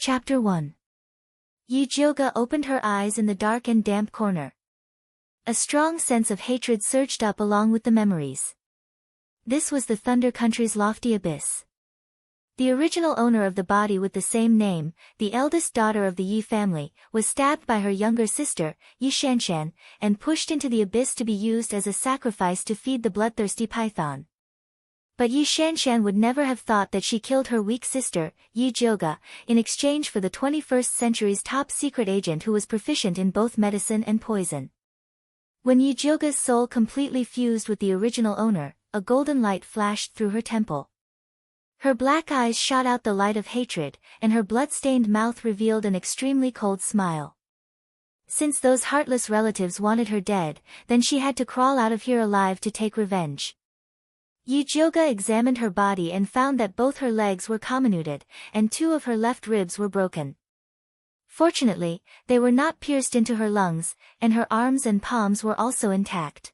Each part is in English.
Chapter 1. Yi-jyoga opened her eyes in the dark and damp corner. A strong sense of hatred surged up along with the memories. This was the Thunder Country's lofty abyss. The original owner of the body with the same name, the eldest daughter of the Yi family, was stabbed by her younger sister, Yi Shanshan, and pushed into the abyss to be used as a sacrifice to feed the bloodthirsty python. But Yi Shanshan would never have thought that she killed her weak sister, Yi-jyoga, in exchange for the 21st century's top secret agent who was proficient in both medicine and poison. When Yi-jyoga's soul completely fused with the original owner, a golden light flashed through her temple. Her black eyes shot out the light of hatred, and her blood-stained mouth revealed an extremely cold smile. Since those heartless relatives wanted her dead, then she had to crawl out of here alive to take revenge. Yi-jyoga examined her body and found that both her legs were comminuted, and 2 of her left ribs were broken. Fortunately, they were not pierced into her lungs, and her arms and palms were also intact.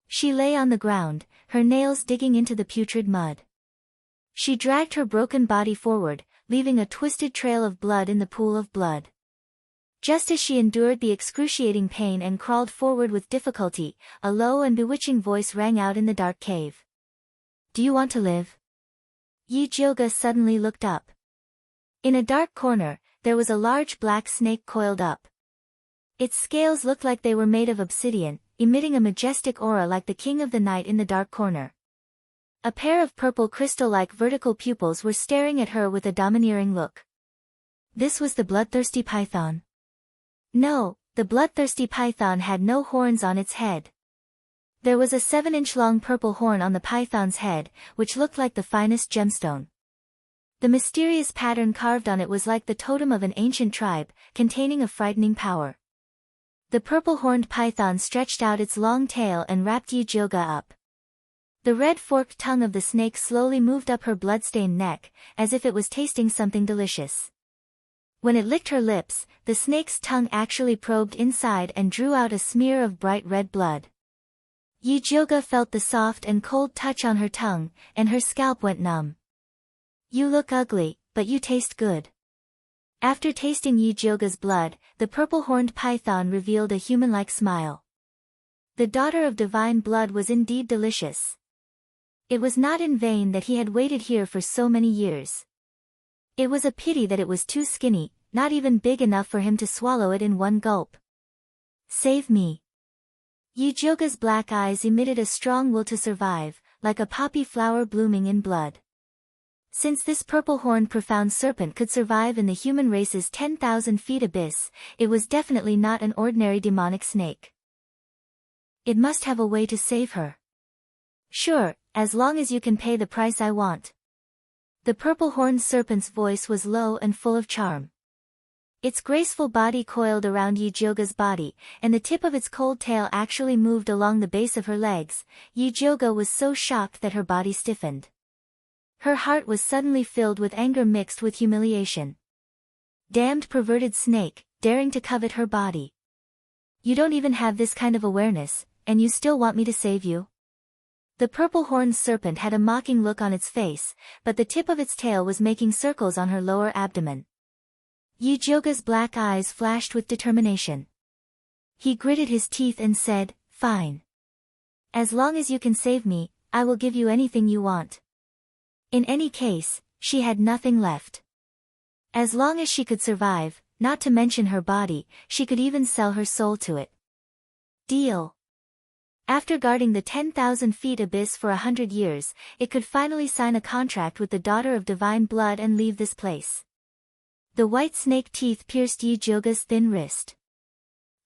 She lay on the ground, her nails digging into the putrid mud. She dragged her broken body forward, leaving a twisted trail of blood in the pool of blood. Just as she endured the excruciating pain and crawled forward with difficulty, a low and bewitching voice rang out in the dark cave. "Do you want to live?" Yi-jyoga suddenly looked up. In a dark corner, there was a large black snake coiled up. Its scales looked like they were made of obsidian, emitting a majestic aura like the king of the night in the dark corner. A pair of purple crystal-like vertical pupils were staring at her with a domineering look. This was the bloodthirsty python. No, the bloodthirsty python had no horns on its head. There was a 7-inch-long purple horn on the python's head, which looked like the finest gemstone. The mysterious pattern carved on it was like the totem of an ancient tribe, containing a frightening power. The purple-horned python stretched out its long tail and wrapped Yi-jyoga up. The red forked tongue of the snake slowly moved up her blood-stained neck, as if it was tasting something delicious. When it licked her lips, the snake's tongue actually probed inside and drew out a smear of bright red blood. Yi-jyoga felt the soft and cold touch on her tongue, and her scalp went numb. "You look ugly, but you taste good." After tasting Yi-jyoga's blood, the purple-horned python revealed a human-like smile. The daughter of divine blood was indeed delicious. It was not in vain that he had waited here for so many years. It was a pity that it was too skinny, not even big enough for him to swallow it in one gulp. "Save me." Yi-jyoga's black eyes emitted a strong will to survive, like a poppy flower blooming in blood. Since this purple-horned profound serpent could survive in the human race's 10,000 feet abyss, it was definitely not an ordinary demonic snake. It must have a way to save her. "Sure, as long as you can pay the price I want." The purple-horned serpent's voice was low and full of charm. Its graceful body coiled around Yi-jyoga's body, and the tip of its cold tail actually moved along the base of her legs. Yi-jyoga was so shocked that her body stiffened. Her heart was suddenly filled with anger mixed with humiliation. Damned perverted snake, daring to covet her body. "You don't even have this kind of awareness, and you still want me to save you?" The purple-horned serpent had a mocking look on its face, but the tip of its tail was making circles on her lower abdomen. Yi-jyoga's black eyes flashed with determination. He gritted his teeth and said, "Fine. As long as you can save me, I will give you anything you want." In any case, she had nothing left. As long as she could survive, not to mention her body, she could even sell her soul to it. Deal. After guarding the 10,000 feet abyss for 100 years, it could finally sign a contract with the daughter of divine blood and leave this place. The white snake teeth pierced Yi-jyoga's thin wrist.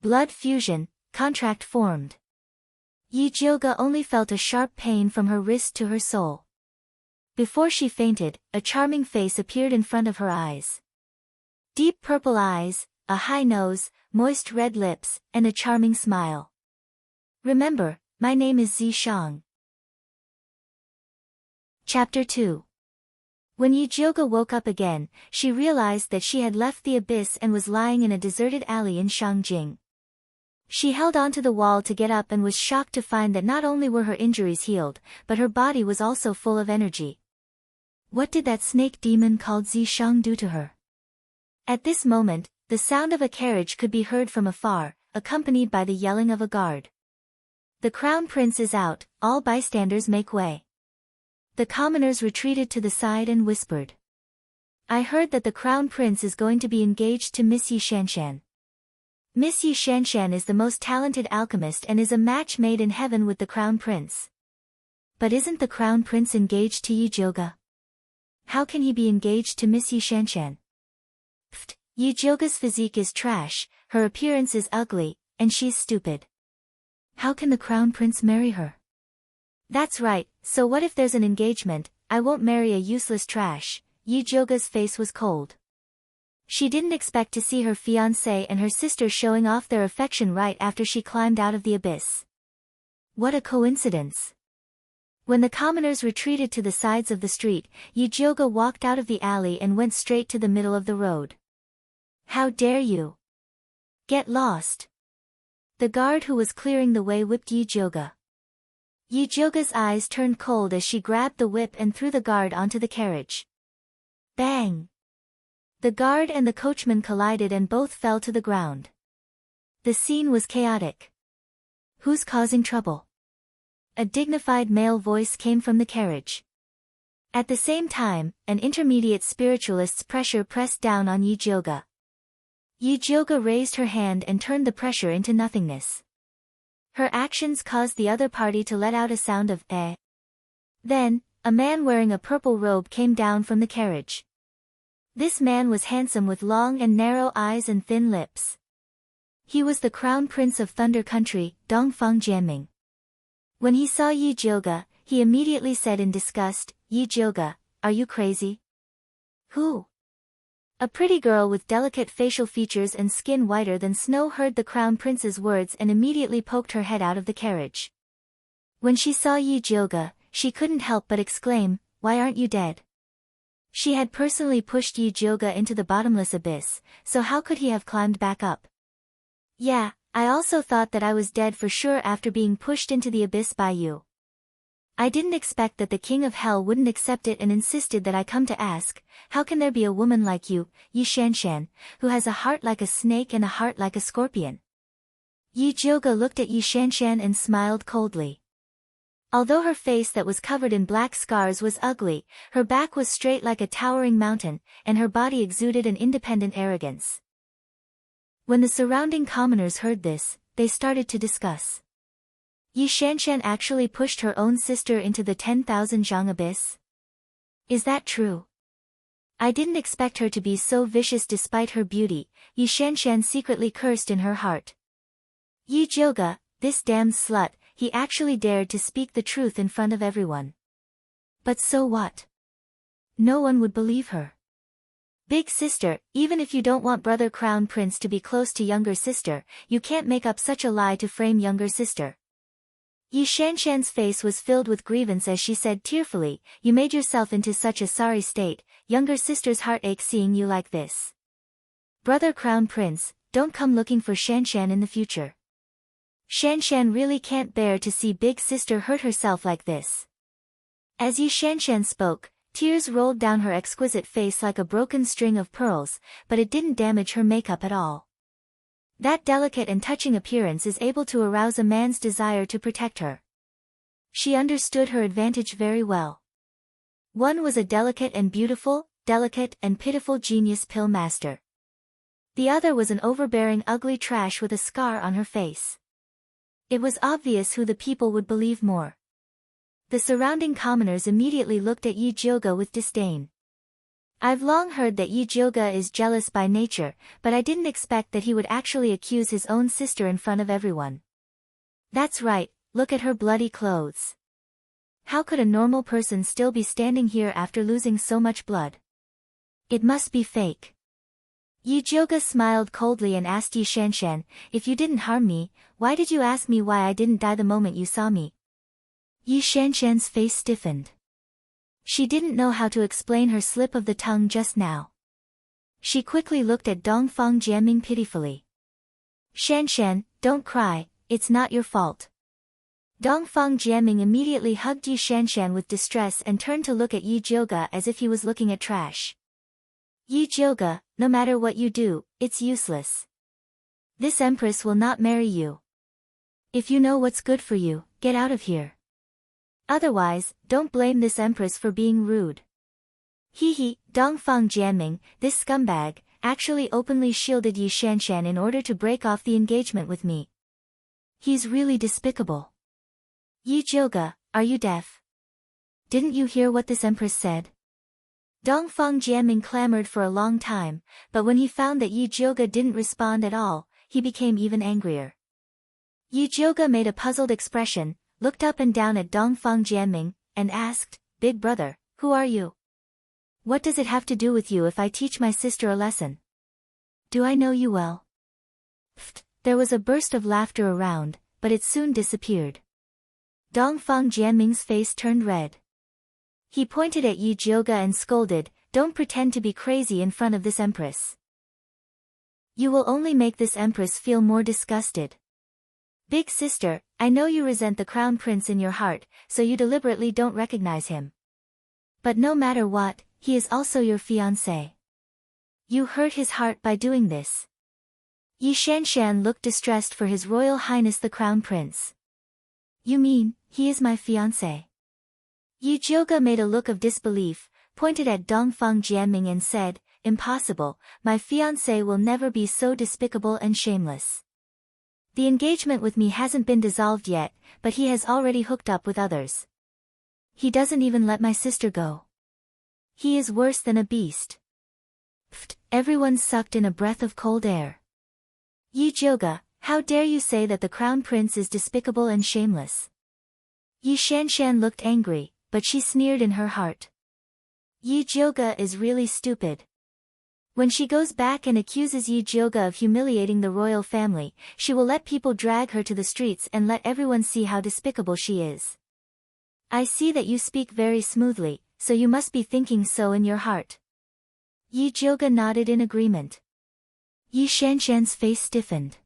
Blood fusion, contract formed. Yi-jyoga only felt a sharp pain from her wrist to her soul. Before she fainted, a charming face appeared in front of her eyes. Deep purple eyes, a high nose, moist red lips, and a charming smile. "Remember, my name is Zishang." Chapter 2. When Yi-jyoga woke up again, she realized that she had left the abyss and was lying in a deserted alley in Shangjing. She held onto the wall to get up and was shocked to find that not only were her injuries healed, but her body was also full of energy. What did that snake demon called Zishang do to her? At this moment, the sound of a carriage could be heard from afar, accompanied by the yelling of a guard. The crown prince is out, all bystanders make way. The commoners retreated to the side and whispered. I heard that the crown prince is going to be engaged to Miss Yi Shanshan. Miss Yi Shanshan is the most talented alchemist and is a match made in heaven with the crown prince. But isn't the crown prince engaged to Yi Jioge? How can he be engaged to Miss Yi Shanshan? Pfft, Yi Jioge's physique is trash, her appearance is ugly, and she's stupid. How can the crown prince marry her? That's right, so what if there's an engagement? I won't marry a useless trash. Yi Jioge's face was cold. She didn't expect to see her fiancé and her sister showing off their affection right after she climbed out of the abyss. What a coincidence. When the commoners retreated to the sides of the street, Yi Jioge walked out of the alley and went straight to the middle of the road. How dare you? Get lost. The guard who was clearing the way whipped Yi Jioge. Yi Jioge's eyes turned cold as she grabbed the whip and threw the guard onto the carriage. Bang! The guard and the coachman collided and both fell to the ground. The scene was chaotic. Who's causing trouble? A dignified male voice came from the carriage. At the same time, an intermediate spiritualist's pressure pressed down on Yi Jioge. Yi Jioge raised her hand and turned the pressure into nothingness. Her actions caused the other party to let out a sound of eh. Then, a man wearing a purple robe came down from the carriage. This man was handsome with long and narrow eyes and thin lips. He was the crown prince of Thunder Country, Dongfang Jianming. When he saw Yi Jioge, he immediately said in disgust, Yi Jioge, are you crazy? Who? A pretty girl with delicate facial features and skin whiter than snow heard the crown prince's words and immediately poked her head out of the carriage. When she saw Yi Jioge, she couldn't help but exclaim, why aren't you dead? She had personally pushed Yi Jioge into the bottomless abyss, so how could he have climbed back up? Yeah, I also thought that I was dead for sure after being pushed into the abyss by you. I didn't expect that the king of hell wouldn't accept it and insisted that I come to ask, how can there be a woman like you, Yi Shanshan, who has a heart like a snake and a heart like a scorpion? Yi Jioge looked at Yi Shanshan and smiled coldly. Although her face that was covered in black scars was ugly, her back was straight like a towering mountain, and her body exuded an independent arrogance. When the surrounding commoners heard this, they started to discuss. Yi Shanshan actually pushed her own sister into the 10,000 zhang abyss? Is that true? I didn't expect her to be so vicious despite her beauty, Yi Shanshan secretly cursed in her heart. Yi Jioge, this damned slut, he actually dared to speak the truth in front of everyone. But so what? No one would believe her. Big sister, even if you don't want brother crown prince to be close to younger sister, you can't make up such a lie to frame younger sister. Yi Shanshan's face was filled with grievance as she said tearfully, you made yourself into such a sorry state, younger sister's heart aches seeing you like this. Brother crown prince, don't come looking for Shanshan in the future. Shanshan really can't bear to see big sister hurt herself like this. As Yi Shanshan spoke, tears rolled down her exquisite face like a broken string of pearls, but it didn't damage her makeup at all. That delicate and touching appearance is able to arouse a man's desire to protect her. She understood her advantage very well. One was a delicate and pitiful genius pill master. The other was an overbearing ugly trash with a scar on her face. It was obvious who the people would believe more. The surrounding commoners immediately looked at Yi Jioge with disdain. I've long heard that Yi Jioge is jealous by nature, but I didn't expect that he would actually accuse his own sister in front of everyone. That's right, look at her bloody clothes. How could a normal person still be standing here after losing so much blood? It must be fake. Yi Jioge smiled coldly and asked Yi Shanshan, if you didn't harm me, why did you ask me why I didn't die the moment you saw me? Yi Shanshan's face stiffened. She didn't know how to explain her slip of the tongue just now. She quickly looked at Dongfang Jianming pitifully. Shanshan, don't cry, it's not your fault. Dongfang Jianming immediately hugged Yi Shanshan with distress and turned to look at Yi Jioge as if he was looking at trash. Yi Jioge, no matter what you do, it's useless. This empress will not marry you. If you know what's good for you, get out of here. Otherwise, don't blame this empress for being rude. He, Dongfang Jianming, this scumbag, actually openly shielded Yi Shanshan in order to break off the engagement with me. He's really despicable. Yi Jioge, are you deaf? Didn't you hear what this empress said? Dongfang Jianming clamored for a long time, but when he found that Yi Jioge didn't respond at all, he became even angrier. Yi Jioge made a puzzled expression, looked up and down at Dongfang Jianming, and asked, Big brother, who are you? What does it have to do with you if I teach my sister a lesson? Do I know you well? Pfft, there was a burst of laughter around, but it soon disappeared. Dongfang Jianming's face turned red. He pointed at Yi Jioge and scolded, Don't pretend to be crazy in front of this empress. You will only make this empress feel more disgusted. Big sister, I know you resent the crown prince in your heart, so you deliberately don't recognize him. But no matter what, he is also your fiancé. You hurt his heart by doing this. Yi Shanshan looked distressed for His Royal Highness the Crown Prince. You mean, he is my fiancé? Yi Jioge made a look of disbelief, pointed at Dongfang Jianming and said, Impossible, my fiancé will never be so despicable and shameless. The engagement with me hasn't been dissolved yet, but he has already hooked up with others. He doesn't even let my sister go. He is worse than a beast. Pfft, everyone sucked in a breath of cold air. Yi Jioge, how dare you say that the crown prince is despicable and shameless? Yi Shanshan looked angry, but she sneered in her heart. Yi Jioge is really stupid. When she goes back and accuses Yi Jioge of humiliating the royal family, she will let people drag her to the streets and let everyone see how despicable she is. I see that you speak very smoothly, so you must be thinking so in your heart. Yi Jioge nodded in agreement. Yi Shanshan's face stiffened.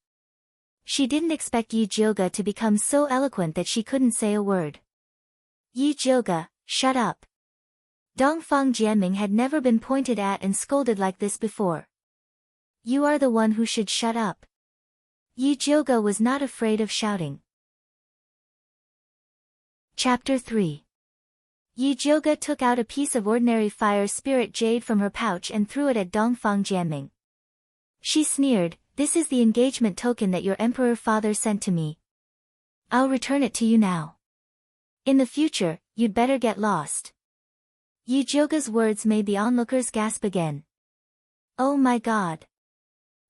She didn't expect Yi Jioge to become so eloquent that she couldn't say a word. Yi Jioge, shut up. Dongfang Jianming had never been pointed at and scolded like this before. You are the one who should shut up. Yi Jioge was not afraid of shouting. Chapter 3. Yi Jioge took out a piece of ordinary fire spirit jade from her pouch and threw it at Dongfang Jianming. She sneered, This is the engagement token that your emperor father sent to me. I'll return it to you now. In the future, you'd better get lost. Yi Jioge's words made the onlookers gasp again. Oh my god.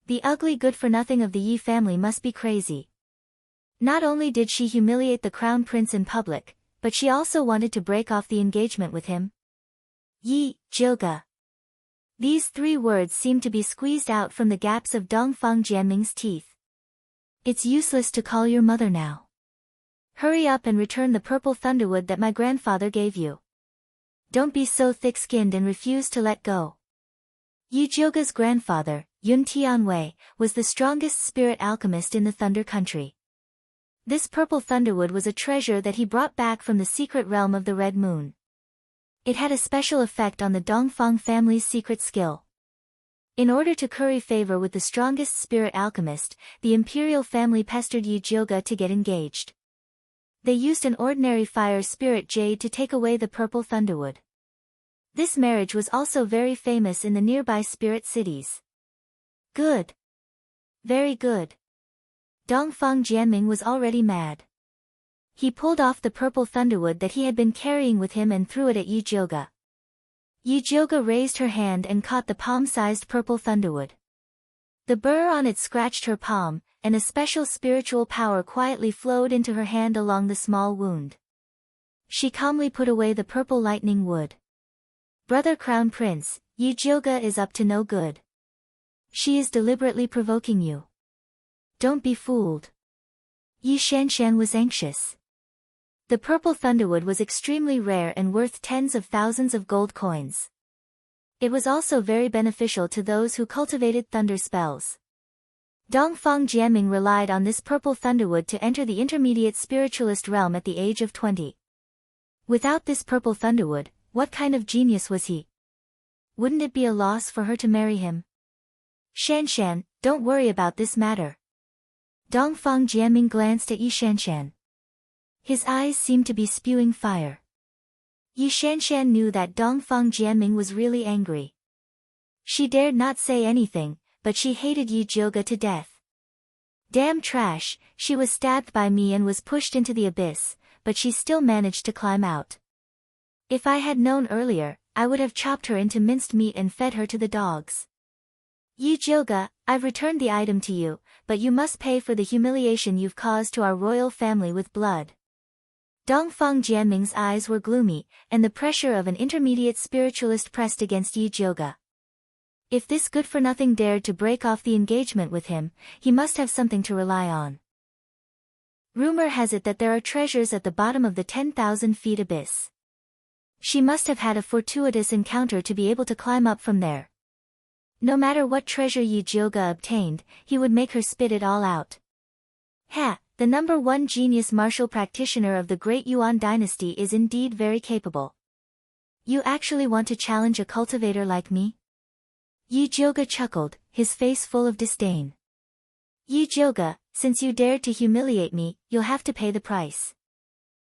The ugly good-for-nothing of the Yi family must be crazy. Not only did she humiliate the crown prince in public, but she also wanted to break off the engagement with him. Yi Jioge. These three words seemed to be squeezed out from the gaps of Dongfang Jianming's teeth. It's useless to call your mother now. Hurry up and return the purple thunderwood that my grandfather gave you. Don't be so thick-skinned and refuse to let go. Yi Jioge's grandfather, Yun Tianwei, was the strongest spirit alchemist in the Thunder Country. This purple thunderwood was a treasure that he brought back from the secret realm of the Red Moon. It had a special effect on the Dongfang family's secret skill. In order to curry favor with the strongest spirit alchemist, the imperial family pestered Yi Jioge to get engaged. They used an ordinary fire spirit jade to take away the purple thunderwood. This marriage was also very famous in the nearby spirit cities. Good. Very good. Dongfang Jianming was already mad. He pulled off the purple thunderwood that he had been carrying with him and threw it at Yi Jioge. Yi Jioge raised her hand and caught the palm-sized purple thunderwood. The burr on it scratched her palm, and a special spiritual power quietly flowed into her hand along the small wound. She calmly put away the purple lightning wood. Brother Crown Prince, Yi Jioge is up to no good. She is deliberately provoking you. Don't be fooled. Yi Shanshan was anxious. The purple thunderwood was extremely rare and worth tens of thousands of gold coins. It was also very beneficial to those who cultivated thunder spells. Dongfang Jianming relied on this purple thunderwood to enter the intermediate spiritualist realm at the age of 20. Without this purple thunderwood, what kind of genius was he? Wouldn't it be a loss for her to marry him? Shanshan, don't worry about this matter. Dongfang Jianming glanced at Yi Shanshan. His eyes seemed to be spewing fire. Yi Shanshan knew that Dongfang Jianming was really angry. She dared not say anything, but she hated Yi Jioge to death. Damn trash, she was stabbed by me and was pushed into the abyss, but she still managed to climb out. If I had known earlier, I would have chopped her into minced meat and fed her to the dogs. Yi Jioge, I've returned the item to you, but you must pay for the humiliation you've caused to our royal family with blood. Dongfang Jianming's eyes were gloomy, and the pressure of an intermediate spiritualist pressed against Yi Jioge. If this good-for-nothing dared to break off the engagement with him, he must have something to rely on. Rumor has it that there are treasures at the bottom of the 10,000 feet abyss. She must have had a fortuitous encounter to be able to climb up from there. No matter what treasure Yi Jioge obtained, he would make her spit it all out. Ha! The #1 genius martial practitioner of the great Yuan dynasty is indeed very capable. You actually want to challenge a cultivator like me? Yi Jioge chuckled, his face full of disdain. Yi Jioge, since you dared to humiliate me, you'll have to pay the price.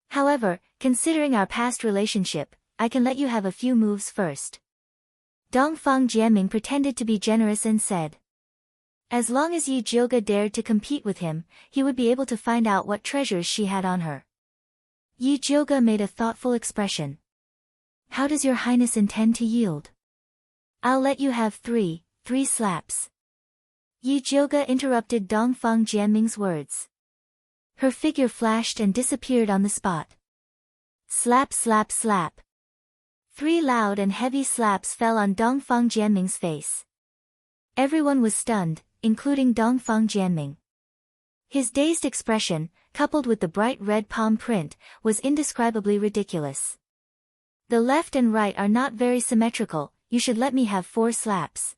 However, considering our past relationship, I can let you have a few moves first. Dongfang Jianming pretended to be generous and said. As long as Yi Jioge dared to compete with him, he would be able to find out what treasures she had on her. Yi Jioge made a thoughtful expression. How does your highness intend to yield? I'll let you have three slaps. Yi Jioge interrupted Dongfang Jianming's words. Her figure flashed and disappeared on the spot. Slap slap slap. 3 loud and heavy slaps fell on Dongfang Jianming's face. Everyone was stunned, including Dongfang Jianming. His dazed expression, coupled with the bright red palm print, was indescribably ridiculous. The left and right are not very symmetrical, you should let me have 4 slaps.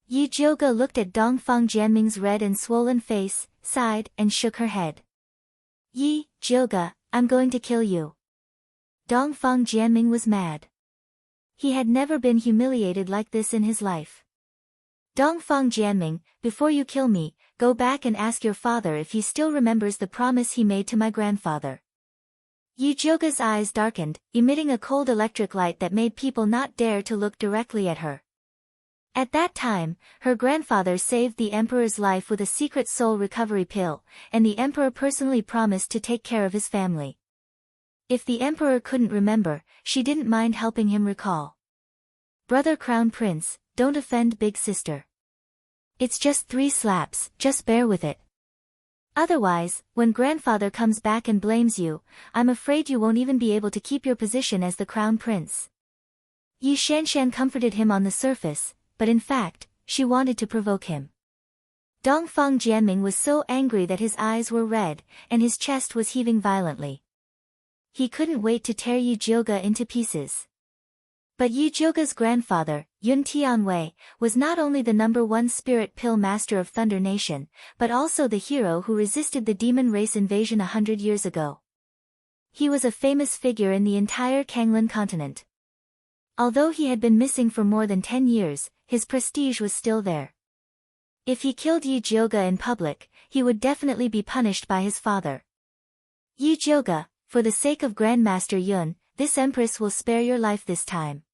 Yi Jioge looked at Dongfang Jianming's red and swollen face, sighed, and shook her head. Yi Jioge, I'm going to kill you. Dongfang Jianming was mad. He had never been humiliated like this in his life. Dongfang Jianming, before you kill me, go back and ask your father if he still remembers the promise he made to my grandfather. Yi Jioge's eyes darkened, emitting a cold electric light that made people not dare to look directly at her. At that time, her grandfather saved the emperor's life with a secret soul recovery pill, and the emperor personally promised to take care of his family. If the emperor couldn't remember, she didn't mind helping him recall. Brother Crown Prince, don't offend big sister. It's just 3 slaps, just bear with it. Otherwise, when grandfather comes back and blames you, I'm afraid you won't even be able to keep your position as the crown prince. Yi Shanshan comforted him on the surface, but in fact, she wanted to provoke him. Dongfang Jianming was so angry that his eyes were red, and his chest was heaving violently. He couldn't wait to tear Yi Jioge into pieces. But Yi Jioge's grandfather, Yun Tianwei, was not only the #1 spirit pill master of Thunder Nation, but also the hero who resisted the demon race invasion 100 years ago. He was a famous figure in the entire Kanglan continent. Although he had been missing for more than 10 years, his prestige was still there. If he killed Yi Jioge in public, he would definitely be punished by his father. Yi Jioge, for the sake of Grandmaster Yun, this empress will spare your life this time.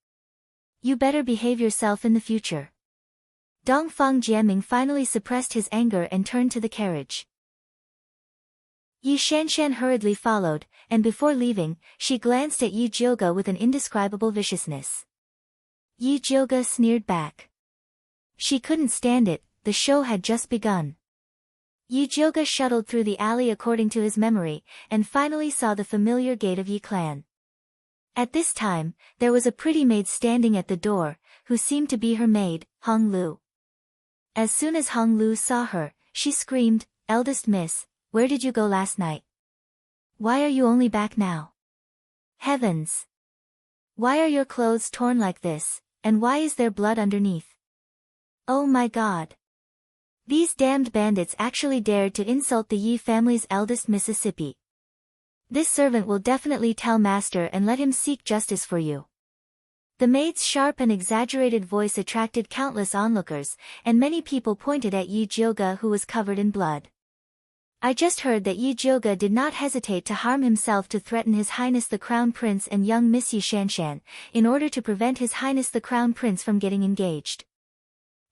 You better behave yourself in the future. Dongfang Jianming finally suppressed his anger and turned to the carriage. Yi Shanshan hurriedly followed, and before leaving, she glanced at Yi Jioge with an indescribable viciousness. Yi Jioge sneered back. She couldn't stand it, the show had just begun. Yi Jioge shuttled through the alley according to his memory, and finally saw the familiar gate of Yi clan. At this time, there was a pretty maid standing at the door, who seemed to be her maid, Hong Lu. As soon as Hong Lu saw her, she screamed, "Eldest miss, where did you go last night? Why are you only back now? Heavens! Why are your clothes torn like this, and why is there blood underneath? Oh my God! These damned bandits actually dared to insult the Yi family's eldest Mississippi. This servant will definitely tell master and let him seek justice for you." The maid's sharp and exaggerated voice attracted countless onlookers, and many people pointed at Yi Jioge, who was covered in blood. I just heard that Yi Jioge did not hesitate to harm himself to threaten His Highness the Crown Prince and young Miss Yi Shanshan, in order to prevent His Highness the Crown Prince from getting engaged.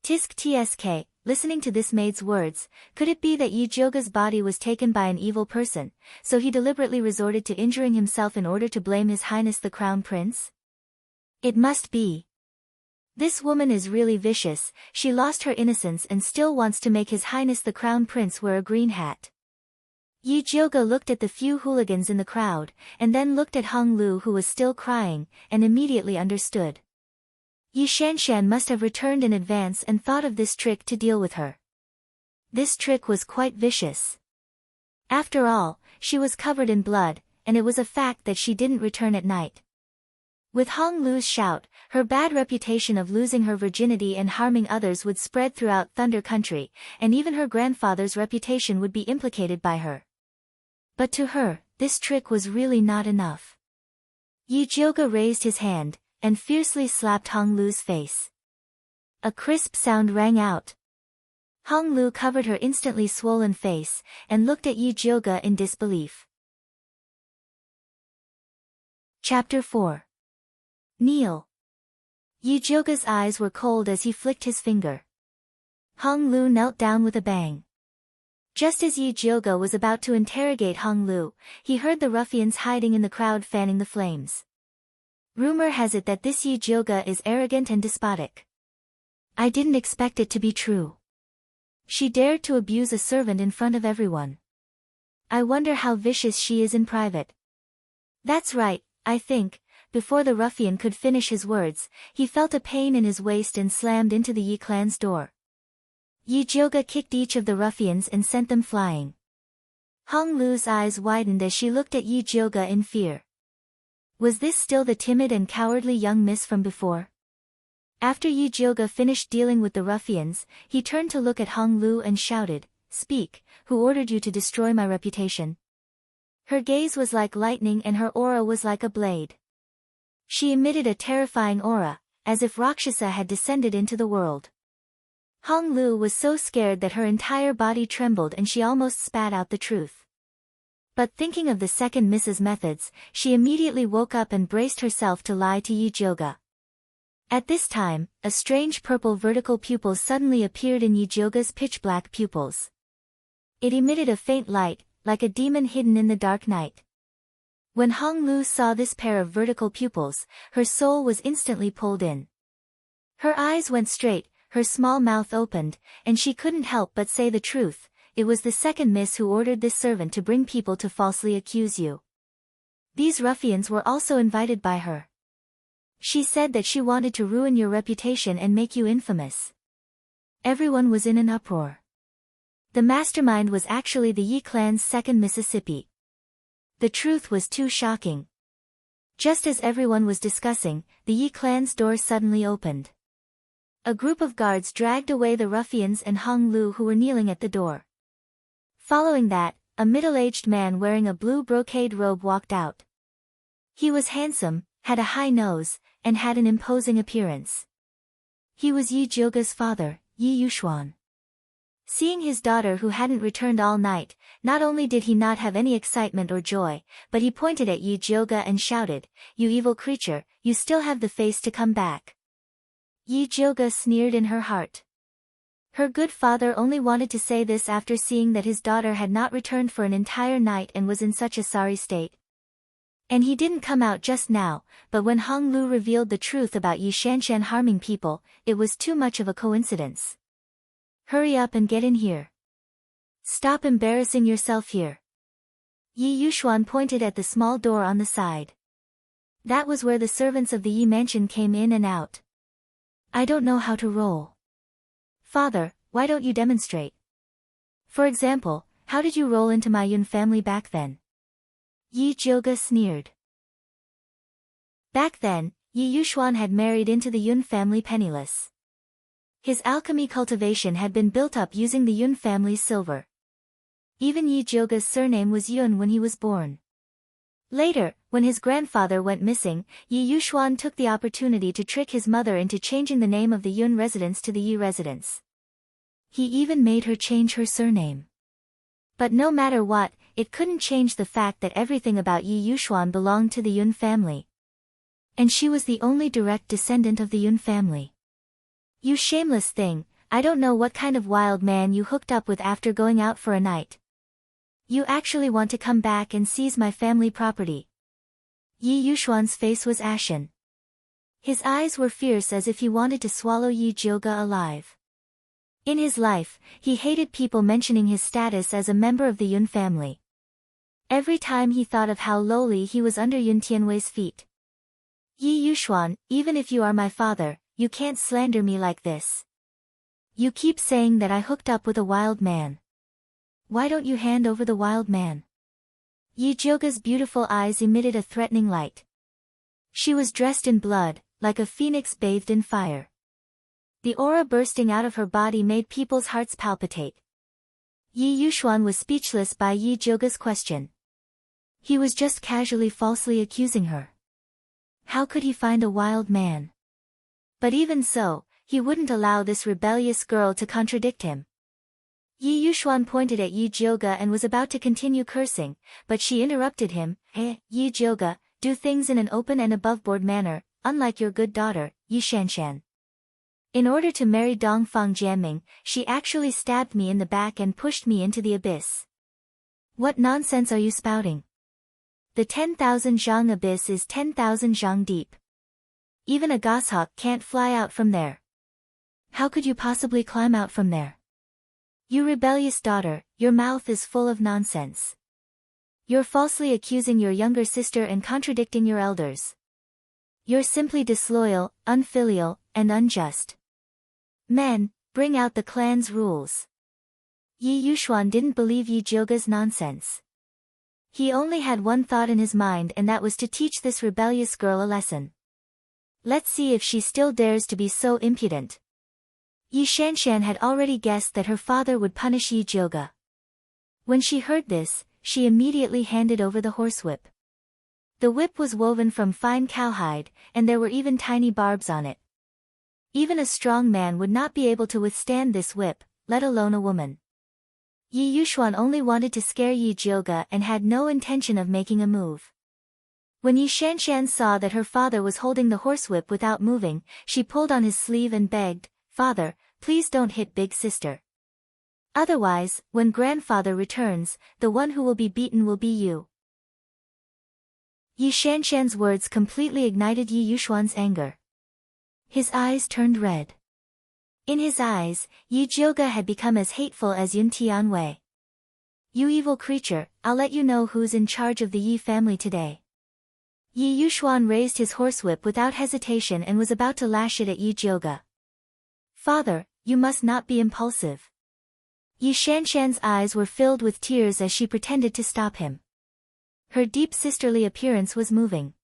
Tisk tsk, listening to this maid's words, could it be that Yi Jioge's body was taken by an evil person, so he deliberately resorted to injuring himself in order to blame His Highness the Crown Prince? It must be. This woman is really vicious. She lost her innocence and still wants to make His Highness the Crown Prince wear a green hat. Yi Jioge looked at the few hooligans in the crowd, and then looked at Hong Lu, who was still crying, and immediately understood. Yi Shanshan must have returned in advance and thought of this trick to deal with her. This trick was quite vicious. After all, she was covered in blood, and it was a fact that she didn't return at night. With Hong Lu's shout, her bad reputation of losing her virginity and harming others would spread throughout Thunder Country, and even her grandfather's reputation would be implicated by her. But to her, this trick was really not enough. Yi Jioge raised his hand, and fiercely slapped Hong Lu's face. A crisp sound rang out. Hong Lu covered her instantly swollen face, and looked at Yi Jioge in disbelief. Chapter 4. Kneel. Yi Jioge's eyes were cold as he flicked his finger. Hong Lu knelt down with a bang. Just as Yi Jioge was about to interrogate Hong Lu, he heard the ruffians hiding in the crowd fanning the flames. Rumor has it that this Yi Jioge is arrogant and despotic. I didn't expect it to be true. She dared to abuse a servant in front of everyone. I wonder how vicious she is in private. That's right, I think. Before the ruffian could finish his words, he felt a pain in his waist and slammed into the Yi clan's door. Yi Jioge kicked each of the ruffians and sent them flying. Hong Lu's eyes widened as she looked at Yi Jioge in fear. Was this still the timid and cowardly young miss from before? After Yi Jioge finished dealing with the ruffians, he turned to look at Hong Lu and shouted, "Speak, who ordered you to destroy my reputation?" Her gaze was like lightning and her aura was like a blade. She emitted a terrifying aura, as if Rakshasa had descended into the world. Hong Lu was so scared that her entire body trembled and she almost spat out the truth. But thinking of the second Mrs. Methods, she immediately woke up and braced herself to lie to Yi Jioge. At this time, a strange purple vertical pupil suddenly appeared in Yi Jioge's pitch-black pupils. It emitted a faint light, like a demon hidden in the dark night. When Hong Lu saw this pair of vertical pupils, her soul was instantly pulled in. Her eyes went straight, her small mouth opened, and she couldn't help but say the truth. It was the second miss who ordered this servant to bring people to falsely accuse you. These ruffians were also invited by her. She said that she wanted to ruin your reputation and make you infamous. Everyone was in an uproar. The mastermind was actually the Yi clan's second Mississippi. The truth was too shocking. Just as everyone was discussing, the Yi clan's door suddenly opened. A group of guards dragged away the ruffians and Hong Lu, who were kneeling at the door. Following that, a middle-aged man wearing a blue brocade robe walked out. He was handsome, had a high nose, and had an imposing appearance. He was Yi Jioge's father, Yi Yuxuan. Seeing his daughter who hadn't returned all night, not only did he not have any excitement or joy, but he pointed at Yi Jioge and shouted, "You evil creature, you still have the face to come back." Yi Jioge sneered in her heart. Her good father only wanted to say this after seeing that his daughter had not returned for an entire night and was in such a sorry state. And he didn't come out just now, but when Hong Lu revealed the truth about Yi Shanshan harming people, it was too much of a coincidence. Hurry up and get in here. Stop embarrassing yourself here. Yi Yuxuan pointed at the small door on the side. That was where the servants of the Yi mansion came in and out. I don't know how to roll. Father, why don't you demonstrate? For example, how did you roll into my Yun family back then? Yi Jioge sneered. Back then, Yi Yuxuan had married into the Yun family penniless. His alchemy cultivation had been built up using the Yun family's silver. Even Yi Jioge's surname was Yun when he was born. Later, when his grandfather went missing, Yi Yuxuan took the opportunity to trick his mother into changing the name of the Yun residence to the Yi residence. He even made her change her surname. But no matter what, it couldn't change the fact that everything about Yi Yuxuan belonged to the Yun family. And she was the only direct descendant of the Yun family. You shameless thing, I don't know what kind of wild man you hooked up with after going out for a night. You actually want to come back and seize my family property. Yi Yuxuan's face was ashen. His eyes were fierce as if he wanted to swallow Yi Jioge alive. In his life, he hated people mentioning his status as a member of the Yun family. Every time he thought of how lowly he was under Yun Tianwei's feet. Yi Yuxuan, even if you are my father, you can't slander me like this. You keep saying that I hooked up with a wild man. Why don't you hand over the wild man? Yi Jioge's beautiful eyes emitted a threatening light. She was dressed in blood, like a phoenix bathed in fire. The aura bursting out of her body made people's hearts palpitate. Yi Yuxuan was speechless by Yi Jioge's question. He was just casually falsely accusing her. How could he find a wild man? But even so, he wouldn't allow this rebellious girl to contradict him. Yi Yuxuan pointed at Yi Jioge and was about to continue cursing, but she interrupted him. Yi Jioge, do things in an open and aboveboard manner, unlike your good daughter, Yi Shanshan. In order to marry Dongfang Jianming, she actually stabbed me in the back and pushed me into the abyss. What nonsense are you spouting? The 10,000 zhang abyss is 10,000 zhang deep. Even a goshawk can't fly out from there. How could you possibly climb out from there? You rebellious daughter, your mouth is full of nonsense. You're falsely accusing your younger sister and contradicting your elders. You're simply disloyal, unfilial, and unjust. Men, bring out the clan's rules. Yi Yuxuan didn't believe Yi Jioge's nonsense. He only had one thought in his mind, and that was to teach this rebellious girl a lesson. Let's see if she still dares to be so impudent. Yi Shanshan had already guessed that her father would punish Yi Jioge. When she heard this, she immediately handed over the horsewhip. The whip was woven from fine cowhide, and there were even tiny barbs on it. Even a strong man would not be able to withstand this whip, let alone a woman. Yi Yuxuan only wanted to scare Yi Jioge and had no intention of making a move. When Yi Shanshan saw that her father was holding the horsewhip without moving, she pulled on his sleeve and begged, "Father, please don't hit big sister. Otherwise, when grandfather returns, the one who will be beaten will be you." Yi Shanshan's words completely ignited Yi Yuxuan's anger. His eyes turned red. In his eyes, Yi Jioge had become as hateful as Yun Tianwei. You evil creature, I'll let you know who's in charge of the Yi family today. Yi Yuxuan raised his horsewhip without hesitation and was about to lash it at Yi Jioge. Father, you must not be impulsive. Yi Shanshan's eyes were filled with tears as she pretended to stop him. Her deep sisterly appearance was moving.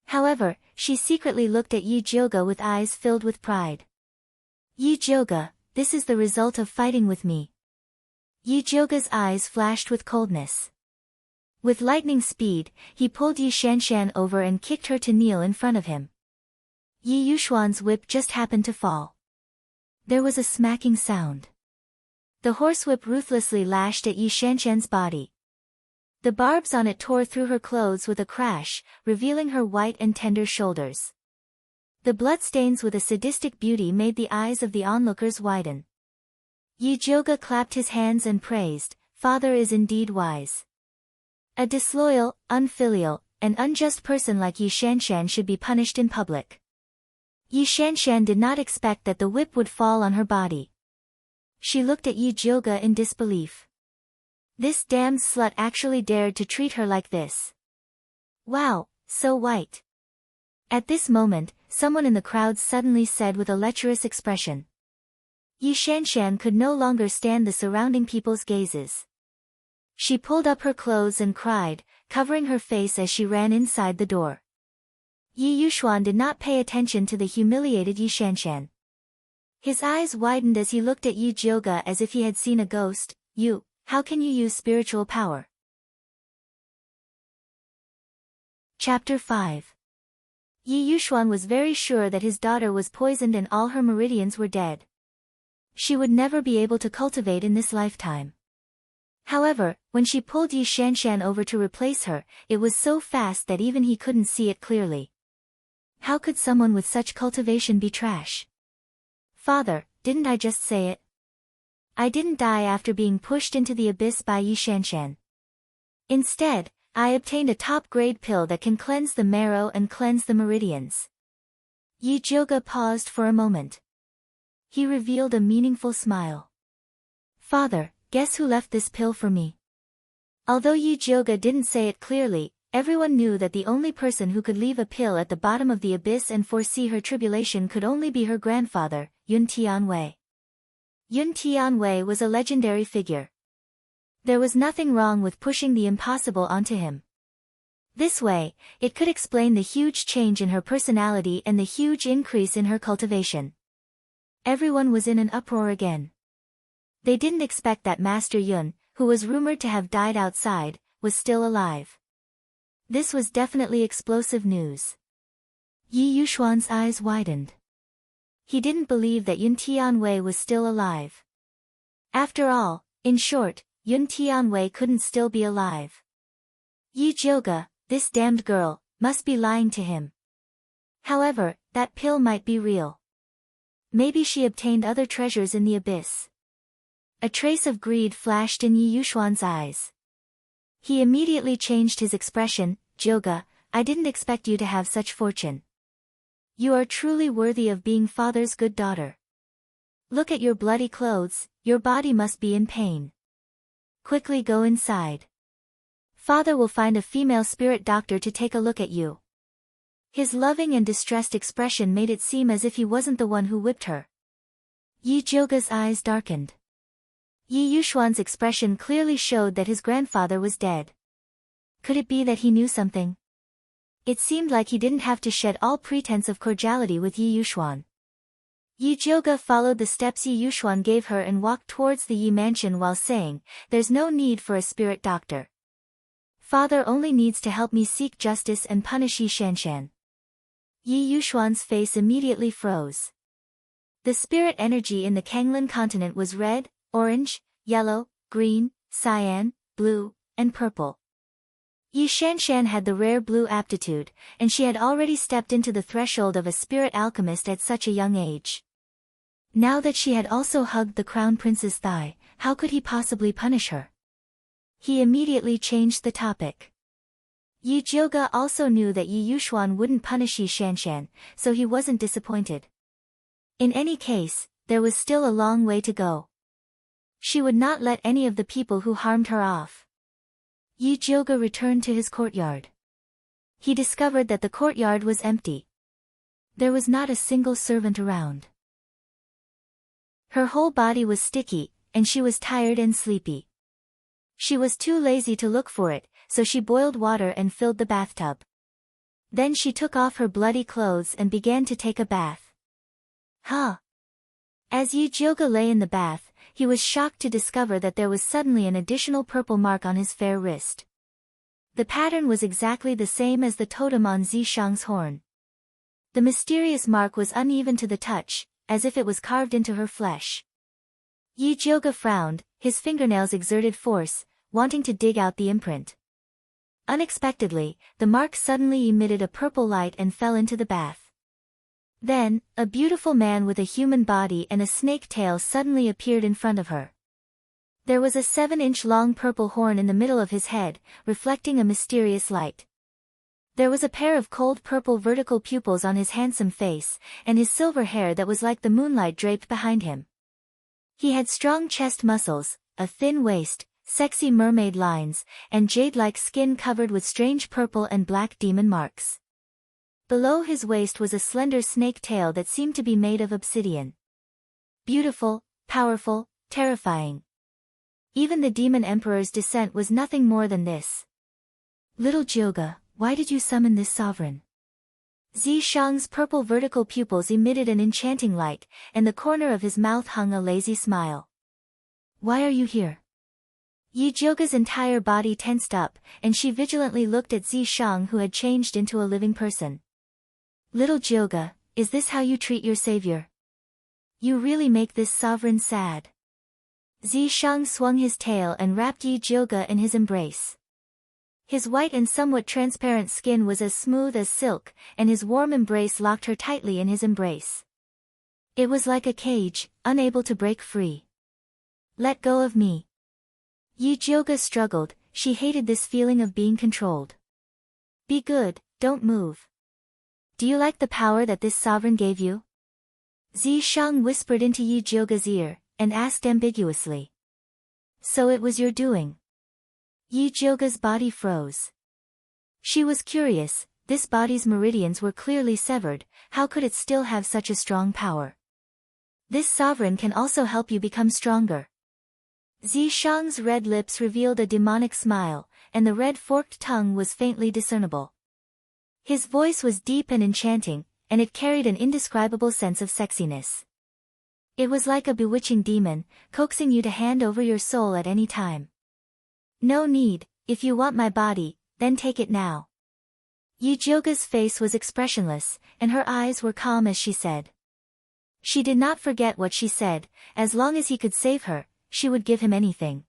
However, she secretly looked at Yi Jioge with eyes filled with pride. Yi Jioge, this is the result of fighting with me. Yi Jioge's eyes flashed with coldness. With lightning speed, he pulled Yi Shanshan over and kicked her to kneel in front of him. Yi Yuxuan's whip just happened to fall. There was a smacking sound. The horsewhip ruthlessly lashed at Yi Shanshan's body. The barbs on it tore through her clothes with a crash, revealing her white and tender shoulders. The bloodstains with a sadistic beauty made the eyes of the onlookers widen. Yi Jioge clapped his hands and praised, "Father is indeed wise. A disloyal, unfilial, and unjust person like Yi Shanshan should be punished in public." Yi Shanshan did not expect that the whip would fall on her body. She looked at Yi Jioge in disbelief. This damned slut actually dared to treat her like this. Wow, so white. At this moment, someone in the crowd suddenly said with a lecherous expression. Yi Shanshan could no longer stand the surrounding people's gazes. She pulled up her clothes and cried, covering her face as she ran inside the door. Yi Yuxuan did not pay attention to the humiliated Yi Shanshan. His eyes widened as he looked at Yi Jioge as if he had seen a ghost. "You, how can you use spiritual power?" Chapter 5. Yi Yuxuan was very sure that his daughter was poisoned and all her meridians were dead. She would never be able to cultivate in this lifetime. However, when she pulled Yi Shanshan over to replace her, it was so fast that even he couldn't see it clearly. How could someone with such cultivation be trash? Father, didn't I just say it? I didn't die after being pushed into the abyss by Yi Shanshan. Instead, I obtained a top-grade pill that can cleanse the marrow and cleanse the meridians. Yi Jioge paused for a moment. He revealed a meaningful smile. Father, guess who left this pill for me? Although Yi Jioge didn't say it clearly, everyone knew that the only person who could leave a pill at the bottom of the abyss and foresee her tribulation could only be her grandfather, Yun Tianwei. Yun Tianwei was a legendary figure. There was nothing wrong with pushing the impossible onto him. This way, it could explain the huge change in her personality and the huge increase in her cultivation. Everyone was in an uproar again. They didn't expect that Master Yun, who was rumored to have died outside, was still alive. This was definitely explosive news. Yi Yuxuan's eyes widened. He didn't believe that Yun Tianwei was still alive. After all, in short, Yun Tianwei couldn't still be alive. Yi Jioge, this damned girl, must be lying to him. However, that pill might be real. Maybe she obtained other treasures in the abyss. A trace of greed flashed in Yi Yuxuan's eyes. He immediately changed his expression. Jioge, I didn't expect you to have such fortune. You are truly worthy of being father's good daughter. Look at your bloody clothes, your body must be in pain. Quickly go inside. Father will find a female spirit doctor to take a look at you. His loving and distressed expression made it seem as if he wasn't the one who whipped her. Yi Jioge's eyes darkened. Yi Yuxuan's expression clearly showed that his grandfather was dead. Could it be that he knew something? It seemed like he didn't have to shed all pretense of cordiality with Yi Yuxuan. Yi Jioge followed the steps Yi Yuxuan gave her and walked towards the Yi mansion while saying, "There's no need for a spirit doctor. Father only needs to help me seek justice and punish Yi Shanshan." Yi Yuxuan's face immediately froze. The spirit energy in the Kanglin continent was red, orange, yellow, green, cyan, blue, and purple. Yi Shanshan had the rare blue aptitude, and she had already stepped into the threshold of a spirit alchemist at such a young age. Now that she had also hugged the crown prince's thigh, how could he possibly punish her? He immediately changed the topic. Yi Jioge also knew that Yi Yuxuan wouldn't punish Yi Shanshan, so he wasn't disappointed. In any case, there was still a long way to go. She would not let any of the people who harmed her off. Yi Jioge returned to his courtyard. He discovered that the courtyard was empty. There was not a single servant around. Her whole body was sticky, and she was tired and sleepy. She was too lazy to look for it, so she boiled water and filled the bathtub. Then she took off her bloody clothes and began to take a bath. Huh! As Yi Jioge lay in the bath, he was shocked to discover that there was suddenly an additional purple mark on his fair wrist. The pattern was exactly the same as the totem on Zishang's horn. The mysterious mark was uneven to the touch, as if it was carved into her flesh. Yi Jioge frowned, his fingernails exerted force, wanting to dig out the imprint. Unexpectedly, the mark suddenly emitted a purple light and fell into the bath. Then, a beautiful man with a human body and a snake tail suddenly appeared in front of her. There was a 7-inch long purple horn in the middle of his head, reflecting a mysterious light. There was a pair of cold purple vertical pupils on his handsome face, and his silver hair that was like the moonlight draped behind him. He had strong chest muscles, a thin waist, sexy mermaid lines, and jade-like skin covered with strange purple and black demon marks. Below his waist was a slender snake tail that seemed to be made of obsidian. Beautiful, powerful, terrifying. Even the demon emperor's descent was nothing more than this. Little Jioge, why did you summon this sovereign? Zishang's purple vertical pupils emitted an enchanting light, and the corner of his mouth hung a lazy smile. Why are you here? Yijioga's entire body tensed up, and she vigilantly looked at Zishang, who had changed into a living person. Little Jioga, is this how you treat your savior? You really make this sovereign sad. Zishang swung his tail and wrapped Yijioga in his embrace. His white and somewhat transparent skin was as smooth as silk, and his warm embrace locked her tightly in his embrace. It was like a cage, unable to break free. Let go of me. Yijioga struggled, she hated this feeling of being controlled. Be good, don't move. Do you like the power that this sovereign gave you? Zishang whispered into Yijioga's ear, and asked ambiguously. So it was your doing. Yijioga's body froze. She was curious, this body's meridians were clearly severed, how could it still have such a strong power? This sovereign can also help you become stronger. Zishang's red lips revealed a demonic smile, and the red forked tongue was faintly discernible. His voice was deep and enchanting, and it carried an indescribable sense of sexiness. It was like a bewitching demon, coaxing you to hand over your soul at any time. No need, if you want my body, then take it now. Yijioga's face was expressionless, and her eyes were calm as she said. She did not forget what she said, as long as he could save her, she would give him anything.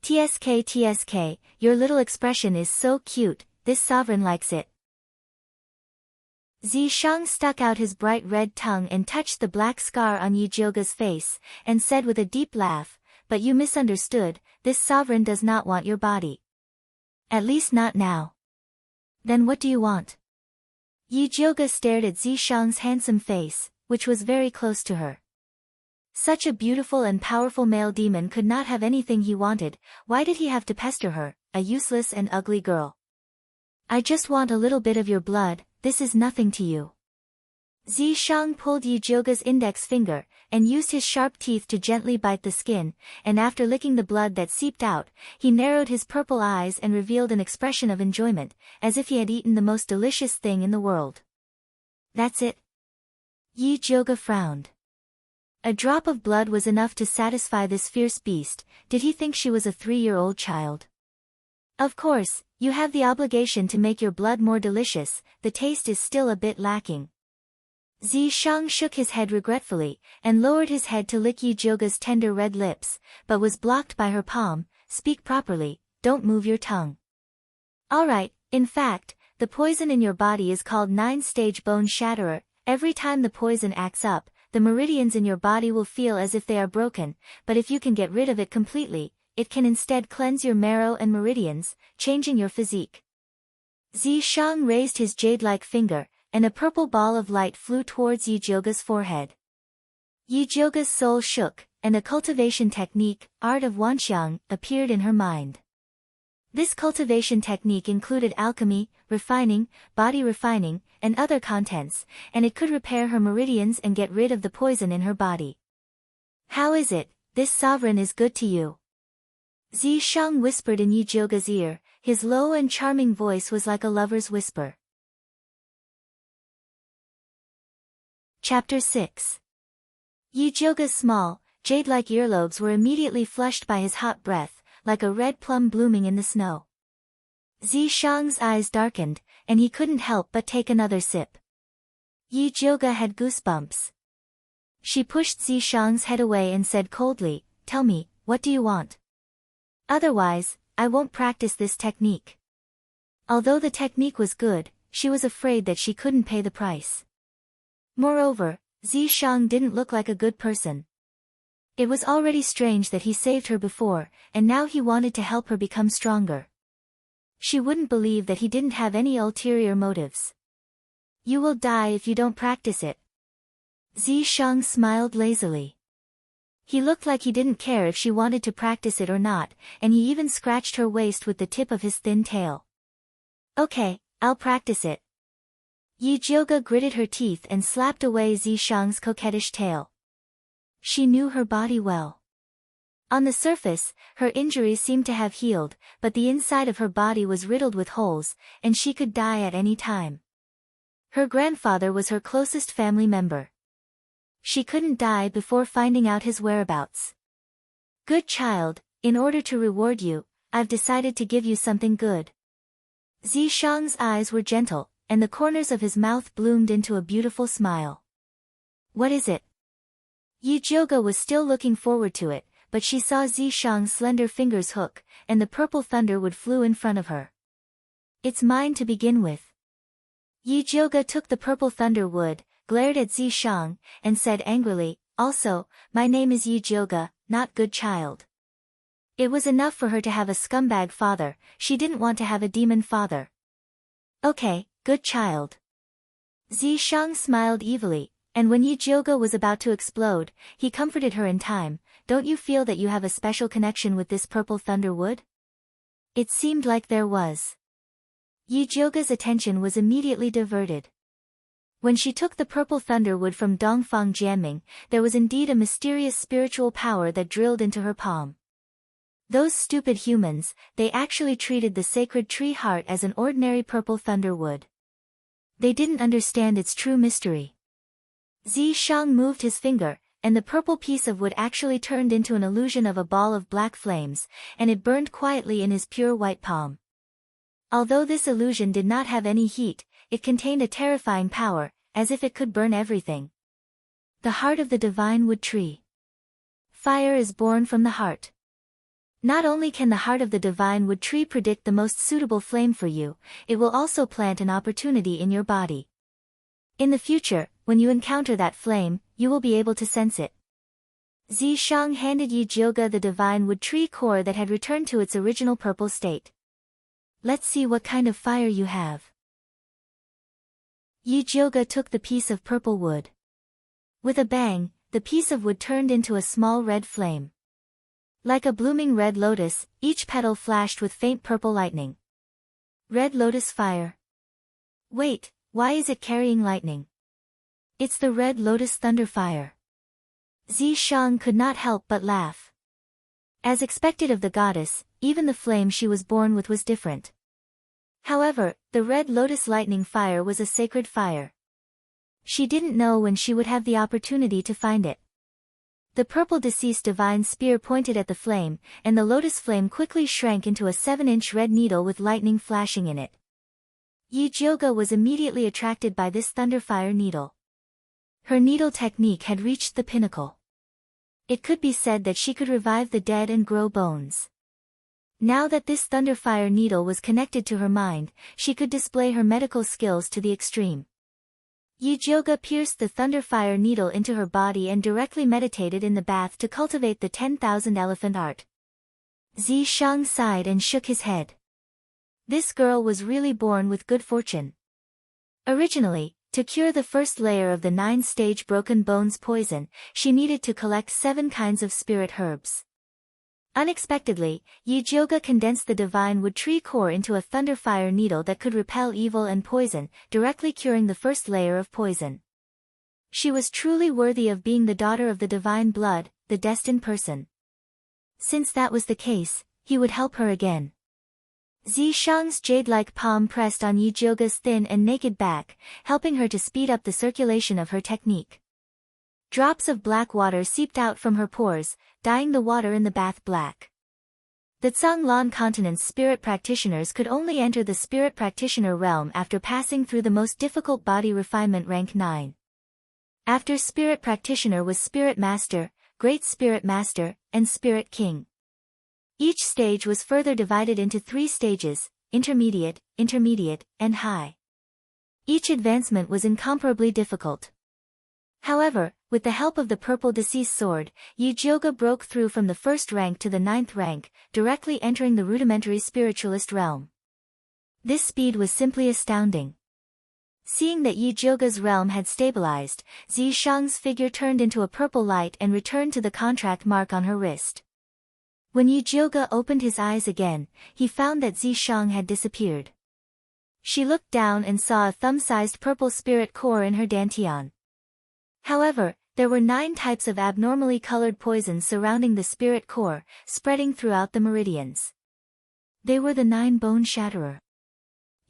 TSK, your little expression is so cute, this sovereign likes it. Zishang stuck out his bright red tongue and touched the black scar on Yijioga's face, and said with a deep laugh, but you misunderstood, this sovereign does not want your body. At least not now. Then what do you want? Yijioga stared at Zishang's handsome face, which was very close to her. Such a beautiful and powerful male demon could not have anything he wanted, why did he have to pester her, a useless and ugly girl? I just want a little bit of your blood, this is nothing to you. Zishang pulled Yijioga's index finger, and used his sharp teeth to gently bite the skin, and after licking the blood that seeped out, he narrowed his purple eyes and revealed an expression of enjoyment, as if he had eaten the most delicious thing in the world. That's it? Yijioga frowned. A drop of blood was enough to satisfy this fierce beast, did he think she was a 3-year-old child? Of course, you have the obligation to make your blood more delicious, the taste is still a bit lacking. Zishang shook his head regretfully, and lowered his head to lick Yijioga's tender red lips, but was blocked by her palm. Speak properly, don't move your tongue. Alright, in fact, the poison in your body is called 9-stage bone shatterer, every time the poison acts up, the meridians in your body will feel as if they are broken, but if you can get rid of it completely, it can instead cleanse your marrow and meridians, changing your physique. Zishang raised his jade-like finger, and a purple ball of light flew towards Yijioga's forehead. Yijioga's soul shook, and a cultivation technique, art of Wanxiang, appeared in her mind. This cultivation technique included alchemy, refining, body refining, and other contents, and it could repair her meridians and get rid of the poison in her body. How is it, this sovereign is good to you? Zishang whispered in Yijioga's ear, his low and charming voice was like a lover's whisper. Chapter 6. Yijioga's small, jade-like earlobes were immediately flushed by his hot breath, like a red plum blooming in the snow. Zishang's eyes darkened, and he couldn't help but take another sip. Yijioga had goosebumps. She pushed Zishang's head away and said coldly, Tell me, what do you want? Otherwise, I won't practice this technique. Although the technique was good, she was afraid that she couldn't pay the price. Moreover, Zishang didn't look like a good person. It was already strange that he saved her before, and now he wanted to help her become stronger. She wouldn't believe that he didn't have any ulterior motives. You will die if you don't practice it. Zishang smiled lazily. He looked like he didn't care if she wanted to practice it or not, and he even scratched her waist with the tip of his thin tail. Okay, I'll practice it. Yijioga gritted her teeth and slapped away Zishang's coquettish tail. She knew her body well. On the surface, her injuries seemed to have healed, but the inside of her body was riddled with holes, and she could die at any time. Her grandfather was her closest family member. She couldn't die before finding out his whereabouts. Good child, In order to reward you, I've decided to give you something good. Zishang's eyes were gentle, and the corners of his mouth bloomed into a beautiful smile. What is it? Yijioga was still looking forward to it, but she saw Zishang's slender fingers hook, and the purple thunder wood flew in front of her. It's mine to begin with. Yijioga took the purple thunder wood, glared at Zishang, and said angrily, also, my name is Yijioga, not good child. It was enough for her to have a scumbag father, she didn't want to have a demon father. Okay, good child. Zishang smiled evilly, and when Yijioga was about to explode, he comforted her in time. Don't you feel that you have a special connection with this purple thunder wood? It seemed like there was. Yijioga's attention was immediately diverted. When she took the purple thunder wood from Dongfang Jianming, there was indeed a mysterious spiritual power that drilled into her palm. Those stupid humans, they actually treated the sacred tree heart as an ordinary purple thunder wood. They didn't understand its true mystery. Zishang moved his finger, and the purple piece of wood actually turned into an illusion of a ball of black flames, and it burned quietly in his pure white palm. Although this illusion did not have any heat, it contained a terrifying power, as if it could burn everything. The heart of the divine wood tree. Fire is born from the heart. Not only can the heart of the divine wood tree predict the most suitable flame for you, it will also plant an opportunity in your body. In the future, when you encounter that flame, you will be able to sense it. Zishang handed Yijioga the divine wood tree core that had returned to its original purple state. Let's see what kind of fire you have. Yijioga took the piece of purple wood. With a bang, the piece of wood turned into a small red flame. Like a blooming red lotus, each petal flashed with faint purple lightning. Red lotus fire. Wait, why is it carrying lightning? It's the red lotus thunder fire. Zishang could not help but laugh. As expected of the goddess, even the flame she was born with was different. However, the red lotus lightning fire was a sacred fire. She didn't know when she would have the opportunity to find it. The purple deceased divine spear pointed at the flame, and the lotus flame quickly shrank into a 7-inch red needle with lightning flashing in it. Yijioga was immediately attracted by this thunderfire needle. Her needle technique had reached the pinnacle. It could be said that she could revive the dead and grow bones. Now that this thunderfire needle was connected to her mind, she could display her medical skills to the extreme. Yijioga pierced the thunderfire needle into her body and directly meditated in the bath to cultivate the 10,000 elephant art. Zishang sighed and shook his head. This girl was really born with good fortune. Originally, to cure the first layer of the 9-stage broken bones poison, she needed to collect 7 kinds of spirit herbs. Unexpectedly, Yijioga condensed the divine wood tree core into a thunderfire needle that could repel evil and poison, directly curing the first layer of poison. She was truly worthy of being the daughter of the divine blood, the destined person. Since that was the case, he would help her again. Zishang's jade-like palm pressed on Yijioga's thin and naked back, helping her to speed up the circulation of her technique. Drops of black water seeped out from her pores, dyeing the water in the bath black. The Zhanglan continent's spirit practitioners could only enter the spirit practitioner realm after passing through the most difficult body refinement rank 9. After spirit practitioner was spirit master, great spirit master, and spirit king. Each stage was further divided into 3 stages, intermediate, and high. Each advancement was incomparably difficult. However, with the help of the purple deceased sword, Yijioga broke through from the 1st rank to the 9th rank, directly entering the rudimentary spiritualist realm. This speed was simply astounding. Seeing that Yijioga's realm had stabilized, Zishang's figure turned into a purple light and returned to the contract mark on her wrist. When Yijioga opened his eyes again, he found that Zishang had disappeared. She looked down and saw a thumb-sized purple spirit core in her dantian. However, there were 9 types of abnormally colored poisons surrounding the spirit core, spreading throughout the meridians. They were the 9 bone shatterer.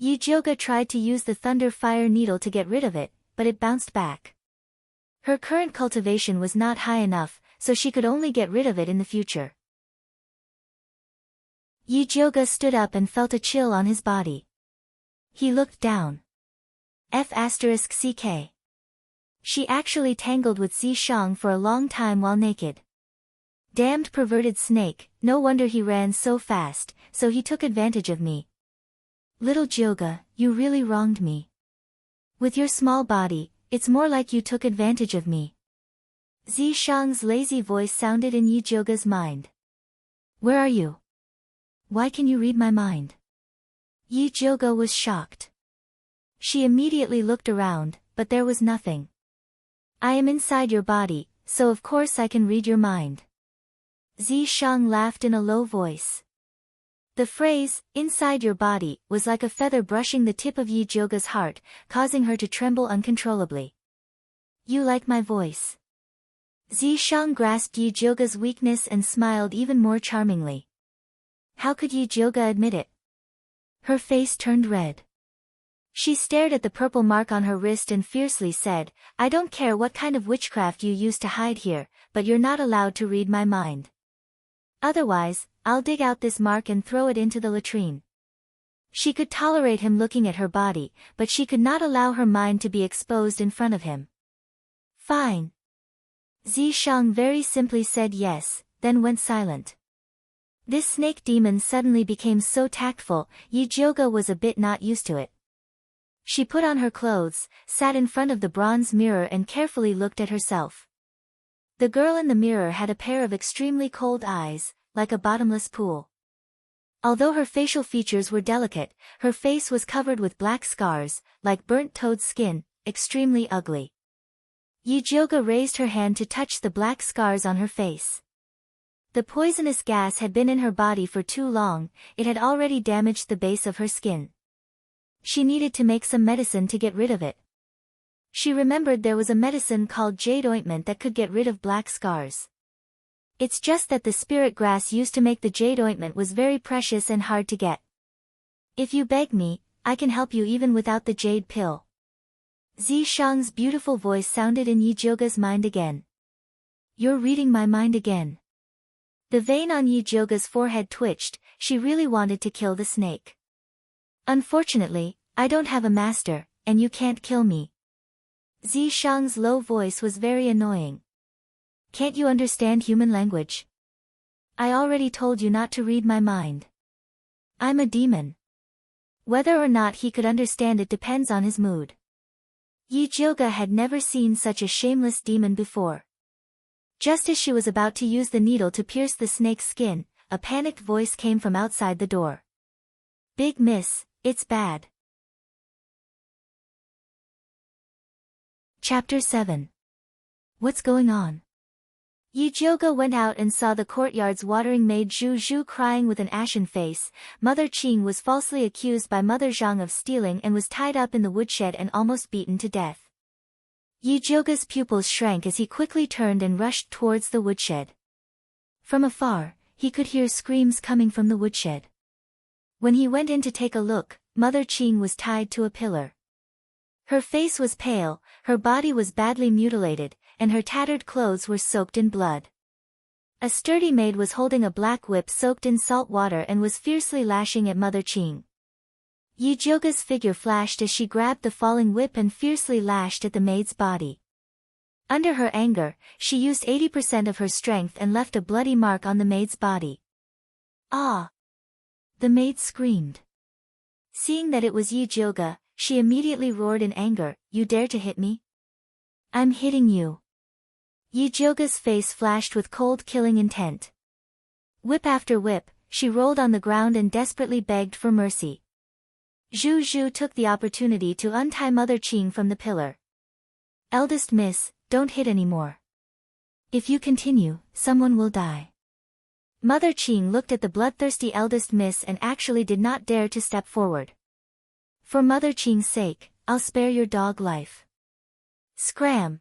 Yijioga tried to use the thunder fire needle to get rid of it, but it bounced back. Her current cultivation was not high enough, so she could only get rid of it in the future. Yijioga stood up and felt a chill on his body. He looked down. F***ck. She actually tangled with Zishang for a long time while naked. Damned perverted snake, no wonder he ran so fast, so he took advantage of me. Little Jioga, you really wronged me. With your small body, it's more like you took advantage of me. Zishang's lazy voice sounded in Yijioga's mind. Where are you? Why can you read my mind? Yijioga was shocked. She immediately looked around, but there was nothing. I am inside your body, so of course I can read your mind. Zishang laughed in a low voice. The phrase, inside your body, was like a feather brushing the tip of Yijioga's heart, causing her to tremble uncontrollably. You like my voice. Zishang grasped Yijioga's weakness and smiled even more charmingly. How could Yijioga admit it? Her face turned red. She stared at the purple mark on her wrist and fiercely said, I don't care what kind of witchcraft you use to hide here, but you're not allowed to read my mind. Otherwise, I'll dig out this mark and throw it into the latrine. She could tolerate him looking at her body, but she could not allow her mind to be exposed in front of him. Fine. Zishang very simply said yes, then went silent. This snake demon suddenly became so tactful, Yijioga was a bit not used to it. She put on her clothes, sat in front of the bronze mirror and carefully looked at herself. The girl in the mirror had a pair of extremely cold eyes, like a bottomless pool. Although her facial features were delicate, her face was covered with black scars, like burnt toad skin, extremely ugly. Yijioga raised her hand to touch the black scars on her face. The poisonous gas had been in her body for too long, it had already damaged the base of her skin. She needed to make some medicine to get rid of it. She remembered there was a medicine called jade ointment that could get rid of black scars. It's just that the spirit grass used to make the jade ointment was very precious and hard to get. If you beg me, I can help you even without the jade pill. Zishang's beautiful voice sounded in Yijioga's mind again. You're reading my mind again. The vein on Yijioga's forehead twitched, she really wanted to kill the snake. Unfortunately, I don't have a master, and you can't kill me. Zishang's low voice was very annoying. Can't you understand human language? I already told you not to read my mind. I'm a demon. Whether or not he could understand it depends on his mood. Yijioga had never seen such a shameless demon before. Just as she was about to use the needle to pierce the snake's skin, a panicked voice came from outside the door. Big miss, it's bad. Chapter 7. What's going on? Yijioga went out and saw the courtyard's watering maid Zhu Zhu crying with an ashen face. Mother Qing was falsely accused by Mother Zhang of stealing and was tied up in the woodshed and almost beaten to death. Yijioga's pupils shrank as he quickly turned and rushed towards the woodshed. From afar, he could hear screams coming from the woodshed. When he went in to take a look, Mother Qing was tied to a pillar. Her face was pale, her body was badly mutilated, and her tattered clothes were soaked in blood. A sturdy maid was holding a black whip soaked in salt water and was fiercely lashing at Mother Qing. Yijioga's figure flashed as she grabbed the falling whip and fiercely lashed at the maid's body. Under her anger, she used 80% of her strength and left a bloody mark on the maid's body. Ah! The maid screamed. Seeing that it was Yijioga, she immediately roared in anger, You dare to hit me? I'm hitting you. Yijioga's face flashed with cold killing intent. Whip after whip, she rolled on the ground and desperately begged for mercy. Zhu Zhu took the opportunity to untie Mother Qing from the pillar. Eldest miss, don't hit anymore. If you continue, someone will die. Mother Qing looked at the bloodthirsty eldest miss and actually did not dare to step forward. For Mother Qing's sake, I'll spare your dog life. Scram!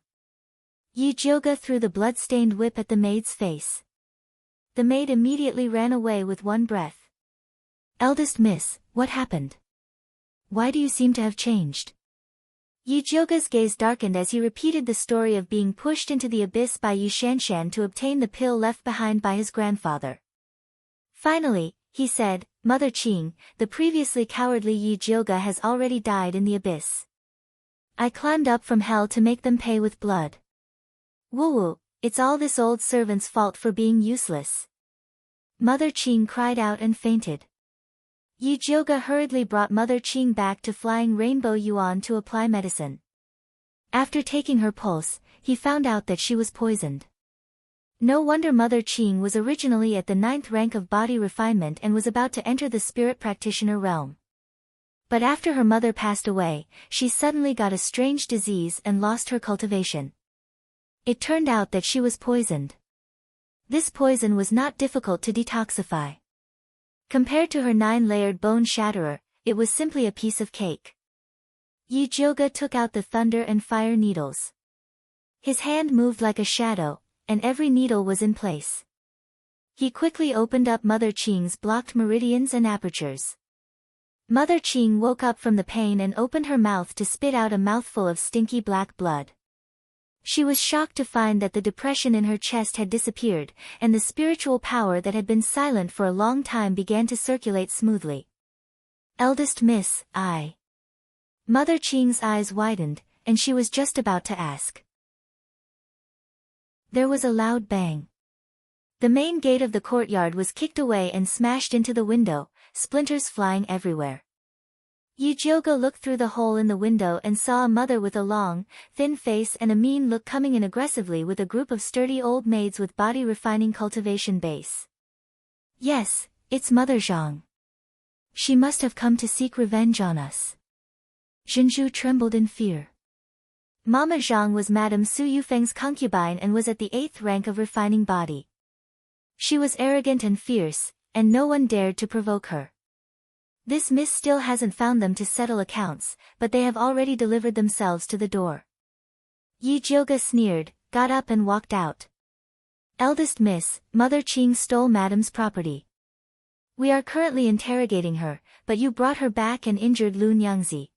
Yijioga threw the blood-stained whip at the maid's face. The maid immediately ran away with one breath. Eldest miss, what happened? Why do you seem to have changed? Yijioga's gaze darkened as he repeated the story of being pushed into the abyss by Yishanshan to obtain the pill left behind by his grandfather. Finally, he said, Mother Qing, the previously cowardly Yi Jioga has already died in the abyss. I climbed up from hell to make them pay with blood. Woo-woo, it's all this old servant's fault for being useless. Mother Qing cried out and fainted. Yi Jioga hurriedly brought Mother Qing back to Flying Rainbow Yuan to apply medicine. After taking her pulse, he found out that she was poisoned. No wonder Mother Qing was originally at the 9th rank of body refinement and was about to enter the spirit practitioner realm. But after her mother passed away, she suddenly got a strange disease and lost her cultivation. It turned out that she was poisoned. This poison was not difficult to detoxify. Compared to her 9-layered bone shatterer, it was simply a piece of cake. Yi Jioga took out the thunder and fire needles. His hand moved like a shadow, and every needle was in place. He quickly opened up Mother Qing's blocked meridians and apertures. Mother Qing woke up from the pain and opened her mouth to spit out a mouthful of stinky black blood. She was shocked to find that the depression in her chest had disappeared, and the spiritual power that had been silent for a long time began to circulate smoothly. Eldest Miss, Mother Qing's eyes widened, and she was just about to ask. There was a loud bang. The main gate of the courtyard was kicked away and smashed into the window, splinters flying everywhere. Yi Jioga looked through the hole in the window and saw a mother with a long, thin face and a mean look coming in aggressively with a group of sturdy old maids with body refining cultivation base. Yes, it's Mother Zhang. She must have come to seek revenge on us. Zhenju trembled in fear. Mama Zhang was Madame Su Yufeng's concubine and was at the 8th rank of refining body. She was arrogant and fierce, and no one dared to provoke her. This miss still hasn't found them to settle accounts, but they have already delivered themselves to the door. Yi Jioga sneered, got up and walked out. Eldest Miss, Mother Qing stole Madame's property. We are currently interrogating her, but you brought her back and injured Lu Nyangzi.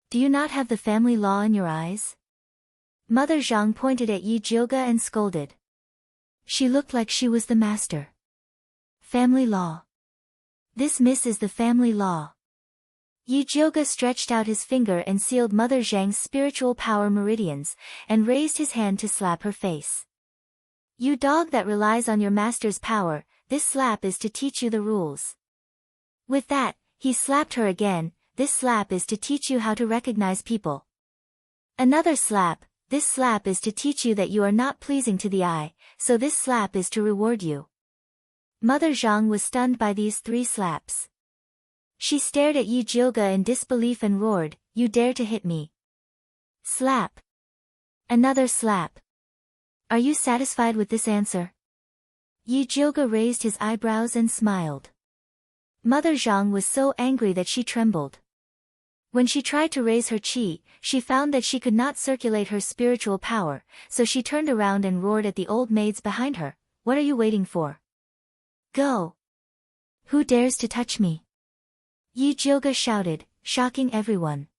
Do you not have the family law in your eyes? Mother Zhang pointed at Yi Jioga and scolded. She looked like she was the master. Family law. This miss is the family law. Yi Jioga stretched out his finger and sealed Mother Zhang's spiritual power meridians, and raised his hand to slap her face. You dog that relies on your master's power, this slap is to teach you the rules. With that, he slapped her again. This slap is to teach you how to recognize people. Another slap, this slap is to teach you that you are not pleasing to the eye, so this slap is to reward you. Mother Zhang was stunned by these 3 slaps. She stared at Yi Jioga in disbelief and roared, you dare to hit me. Slap. Another slap. Are you satisfied with this answer? Yi Jioga raised his eyebrows and smiled. Mother Zhang was so angry that she trembled. When she tried to raise her qi, she found that she could not circulate her spiritual power, so she turned around and roared at the old maids behind her, what are you waiting for? Go! Who dares to touch me? Yi Jioga shouted, shocking everyone.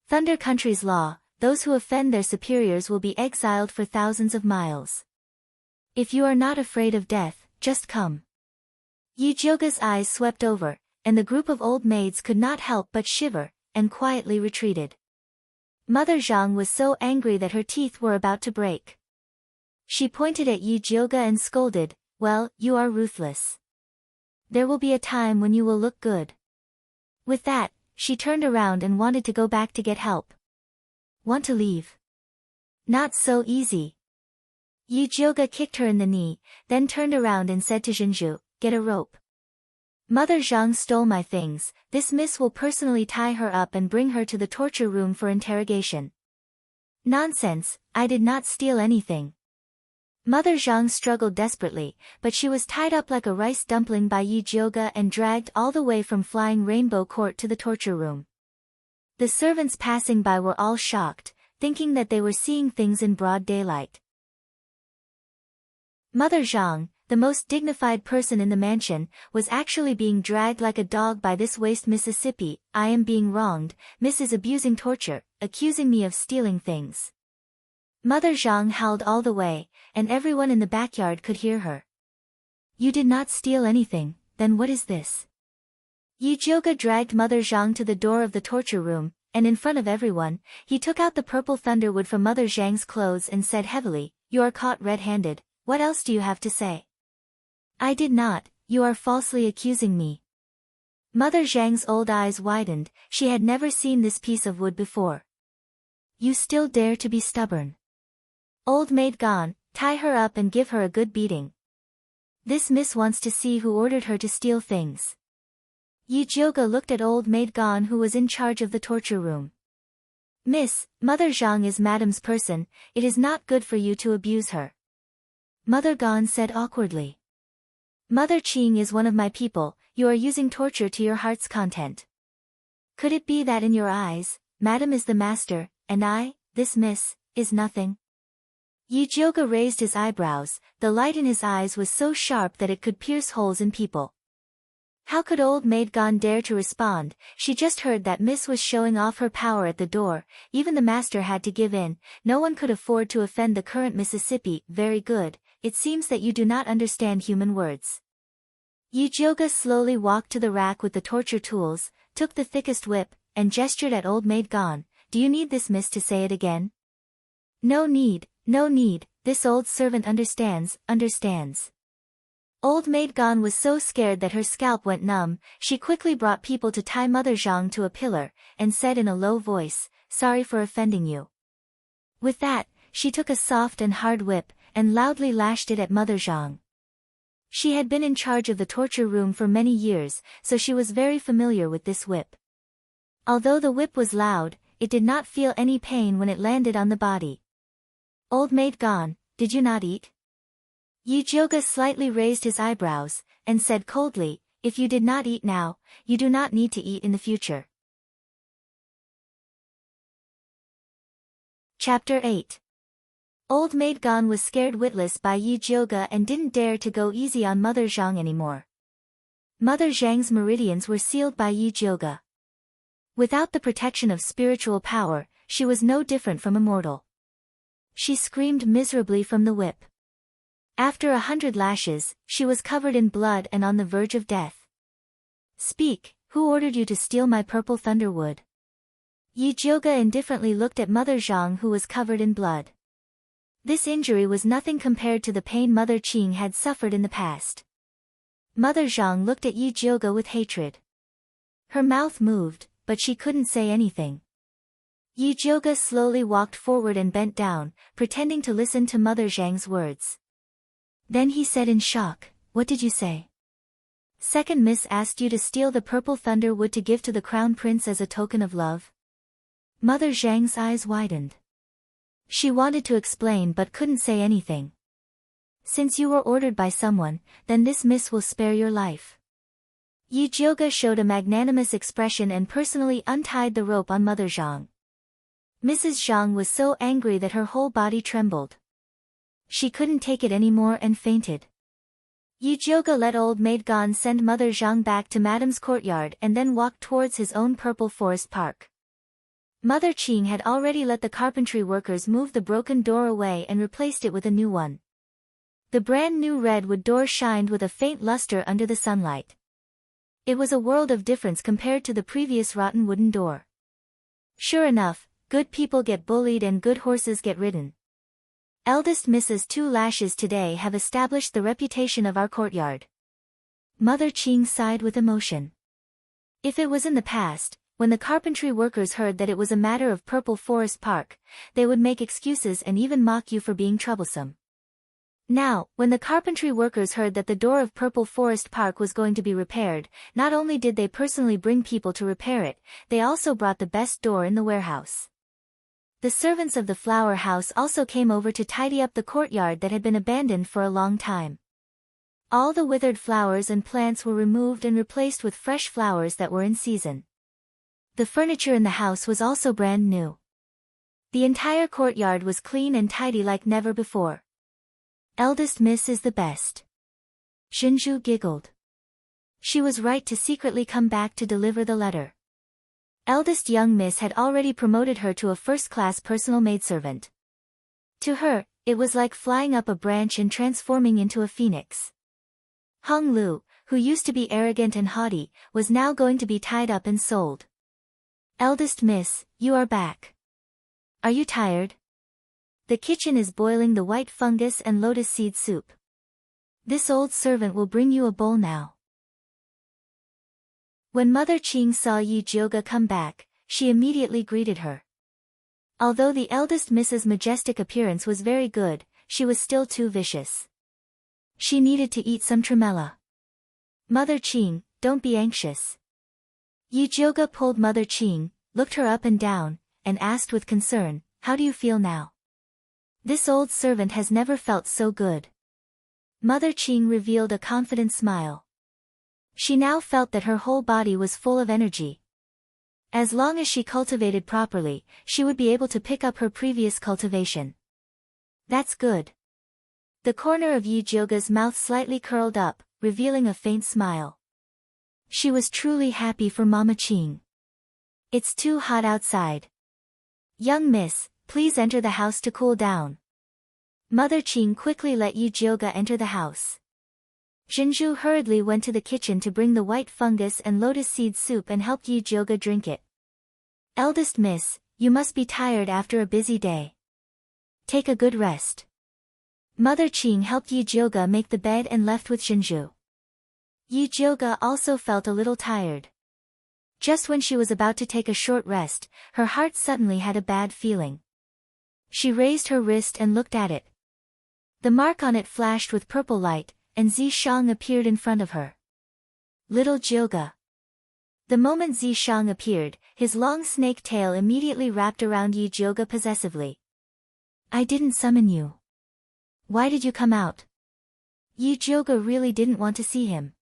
Thunder Country's law, those who offend their superiors will be exiled for thousands of miles. If you are not afraid of death, just come. Yi Jioga's eyes swept over, and the group of old maids could not help but shiver, and quietly retreated. Mother Zhang was so angry that her teeth were about to break. She pointed at Yi Jioga and scolded, well, you are ruthless. There will be a time when you will look good. With that, she turned around and wanted to go back to get help. Want to leave? Not so easy. Yi Jioga kicked her in the knee, then turned around and said to Zhenju, get a rope. Mother Zhang stole my things, this miss will personally tie her up and bring her to the torture room for interrogation. Nonsense, I did not steal anything. Mother Zhang struggled desperately, but she was tied up like a rice dumpling by Yi Jioga and dragged all the way from Flying Rainbow Court to the torture room. The servants passing by were all shocked, thinking that they were seeing things in broad daylight. Mother Zhang, the most dignified person in the mansion, was actually being dragged like a dog by this waste Mississippi. I am being wronged, Miss is abusing torture, accusing me of stealing things. Mother Zhang howled all the way, and everyone in the backyard could hear her. You did not steal anything, then what is this? Yi Jioge dragged Mother Zhang to the door of the torture room, and in front of everyone, he took out the purple thunderwood from Mother Zhang's clothes and said heavily, "You are caught red-handed, what else do you have to say?" "I did not, you are falsely accusing me." Mother Zhang's old eyes widened, she had never seen this piece of wood before. "You still dare to be stubborn? Old maid gone, tie her up and give her a good beating. This miss wants to see who ordered her to steal things." Yi Jioge looked at old maid Gone who was in charge of the torture room. "Miss, Mother Zhang is madam's person, it is not good for you to abuse her." Mother Gone said awkwardly. "Mother Qing is one of my people, you are using torture to your heart's content. Could it be that in your eyes, madam is the master, and I, this miss, is nothing?" Yi Jioge raised his eyebrows, the light in his eyes was so sharp that it could pierce holes in people. How could old maid Gone dare to respond? She just heard that miss was showing off her power at the door, even the master had to give in, no one could afford to offend the current Mississippi. "Very good, it seems that you do not understand human words." Yi Jioge slowly walked to the rack with the torture tools, took the thickest whip, and gestured at old maid Gone. "Do you need this miss to say it again?" No need, this old servant understands. Old maid Gone was so scared that her scalp went numb, she quickly brought people to tie Mother Zhang to a pillar, and said in a low voice, "Sorry for offending you." With that, she took a soft and hard whip, and loudly lashed it at Mother Zhang. She had been in charge of the torture room for many years, so she was very familiar with this whip. Although the whip was loud, it did not feel any pain when it landed on the body. "Old maid Gone, did you not eat?" Yi Jioge slightly raised his eyebrows, and said coldly, "If you did not eat now, you do not need to eat in the future." Chapter 8. Old maid Gone was scared witless by Yi Jioge and didn't dare to go easy on Mother Zhang anymore. Mother Zhang's meridians were sealed by Yi Jioge. Without the protection of spiritual power, she was no different from a mortal. She screamed miserably from the whip. After 100 lashes, she was covered in blood and on the verge of death. "Speak, who ordered you to steal my purple thunderwood?" Yi Jioge indifferently looked at Mother Zhang who was covered in blood. This injury was nothing compared to the pain Mother Qing had suffered in the past. Mother Zhang looked at Yi Jioge with hatred. Her mouth moved, but she couldn't say anything. Yi Jioge slowly walked forward and bent down, pretending to listen to Mother Zhang's words. Then he said in shock, "What did you say?" "Second miss asked you to steal the purple thunder wood to give to the crown prince as a token of love." Mother Zhang's eyes widened. She wanted to explain but couldn't say anything. "Since you were ordered by someone, then this miss will spare your life." Yi Jioge showed a magnanimous expression and personally untied the rope on Mother Zhang. Mrs. Zhang was so angry that her whole body trembled. She couldn't take it anymore and fainted. Yi Jioge let old maid Gone send Mother Zhang back to Madame's courtyard and then walked towards his own purple forest park. Mother Qing had already let the carpentry workers move the broken door away and replaced it with a new one. The brand new redwood door shined with a faint luster under the sunlight. It was a world of difference compared to the previous rotten wooden door. Sure enough, good people get bullied and good horses get ridden. Eldest Mrs. 2 Lashes today have established the reputation of our courtyard. Mother Qing sighed with emotion. If it was in the past, when the carpentry workers heard that it was a matter of Purple Forest Park, they would make excuses and even mock you for being troublesome. Now, when the carpentry workers heard that the door of Purple Forest Park was going to be repaired, not only did they personally bring people to repair it, they also brought the best door in the warehouse. The servants of the flower house also came over to tidy up the courtyard that had been abandoned for a long time. All the withered flowers and plants were removed and replaced with fresh flowers that were in season. The furniture in the house was also brand new. The entire courtyard was clean and tidy like never before. Eldest Miss is the best. Shinju giggled. She was right to secretly come back to deliver the letter. Eldest young miss had already promoted her to a first-class personal maidservant. To her, it was like flying up a branch and transforming into a phoenix. Hong Lu, who used to be arrogant and haughty, was now going to be tied up and sold. Eldest miss, you are back. Are you tired? The kitchen is boiling the white fungus and lotus seed soup. This old servant will bring you a bowl now. When Mother Qing saw Yi Jiuge come back, she immediately greeted her. Although the eldest Miss's majestic appearance was very good, she was still too vicious. She needed to eat some tremella. Mother Qing, don't be anxious. Yi Jiuge pulled Mother Qing, looked her up and down, and asked with concern, how do you feel now? This old servant has never felt so good. Mother Qing revealed a confident smile. She now felt that her whole body was full of energy. As long as she cultivated properly, she would be able to pick up her previous cultivation. That's good. The corner of Yi Jiuge's mouth slightly curled up, revealing a faint smile. She was truly happy for Mama Qing. It's too hot outside. Young miss, please enter the house to cool down. Mother Qing quickly let Yi Jiuge enter the house. Zhenju hurriedly went to the kitchen to bring the white fungus and lotus seed soup and helped Yi Jiuge drink it. Eldest miss, you must be tired after a busy day. Take a good rest. Mother Qing helped Yi Jiuge make the bed and left with Zhenju. Yi Jiuge also felt a little tired. Just when she was about to take a short rest, her heart suddenly had a bad feeling. She raised her wrist and looked at it. The mark on it flashed with purple light, and Zishang appeared in front of her. Little Jiuge. The moment Zishang appeared, his long snake tail immediately wrapped around Yi Jiuge possessively. I didn't summon you. Why did you come out? Yi Jiuge really didn't want to see him.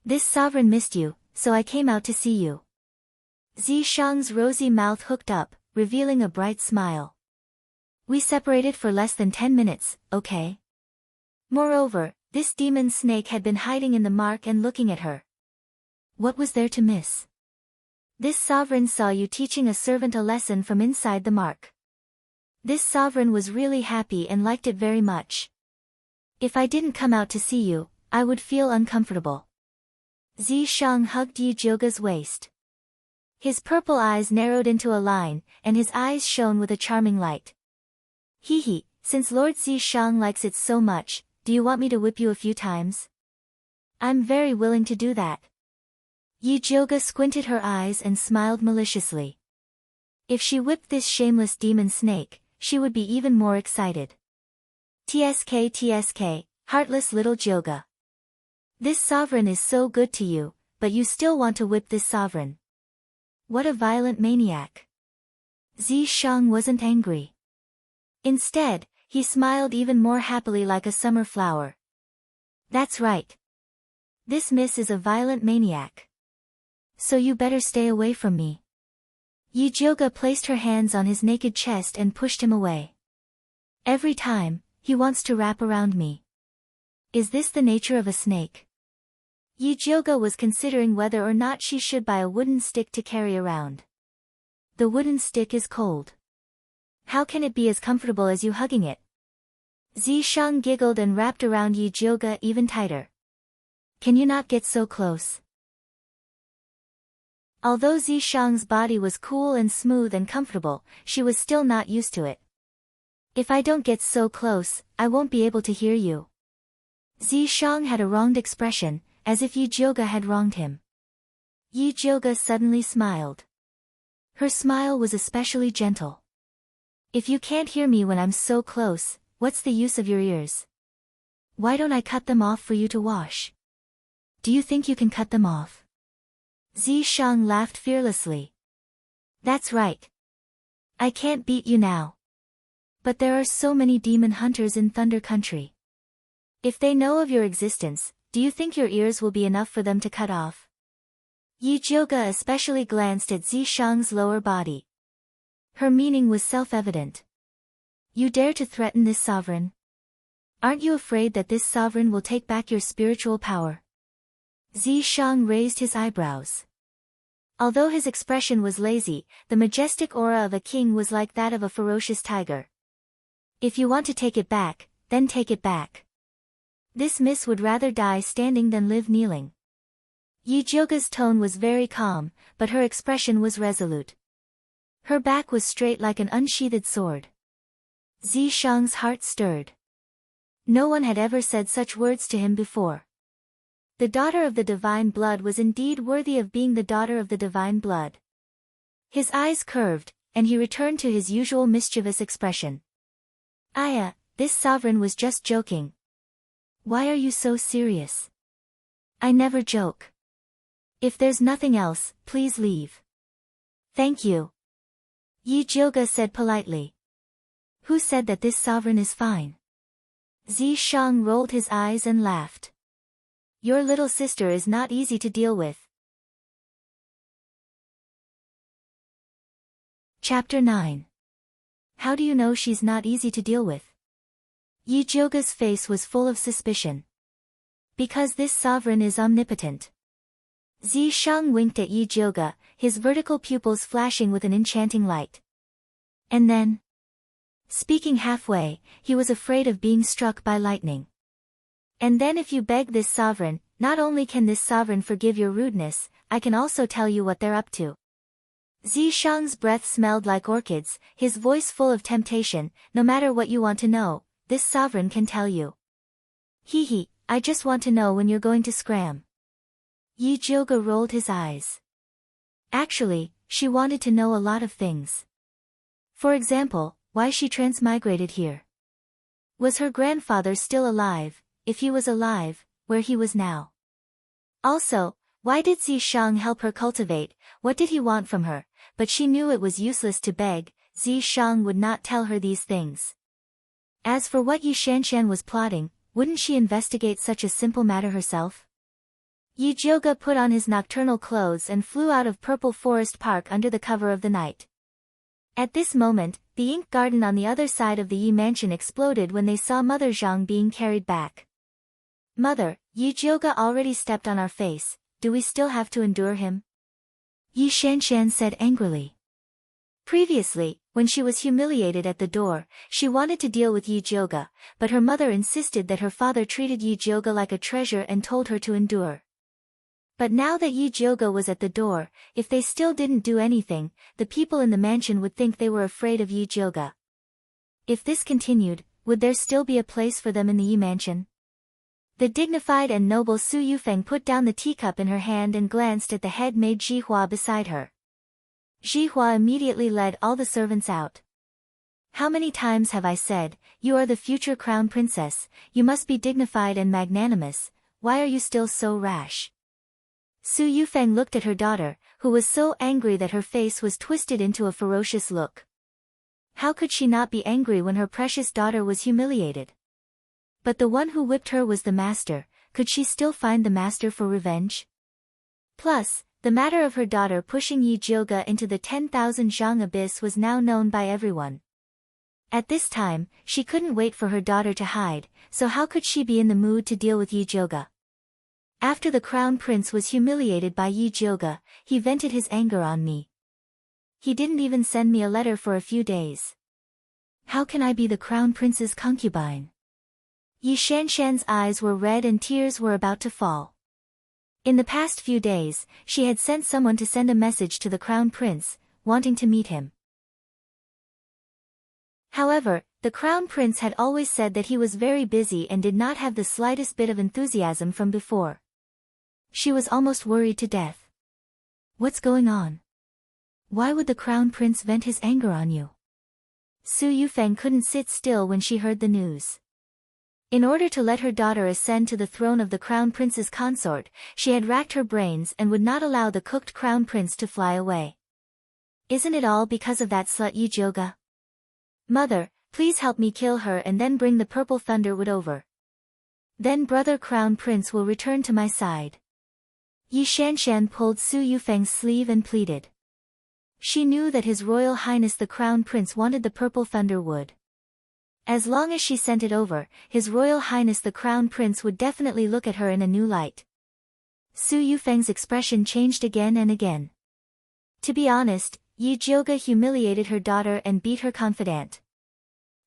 This sovereign missed you, so I came out to see you. Zishang's rosy mouth hooked up, revealing a bright smile. We separated for less than 10 minutes, okay? Moreover, this demon snake had been hiding in the mark and looking at her. What was there to miss? This sovereign saw you teaching a servant a lesson from inside the mark. This sovereign was really happy and liked it very much. If I didn't come out to see you, I would feel uncomfortable. Zishang hugged Yi Jiuge's waist. His purple eyes narrowed into a line, and his eyes shone with a charming light. Hee hee, since Lord Zishang likes it so much, do you want me to whip you a few times? I'm very willing to do that. Yi Jiuge squinted her eyes and smiled maliciously. If she whipped this shameless demon snake, she would be even more excited. TSK, heartless little Jiuge. This sovereign is so good to you, but you still want to whip this sovereign. What a violent maniac. Zishang wasn't angry. Instead, he smiled even more happily like a summer flower. That's right. This miss is a violent maniac. So you better stay away from me. Yi Jiuge placed her hands on his naked chest and pushed him away. Every time, he wants to wrap around me. Is this the nature of a snake? Yi Jiuge was considering whether or not she should buy a wooden stick to carry around. The wooden stick is cold. How can it be as comfortable as you hugging it? Zishang giggled and wrapped around Yi Jiuge even tighter. Can you not get so close? Although Zishang's body was cool and smooth and comfortable, she was still not used to it. If I don't get so close, I won't be able to hear you. Zishang had a wronged expression, as if Yi Jiuge had wronged him. Yi Jiuge suddenly smiled. Her smile was especially gentle. If you can't hear me when I'm so close, what's the use of your ears? Why don't I cut them off for you to wash? Do you think you can cut them off? Zishang laughed fearlessly. That's right. I can't beat you now. But there are so many demon hunters in Thunder Country. If they know of your existence, do you think your ears will be enough for them to cut off? Yi Jiuge especially glanced at Zishang's lower body. Her meaning was self-evident. You dare to threaten this sovereign? Aren't you afraid that this sovereign will take back your spiritual power? Zishang raised his eyebrows. Although his expression was lazy, the majestic aura of a king was like that of a ferocious tiger. If you want to take it back, then take it back. This miss would rather die standing than live kneeling. Yijioga's tone was very calm, but her expression was resolute. Her back was straight like an unsheathed sword. Zishang's heart stirred. No one had ever said such words to him before. The daughter of the divine blood was indeed worthy of being the daughter of the divine blood. His eyes curved, and he returned to his usual mischievous expression. Aya, this sovereign was just joking. Why are you so serious? I never joke. If there's nothing else, please leave. Thank you. Yijioga said politely. Who said that this sovereign is fine? Zishang rolled his eyes and laughed. Your little sister is not easy to deal with. Chapter 9. How do you know she's not easy to deal with? Yijioga's face was full of suspicion. Because this sovereign is omnipotent. Zishang winked at Yijioga, his vertical pupils flashing with an enchanting light. And then, speaking halfway, he was afraid of being struck by lightning. And then if you beg this sovereign, not only can this sovereign forgive your rudeness, I can also tell you what they're up to. Zishang's breath smelled like orchids, his voice full of temptation. No matter what you want to know, this sovereign can tell you. Hee, I just want to know when you're going to scram. Yijioga rolled his eyes. Actually, she wanted to know a lot of things. For example, why she transmigrated here. Was her grandfather still alive? If he was alive, where he was now. Also, why did Zishang help her cultivate? What did he want from her? But she knew it was useless to beg. Zishang would not tell her these things. As for what Yi Shanshan was plotting, wouldn't she investigate such a simple matter herself? Yijioga put on his nocturnal clothes and flew out of Purple Forest Park under the cover of the night. At this moment, the ink garden on the other side of the Yi mansion exploded when they saw Mother Zhang being carried back. Mother, Yijioga already stepped on our face, do we still have to endure him? Yi Shanshan said angrily. Previously, when she was humiliated at the door, she wanted to deal with Yijioga, but her mother insisted that her father treated Yijioga like a treasure and told her to endure. But now that Yijioga was at the door, if they still didn't do anything, the people in the mansion would think they were afraid of Yijioga. If this continued, would there still be a place for them in the Yi mansion? The dignified and noble Su Yufeng put down the teacup in her hand and glanced at the head-maid Zhihua beside her. Zhihua immediately led all the servants out. How many times have I said, you are the future crown princess, you must be dignified and magnanimous, why are you still so rash? Su Yufeng looked at her daughter, who was so angry that her face was twisted into a ferocious look. How could she not be angry when her precious daughter was humiliated? But the one who whipped her was the master, could she still find the master for revenge? Plus, the matter of her daughter pushing Yijioga into the 10,000 zhang abyss was now known by everyone. At this time, she couldn't wait for her daughter to hide, so how could she be in the mood to deal with Yijioga? After the crown prince was humiliated by Yijioga, he vented his anger on me. He didn't even send me a letter for a few days. How can I be the crown prince's concubine? Yi Shanshan's eyes were red and tears were about to fall. In the past few days, she had sent someone to send a message to the crown prince, wanting to meet him. However, the crown prince had always said that he was very busy and did not have the slightest bit of enthusiasm from before. She was almost worried to death. What's going on? Why would the crown prince vent his anger on you? Su Yufeng couldn't sit still when she heard the news. In order to let her daughter ascend to the throne of the crown prince's consort, she had racked her brains and would not allow the cooked crown prince to fly away. Isn't it all because of that slut Yijioga? Mother, please help me kill her and then bring the purple thunderwood over. Then brother crown prince will return to my side. Yi Shanshan pulled Su Yufeng's sleeve and pleaded. She knew that His Royal Highness the Crown Prince wanted the purple thunderwood. As long as she sent it over, His Royal Highness the Crown Prince would definitely look at her in a new light. Su Yufeng's expression changed again and again. To be honest, Yijioga humiliated her daughter and beat her confidant.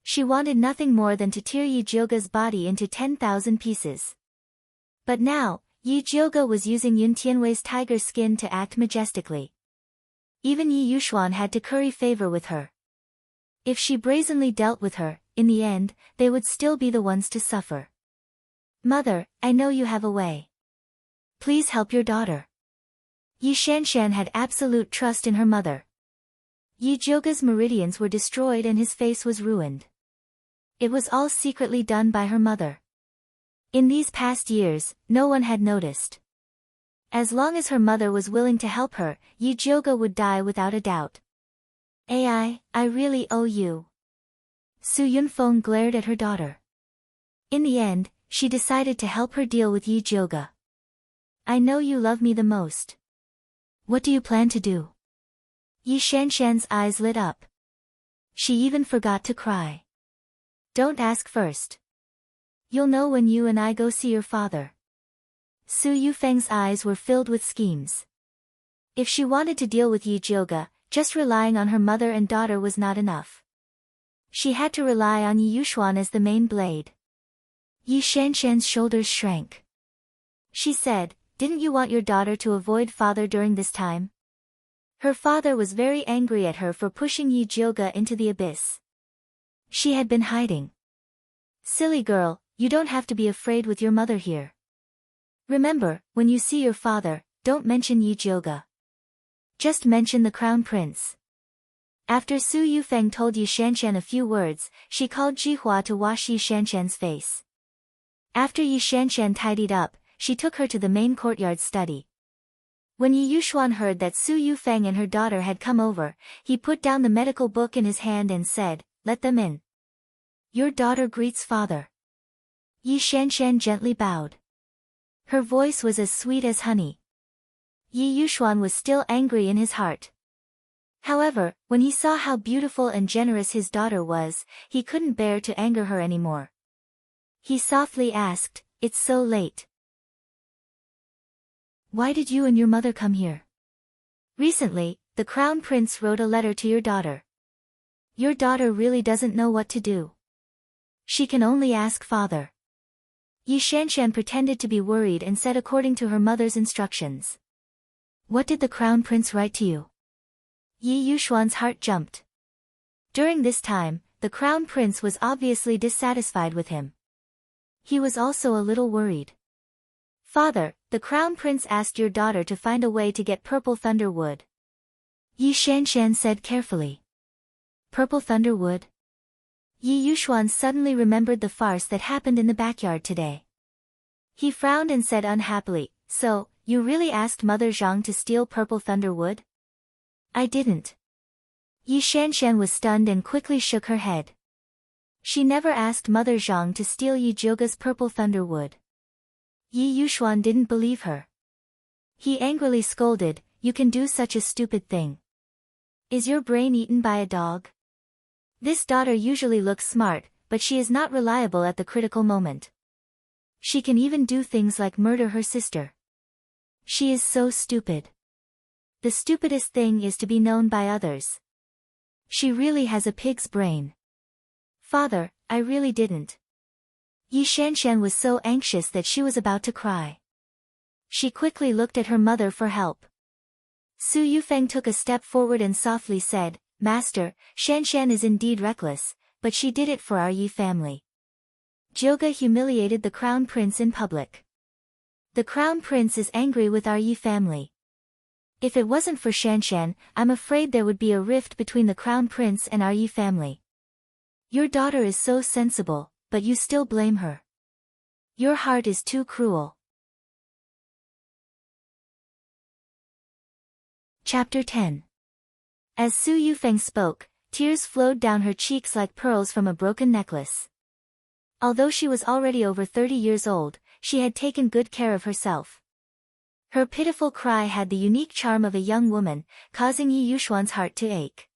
She wanted nothing more than to tear Yi Jioga's body into 10,000 pieces. But now, Yi Jioga was using Yun Tianwei's tiger skin to act majestically. Even Yi Yuxuan had to curry favor with her. If she brazenly dealt with her, in the end, they would still be the ones to suffer. Mother, I know you have a way. Please help your daughter. Yi Shanshan had absolute trust in her mother. Yi Jioga's meridians were destroyed and his face was ruined. It was all secretly done by her mother. In these past years, no one had noticed. As long as her mother was willing to help her, Yi Jioga would die without a doubt. I really owe you. Su Yunfeng glared at her daughter. In the end, she decided to help her deal with Yi Jioga. I know you love me the most. What do you plan to do? Yi Shanshan's eyes lit up. She even forgot to cry. Don't ask first. You'll know when you and I go see your father. Su Yufeng's eyes were filled with schemes. If she wanted to deal with Yi Jioga, just relying on her mother and daughter was not enough. She had to rely on Yi Yuxuan as the main blade. Yi Shanshan's shoulders shrank. She said, didn't you want your daughter to avoid father during this time? Her father was very angry at her for pushing Yi Jioga into the abyss. She had been hiding. Silly girl, you don't have to be afraid with your mother here. Remember, when you see your father, don't mention Yi Jioga. Just mention the crown prince. After Su Yufeng told Yi Shanshan a few words, she called Jihua to wash Yi Shanshan's face. After Yi Shanshan tidied up, she took her to the main courtyard study. When Yi Yuxuan heard that Su Yufeng and her daughter had come over, he put down the medical book in his hand and said, let them in. Your daughter greets father. Yi Shanshan gently bowed. Her voice was as sweet as honey. Yi Yuxuan was still angry in his heart. However, when he saw how beautiful and generous his daughter was, he couldn't bear to anger her anymore. He softly asked, it's so late. Why did you and your mother come here? Recently, the crown prince wrote a letter to your daughter. Your daughter really doesn't know what to do. She can only ask father. Yi Shanshan pretended to be worried and said according to her mother's instructions. What did the crown prince write to you? Yi Yuxuan's heart jumped. During this time, the crown prince was obviously dissatisfied with him. He was also a little worried. Father, the crown prince asked your daughter to find a way to get purple thunder wood. Yi Shanshan said carefully. Purple thunder wood? Yi Yuxuan suddenly remembered the farce that happened in the backyard today. He frowned and said unhappily, so, you really asked Mother Zhang to steal purple thunder wood? I didn't. Yi Shanshan was stunned and quickly shook her head. She never asked Mother Zhang to steal Yi Jioga's purple thunder wood. Yi Yuxuan didn't believe her. He angrily scolded, you can do such a stupid thing. Is your brain eaten by a dog? This daughter usually looks smart, but she is not reliable at the critical moment. She can even do things like murder her sister. She is so stupid. The stupidest thing is to be known by others. She really has a pig's brain. Father, I really didn't. Yi Shanshan was so anxious that she was about to cry. She quickly looked at her mother for help. Su Yufeng took a step forward and softly said, Master, Shanshan is indeed reckless, but she did it for our Yi family. Jioga humiliated the crown prince in public. The crown prince is angry with our Yi family. If it wasn't for Shanshan, I'm afraid there would be a rift between the crown prince and our Yi family. Your daughter is so sensible, but you still blame her. Your heart is too cruel. Chapter 10. As Su Yufeng spoke, tears flowed down her cheeks like pearls from a broken necklace. Although she was already over 30 years old, she had taken good care of herself. Her pitiful cry had the unique charm of a young woman, causing Yi Yuxuan's heart to ache.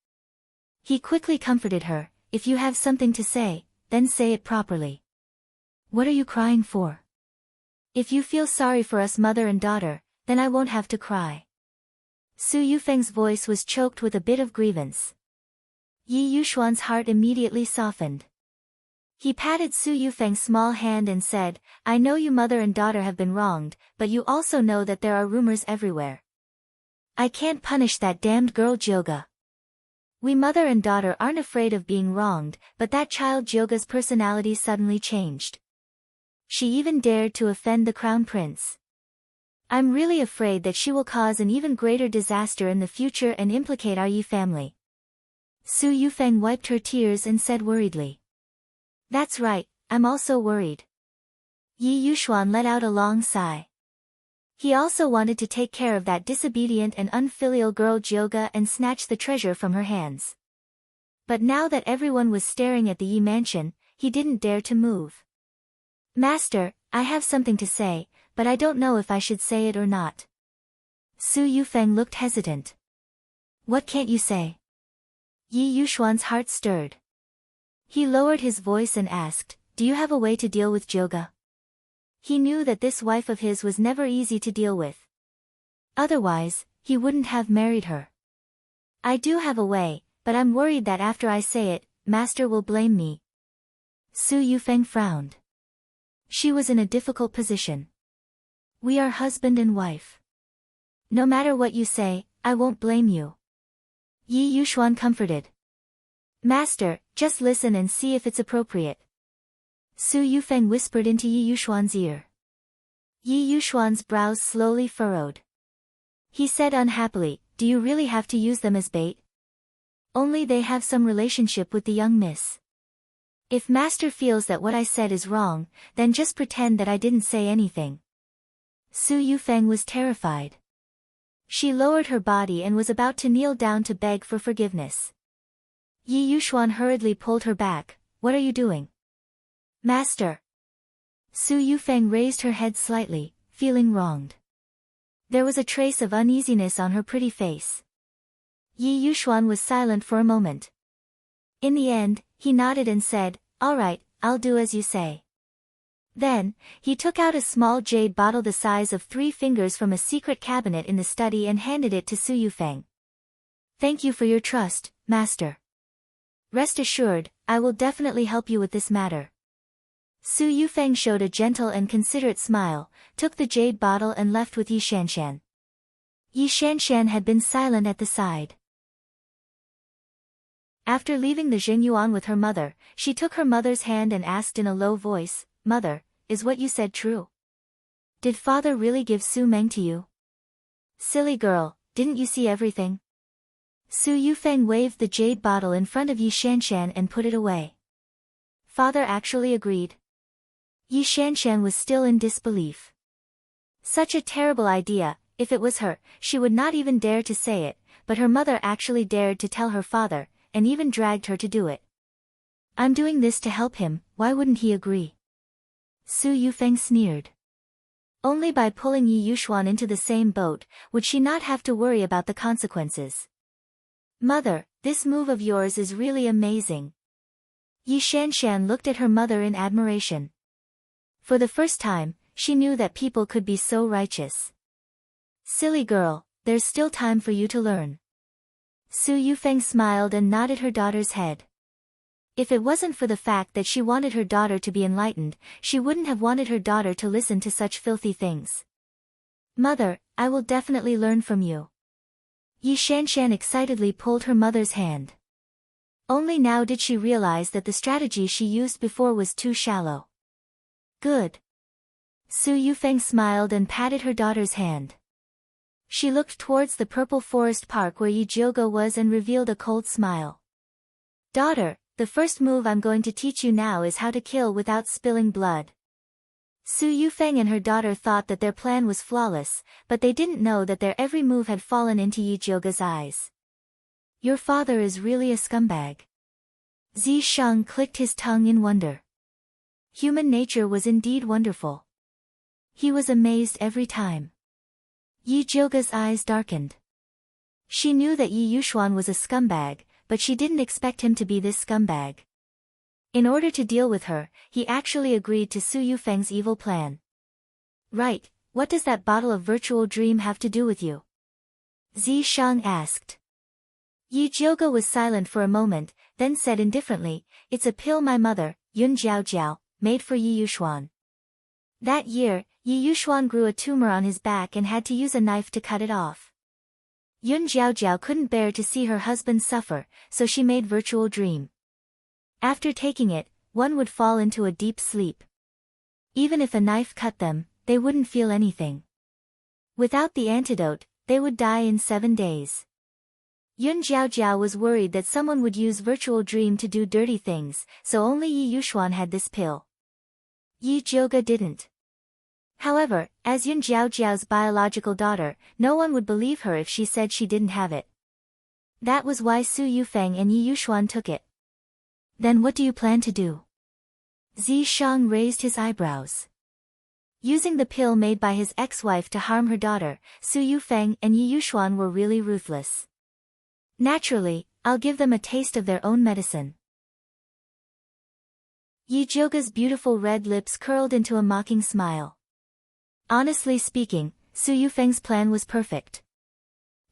He quickly comforted her, if you have something to say, then say it properly. What are you crying for? If you feel sorry for us mother and daughter, then I won't have to cry. Su Yufeng's voice was choked with a bit of grievance. Yi Yuxuan's heart immediately softened. He patted Su Yufeng's small hand and said, I know you mother and daughter have been wronged, but you also know that there are rumors everywhere. I can't punish that damned girl Jyoga. We mother and daughter aren't afraid of being wronged, but that child Jyoga's personality suddenly changed. She even dared to offend the crown prince. I'm really afraid that she will cause an even greater disaster in the future and implicate our Yi family. Su Yufeng wiped her tears and said worriedly. That's right, I'm also worried. Yi Yuxuan let out a long sigh. He also wanted to take care of that disobedient and unfilial girl Jyoga and snatch the treasure from her hands. But now that everyone was staring at the Yi mansion, he didn't dare to move. Master, I have something to say, but I don't know if I should say it or not. Su Yufeng looked hesitant. What can't you say? Yi Yuxuan's heart stirred. He lowered his voice and asked, Do you have a way to deal with Jyoga? He knew that this wife of his was never easy to deal with. Otherwise, he wouldn't have married her. I do have a way, but I'm worried that after I say it, Master will blame me. Su Yufeng frowned. She was in a difficult position. We are husband and wife. No matter what you say, I won't blame you. Yi Yuxuan comforted. Master, just listen and see if it's appropriate. Su Yufeng whispered into Yi Yuxuan's ear. Yi Yuxuan's brows slowly furrowed. He said unhappily, Do you really have to use them as bait? Only they have some relationship with the young miss. If Master feels that what I said is wrong, then just pretend that I didn't say anything. Su Yufeng was terrified. She lowered her body and was about to kneel down to beg for forgiveness. Yi Yuxuan hurriedly pulled her back. What are you doing? Master. Su Yufeng raised her head slightly, feeling wronged. There was a trace of uneasiness on her pretty face. Yi Yuxuan was silent for a moment. In the end, he nodded and said, All right, I'll do as you say. Then, he took out a small jade bottle the size of 3 fingers from a secret cabinet in the study and handed it to Su Yufeng. Thank you for your trust, Master. Rest assured, I will definitely help you with this matter. Su Yufeng showed a gentle and considerate smile, took the jade bottle and left with Yi Shanshan. Yi Shanshan had been silent at the side. After leaving the Zhengyuan with her mother, she took her mother's hand and asked in a low voice, Mother, is what you said true? Did father really give Su Meng to you? Silly girl, didn't you see everything? Su Yufeng waved the jade bottle in front of Yi Shanshan and put it away. Father actually agreed. Yi Shanshan was still in disbelief. Such a terrible idea, if it was her, she would not even dare to say it, but her mother actually dared to tell her father, and even dragged her to do it. I'm doing this to help him, why wouldn't he agree? Su Yufeng sneered. Only by pulling Yi Yuxuan into the same boat, would she not have to worry about the consequences. Mother, this move of yours is really amazing. Yi Shanshan looked at her mother in admiration. For the first time, she knew that people could be so righteous. Silly girl, there's still time for you to learn. Su Yufeng smiled and nodded her daughter's head. If it wasn't for the fact that she wanted her daughter to be enlightened, she wouldn't have wanted her daughter to listen to such filthy things. Mother, I will definitely learn from you. Yi Shanshan excitedly pulled her mother's hand. Only now did she realize that the strategy she used before was too shallow. Good. Su Yufeng smiled and patted her daughter's hand. She looked towards the purple forest park where Yi Jyoga was and revealed a cold smile. Daughter, the first move I'm going to teach you now is how to kill without spilling blood. Su Yufeng and her daughter thought that their plan was flawless, but they didn't know that their every move had fallen into Yi Jyoga's eyes. Your father is really a scumbag. Zi Shang clicked his tongue in wonder. Human nature was indeed wonderful. He was amazed every time. Yi Jyoga's eyes darkened. She knew that Yi Yuxuan was a scumbag, but she didn't expect him to be this scumbag. In order to deal with her, he actually agreed to Su Yufeng's evil plan. Right, what does that bottle of virtual dream have to do with you? Zi Shang asked. Yi Jyoga was silent for a moment, then said indifferently, It's a pill my mother, Yun Jiao Jiao, made for Yi Yuxuan. That year, Yi Yuxuan grew a tumor on his back and had to use a knife to cut it off. Yun Jiao Jiao couldn't bear to see her husband suffer, so she made virtual dream. After taking it, one would fall into a deep sleep. Even if a knife cut them, they wouldn't feel anything. Without the antidote, they would die in 7 days. Yun Jiao Jiao was worried that someone would use virtual dream to do dirty things, so only Yi Yuxuan had this pill. Yi Jiuge didn't. However, as Yun Jiao Jiao's biological daughter, no one would believe her if she said she didn't have it. That was why Su Yufeng and Yi Yuxuan took it. Then what do you plan to do? Zi Shang raised his eyebrows. Using the pill made by his ex-wife to harm her daughter, Su Yufeng and Yi Yuxuan were really ruthless. Naturally, I'll give them a taste of their own medicine. Yi Jiuge's beautiful red lips curled into a mocking smile. Honestly speaking, Su Yufeng's plan was perfect.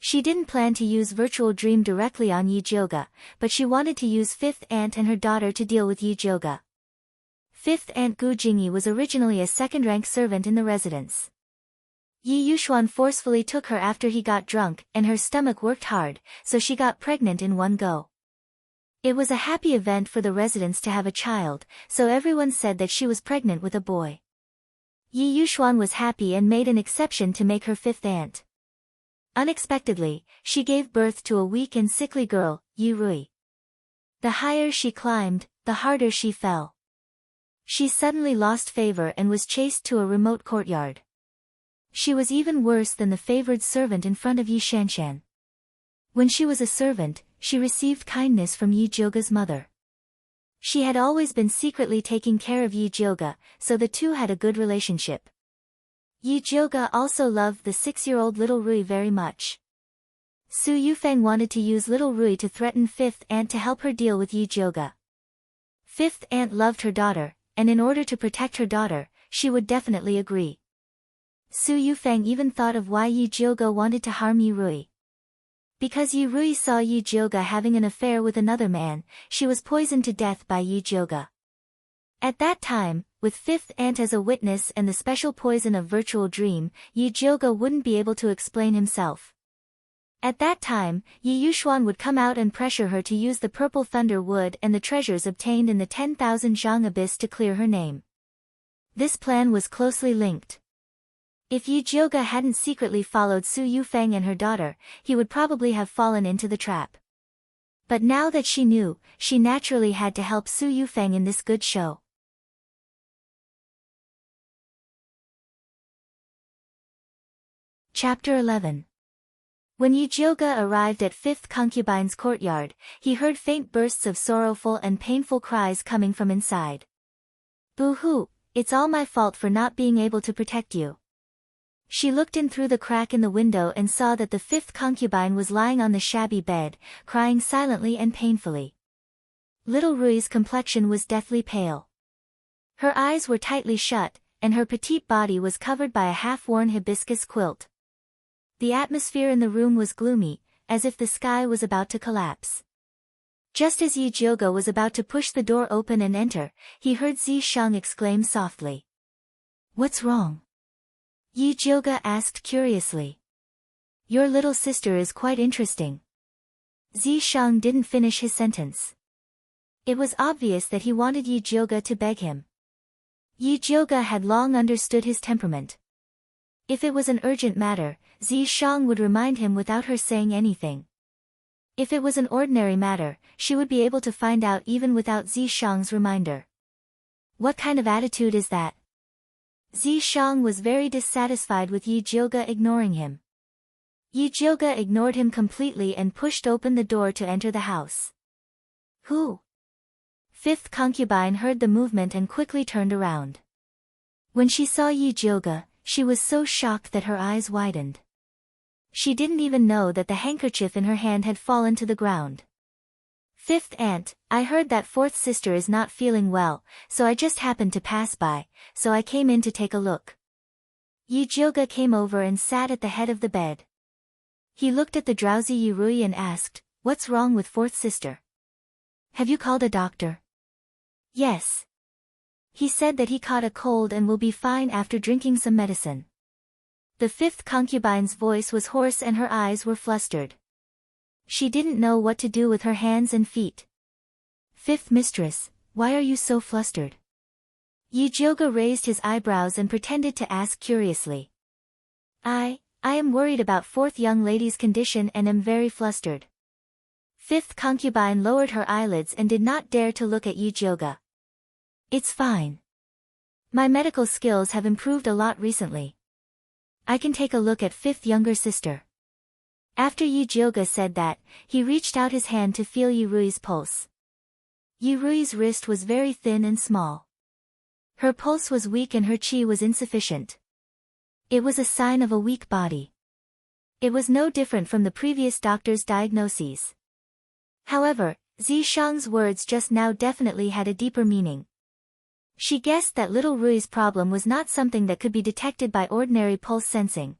She didn't plan to use virtual dream directly on Yi Jiuge, but she wanted to use fifth aunt and her daughter to deal with Yi Jiuge. Fifth aunt Gu Jingyi was originally a second-rank servant in the residence. Yi Yuxuan forcefully took her after he got drunk, and her stomach worked hard, so she got pregnant in one go. It was a happy event for the residents to have a child, so everyone said that she was pregnant with a boy. Yi Yuxuan was happy and made an exception to make her fifth aunt. Unexpectedly, she gave birth to a weak and sickly girl, Yi Rui. The higher she climbed, the harder she fell. She suddenly lost favor and was chased to a remote courtyard. She was even worse than the favored servant in front of Yi Shanshan. When she was a servant, she received kindness from Yi Jiuge's mother. She had always been secretly taking care of Yi Jiuge, so the two had a good relationship. Yi Jiuge also loved the 6-year-old little Rui very much. Su Yufeng wanted to use little Rui to threaten fifth aunt to help her deal with Yi Jiuge. Fifth aunt loved her daughter, and in order to protect her daughter, she would definitely agree. Su Yufeng even thought of why Yi Jiuge wanted to harm Yi Rui. Because Yi Rui saw Yi Jiuge having an affair with another man, she was poisoned to death by Yi Jiuge. At that time, with fifth aunt as a witness and the special poison of virtual dream, Yi Jiuge wouldn't be able to explain himself. At that time, Yi Yuxuan would come out and pressure her to use the purple thunder wood and the treasures obtained in the 10,000 zhang abyss to clear her name. This plan was closely linked. If Yi Jiuge hadn't secretly followed Su Yufeng and her daughter, he would probably have fallen into the trap. But now that she knew, she naturally had to help Su Yufeng in this good show. Chapter 11. When Yi Jiuge arrived at fifth concubine's courtyard, he heard faint bursts of sorrowful and painful cries coming from inside. Boo-hoo, it's all my fault for not being able to protect you. She looked in through the crack in the window and saw that the fifth concubine was lying on the shabby bed, crying silently and painfully. Little Rui's complexion was deathly pale. Her eyes were tightly shut, and her petite body was covered by a half-worn hibiscus quilt. The atmosphere in the room was gloomy, as if the sky was about to collapse. Just as Yi Jiuge was about to push the door open and enter, he heard Zi Shang exclaim softly. "What's wrong?" Yi Jiuge asked curiously. "Your little sister is quite interesting." Zi Shang didn't finish his sentence. It was obvious that he wanted Yi Jiuge to beg him. Yi Jiuge had long understood his temperament. If it was an urgent matter, Zi Shang would remind him without her saying anything. If it was an ordinary matter, she would be able to find out even without Zi Shang's reminder. What kind of attitude is that? Zi Shang was very dissatisfied with Yi Jiuge ignoring him. Yi Jiuge ignored him completely and pushed open the door to enter the house. "Who?" Fifth concubine heard the movement and quickly turned around. When she saw Yi Jiuge, she was so shocked that her eyes widened. She didn't even know that the handkerchief in her hand had fallen to the ground. "Fifth aunt, I heard that fourth sister is not feeling well, so I just happened to pass by, so I came in to take a look." Yi Jiuge came over and sat at the head of the bed. He looked at the drowsy Yi Rui and asked, "What's wrong with fourth sister? Have you called a doctor?" "Yes, He said that he caught a cold and will be fine after drinking some medicine. The fifth concubine's voice was hoarse and her eyes were flustered. She didn't know what to do with her hands and feet. Fifth mistress, why are you so flustered? Yijioga raised his eyebrows and pretended to ask curiously. I am worried about fourth young lady's condition and am very flustered. Fifth concubine lowered her eyelids and did not dare to look at Yijioga. It's fine. My medical skills have improved a lot recently. I can take a look at fifth younger sister. After Yijioga said that, he reached out his hand to feel Yurui's pulse. Yurui's wrist was very thin and small. Her pulse was weak and her chi was insufficient. It was a sign of a weak body. It was no different from the previous doctor's diagnoses. However, Zishang's words just now definitely had a deeper meaning. She guessed that little Rui's problem was not something that could be detected by ordinary pulse sensing.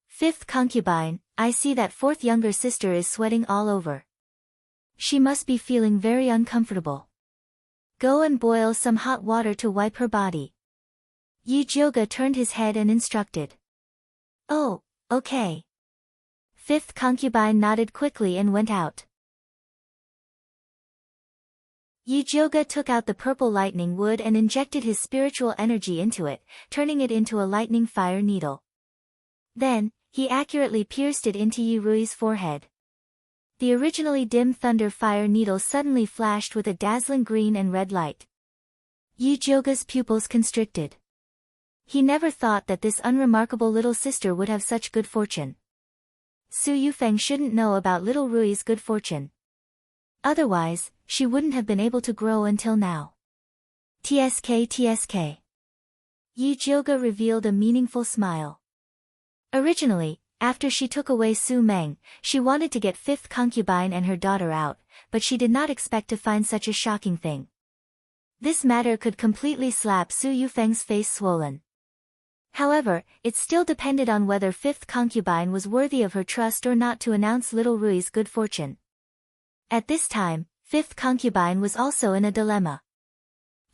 Fifth concubine, I see that fourth younger sister is sweating all over. She must be feeling very uncomfortable. Go and boil some hot water to wipe her body. Yijioga turned his head and instructed. Oh, okay. Fifth concubine nodded quickly and went out. Yijioga took out the purple lightning wood and injected his spiritual energy into it, turning it into a lightning fire needle. Then, he accurately pierced it into Yurui's forehead. The originally dim thunder fire needle suddenly flashed with a dazzling green and red light. Yijioga's pupils constricted. He never thought that this unremarkable little sister would have such good fortune. Su Yufeng shouldn't know about little Rui's good fortune. Otherwise, she wouldn't have been able to grow until now. TSK. Yijioga revealed a meaningful smile. Originally, after she took away Su Meng, she wanted to get fifth concubine and her daughter out, but she did not expect to find such a shocking thing. This matter could completely slap Su Yufeng's face swollen. However, it still depended on whether fifth concubine was worthy of her trust or not to announce little Rui's good fortune. At this time, fifth concubine was also in a dilemma.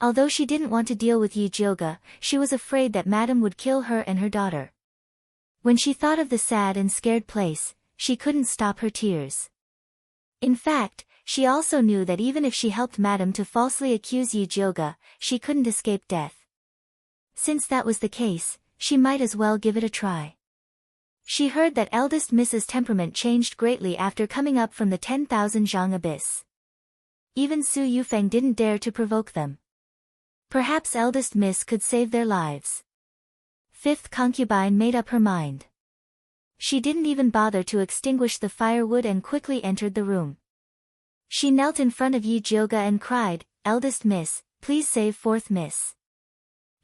Although she didn't want to deal with Yijioga, she was afraid that Madame would kill her and her daughter. When she thought of the sad and scared place, she couldn't stop her tears. In fact, she also knew that even if she helped Madame to falsely accuse Yijioga, she couldn't escape death. Since that was the case, she might as well give it a try. She heard that eldest Miss's temperament changed greatly after coming up from the 10,000 zhang abyss. Even Su Yufeng didn't dare to provoke them. Perhaps eldest Miss could save their lives. Fifth concubine made up her mind. She didn't even bother to extinguish the firewood and quickly entered the room. She knelt in front of Yijioga and cried, "Eldest Miss, please save fourth Miss."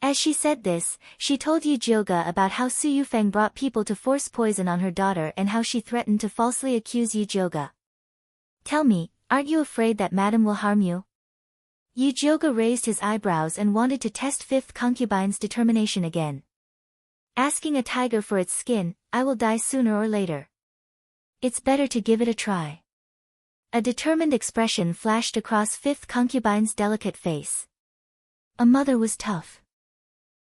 As she said this, she told Yijioga about how Su Yufeng brought people to force poison on her daughter and how she threatened to falsely accuse Yijioga. "Tell me, aren't you afraid that Madame will harm you?" Yijioga raised his eyebrows and wanted to test fifth concubine's determination again. "Asking a tiger for its skin, I will die sooner or later. It's better to give it a try." A determined expression flashed across fifth concubine's delicate face. A mother was tough.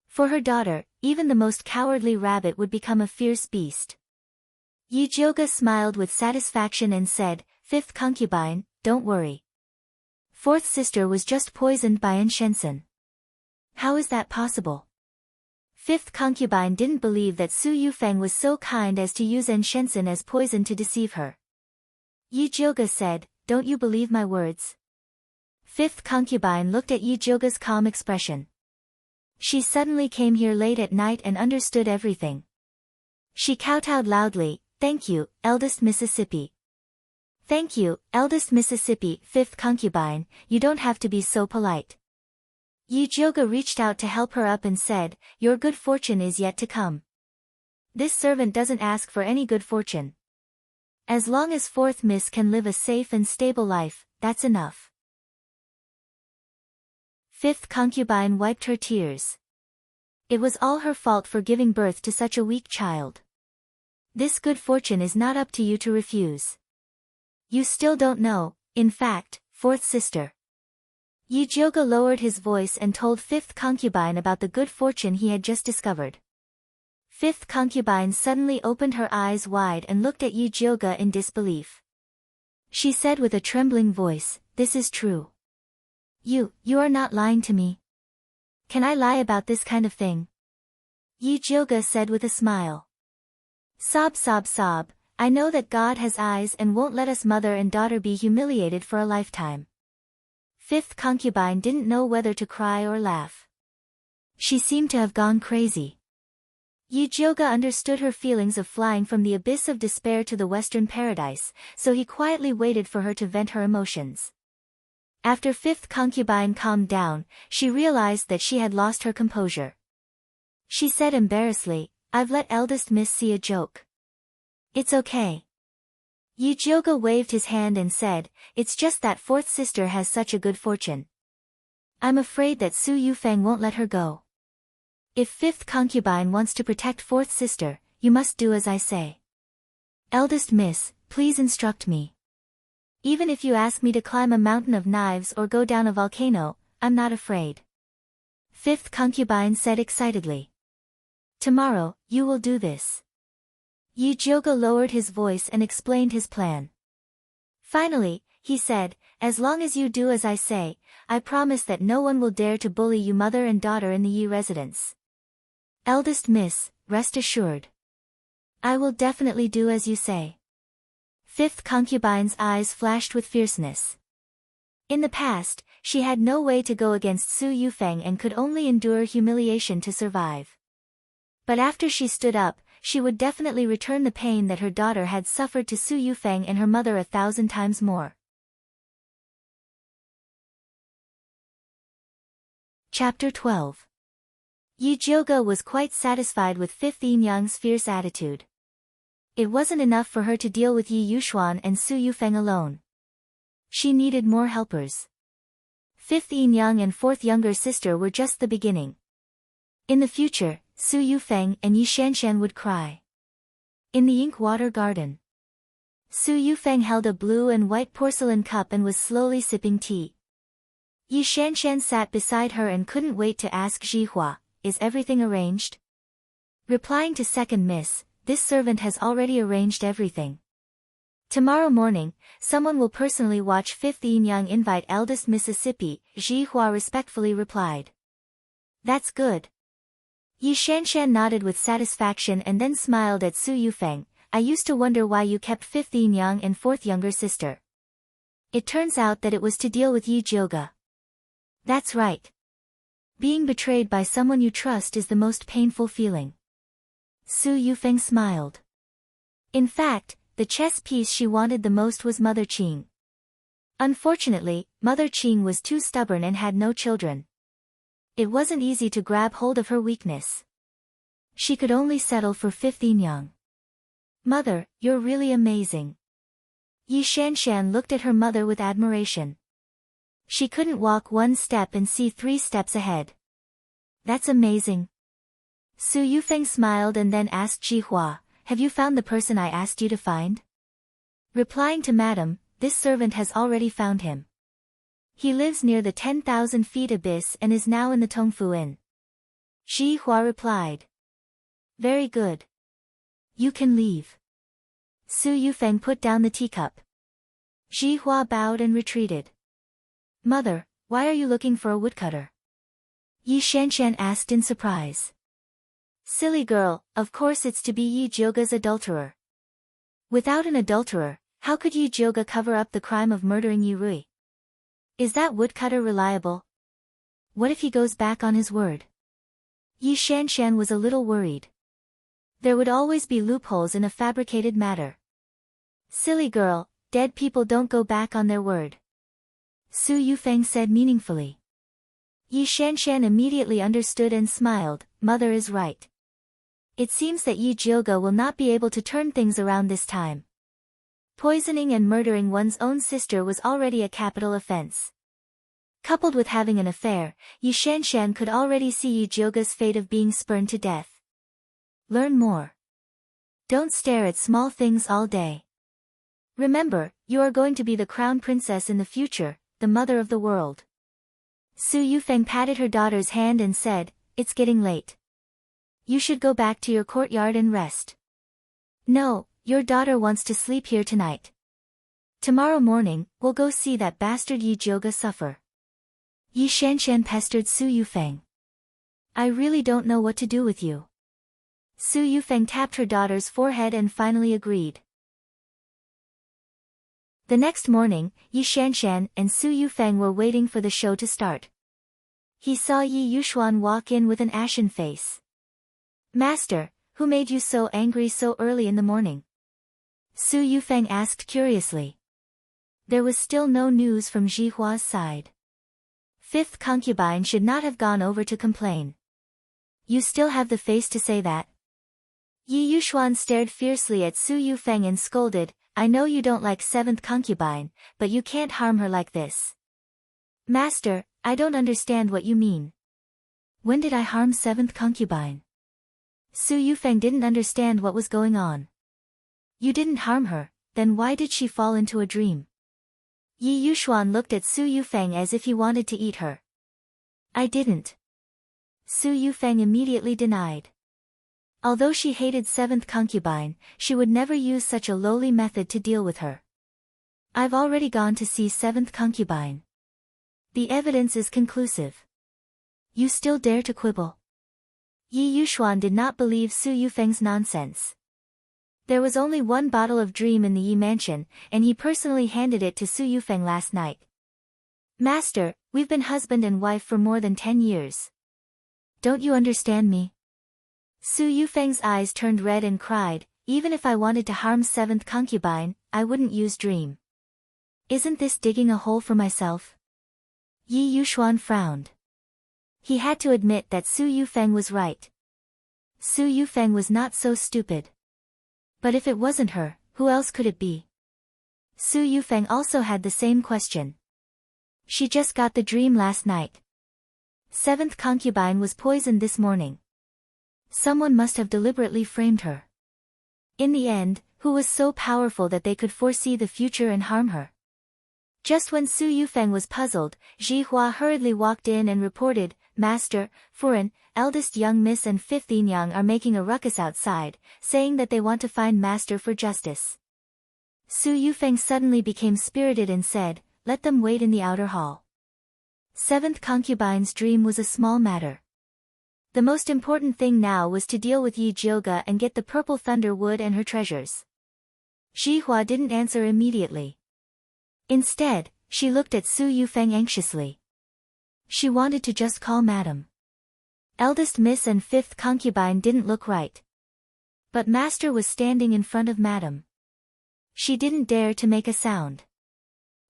For her daughter, even the most cowardly rabbit would become a fierce beast. Yijioga smiled with satisfaction and said, "Fifth concubine, don't worry. Fourth sister was just poisoned by Enshensen." "How is that possible?" Fifth concubine didn't believe that Su Yufeng was so kind as to use Enshensen as poison to deceive her. Yijioga said, "Don't you believe my words?" Fifth concubine looked at Yijioga's calm expression. She suddenly came here late at night and understood everything. She kowtowed loudly, "Thank you, eldest Mississippi." "Thank you, eldest Mississippi." Fifth concubine, you don't have to be so polite. Yijioga reached out to help her up and said, "Your good fortune is yet to come. This servant doesn't ask for any good fortune. As long as fourth Miss can live a safe and stable life, that's enough." Fifth concubine wiped her tears. It was all her fault for giving birth to such a weak child. This good fortune is not up to you to refuse. You still don't know, in fact, fourth sister. Yi Jioga lowered his voice and told fifth concubine about the good fortune he had just discovered. Fifth concubine suddenly opened her eyes wide and looked at Yi Jioga in disbelief. She said with a trembling voice, "This is true. You are not lying to me. Can I lie about this kind of thing?" Yi Jioga said with a smile. Sob sob sob, I know that God has eyes and won't let us mother and daughter be humiliated for a lifetime. Fifth concubine didn't know whether to cry or laugh. She seemed to have gone crazy. Yi Jioga understood her feelings of flying from the abyss of despair to the western paradise, so he quietly waited for her to vent her emotions. After fifth concubine calmed down, she realized that she had lost her composure. She said embarrassedly, "I've let eldest miss see a joke." "It's okay." Yi Jioga waved his hand and said, "It's just that fourth sister has such a good fortune. I'm afraid that Su Yufeng won't let her go. If fifth concubine wants to protect fourth sister, you must do as I say. Eldest miss, please instruct me. Even if you ask me to climb a mountain of knives or go down a volcano, I'm not afraid." Fifth concubine said excitedly. "Tomorrow, you will do this." Yi Jioga lowered his voice and explained his plan. Finally, he said, "As long as you do as I say, I promise that no one will dare to bully you mother and daughter in the Yi residence. Eldest miss, rest assured. I will definitely do as you say." Fifth concubine's eyes flashed with fierceness. In the past, she had no way to go against Su Yufeng and could only endure humiliation to survive. But after she stood up, she would definitely return the pain that her daughter had suffered to Su Yufeng and her mother 1,000 times more. Chapter 12. Yi Jioga was quite satisfied with Fifth Yin Yang's fierce attitude. It wasn't enough for her to deal with Yi Yuxuan and Su Yufeng alone. She needed more helpers. Fifth Yin Yang and fourth younger sister were just the beginning. In the future, Su Yufeng and Yi Shanshan would cry. In the ink water garden, Su Yufeng held a blue and white porcelain cup and was slowly sipping tea. Yi Shanshan sat beside her and couldn't wait to ask Zhihua, "Is everything arranged?" Replying to second miss, "This servant has already arranged everything. Tomorrow morning, someone will personally watch Fifth Yin Yang invite eldest Mississippi," Zhihua respectfully replied. "That's good." Yi Shanshan nodded with satisfaction and then smiled at Su Yufeng. "I used to wonder why you kept Fifth Yin Yang and fourth younger sister. It turns out that it was to deal with Yi Jioga." "That's right. Being betrayed by someone you trust is the most painful feeling." Su Yufeng smiled. In fact, the chess piece she wanted the most was Mother Qing. Unfortunately, Mother Qing was too stubborn and had no children. It wasn't easy to grab hold of her weakness. She could only settle for Fifth Yin Yang. "Mother, you're really amazing." Yi Shanshan looked at her mother with admiration. She couldn't walk one step and see 3 steps ahead. "That's amazing." Su Yufeng smiled and then asked Zhihua, "Have you found the person I asked you to find?" Replying to "Madam, this servant has already found him. He lives near the 10,000 feet abyss and is now in the Tongfu Inn." Zhihua replied. "Very good. You can leave." Su Yufeng put down the teacup. Zhihua bowed and retreated. "Mother, why are you looking for a woodcutter?" Yi Shanshan asked in surprise. "Silly girl, of course it's to be Yi Jioga's adulterer. Without an adulterer, how could Yi Jioga cover up the crime of murdering Yi Rui? Is that woodcutter reliable? What if he goes back on his word?" Yi Shanshan was a little worried. There would always be loopholes in a fabricated matter. "Silly girl, dead people don't go back on their word," Su Yufeng said meaningfully. Yi Shanshan immediately understood and smiled. "Mother is right. It seems that Yi Jioga will not be able to turn things around this time. Poisoning and murdering one's own sister was already a capital offense. Coupled with having an affair, Yi Shanshan could already see Yi Jioga's fate of being spurned to death. Learn more. Don't stare at small things all day. Remember, you are going to be the crown princess in the future, the mother of the world." Su Yufeng patted her daughter's hand and said, "It's getting late. You should go back to your courtyard and rest." "No, your daughter wants to sleep here tonight. Tomorrow morning, we'll go see that bastard Yi Jioge suffer." Yi Shanshan pestered Su Yufeng. "I really don't know what to do with you." Su Yufeng tapped her daughter's forehead and finally agreed. The next morning, Yi Shanshan and Su Yufeng were waiting for the show to start. He saw Yi Yuxuan walk in with an ashen face. "Master, who made you so angry so early in the morning?" Su Yufeng asked curiously. There was still no news from Jihua's side. Fifth concubine should not have gone over to complain. "You still have the face to say that?" Yi Yuxuan stared fiercely at Su Yufeng and scolded, "I know you don't like seventh concubine, but you can't harm her like this." "Master, I don't understand what you mean. When did I harm seventh concubine?" Su Yufeng didn't understand what was going on. "You didn't harm her, then why did she fall into a dream?" Yi Yuxuan looked at Su Yufeng as if he wanted to eat her. "I didn't." Su Yufeng immediately denied. Although she hated seventh concubine, she would never use such a lowly method to deal with her. "I've already gone to see seventh concubine. The evidence is conclusive. You still dare to quibble?" Yi Yuxuan did not believe Su Yufeng's nonsense. There was only one bottle of Dream in the Yi mansion, and he personally handed it to Su Yufeng last night. "Master, we've been husband and wife for more than 10 years. Don't you understand me?" Su Yufeng's eyes turned red and cried, "Even if I wanted to harm seventh concubine, I wouldn't use Dream. Isn't this digging a hole for myself?" Yi Yuxuan frowned. He had to admit that Su Yufeng was right. Su Yufeng was not so stupid. But if it wasn't her, who else could it be? Su Yufeng also had the same question. She just got the dream last night. Seventh concubine was poisoned this morning. Someone must have deliberately framed her. In the end, who was so powerful that they could foresee the future and harm her? Just when Su Yufeng was puzzled, Jihua hurriedly walked in and reported, "Master, Furen, eldest young miss and fifth Yinyang are making a ruckus outside, saying that they want to find Master for justice." Su Yufeng suddenly became spirited and said, "Let them wait in the outer hall." Seventh concubine's dream was a small matter. The most important thing now was to deal with Yi Jioge and get the purple thunder wood and her treasures. Jihua didn't answer immediately. Instead, she looked at Su Yufeng anxiously. She wanted to just call Madam. Eldest miss and fifth concubine didn't look right. But Master was standing in front of Madam. She didn't dare to make a sound.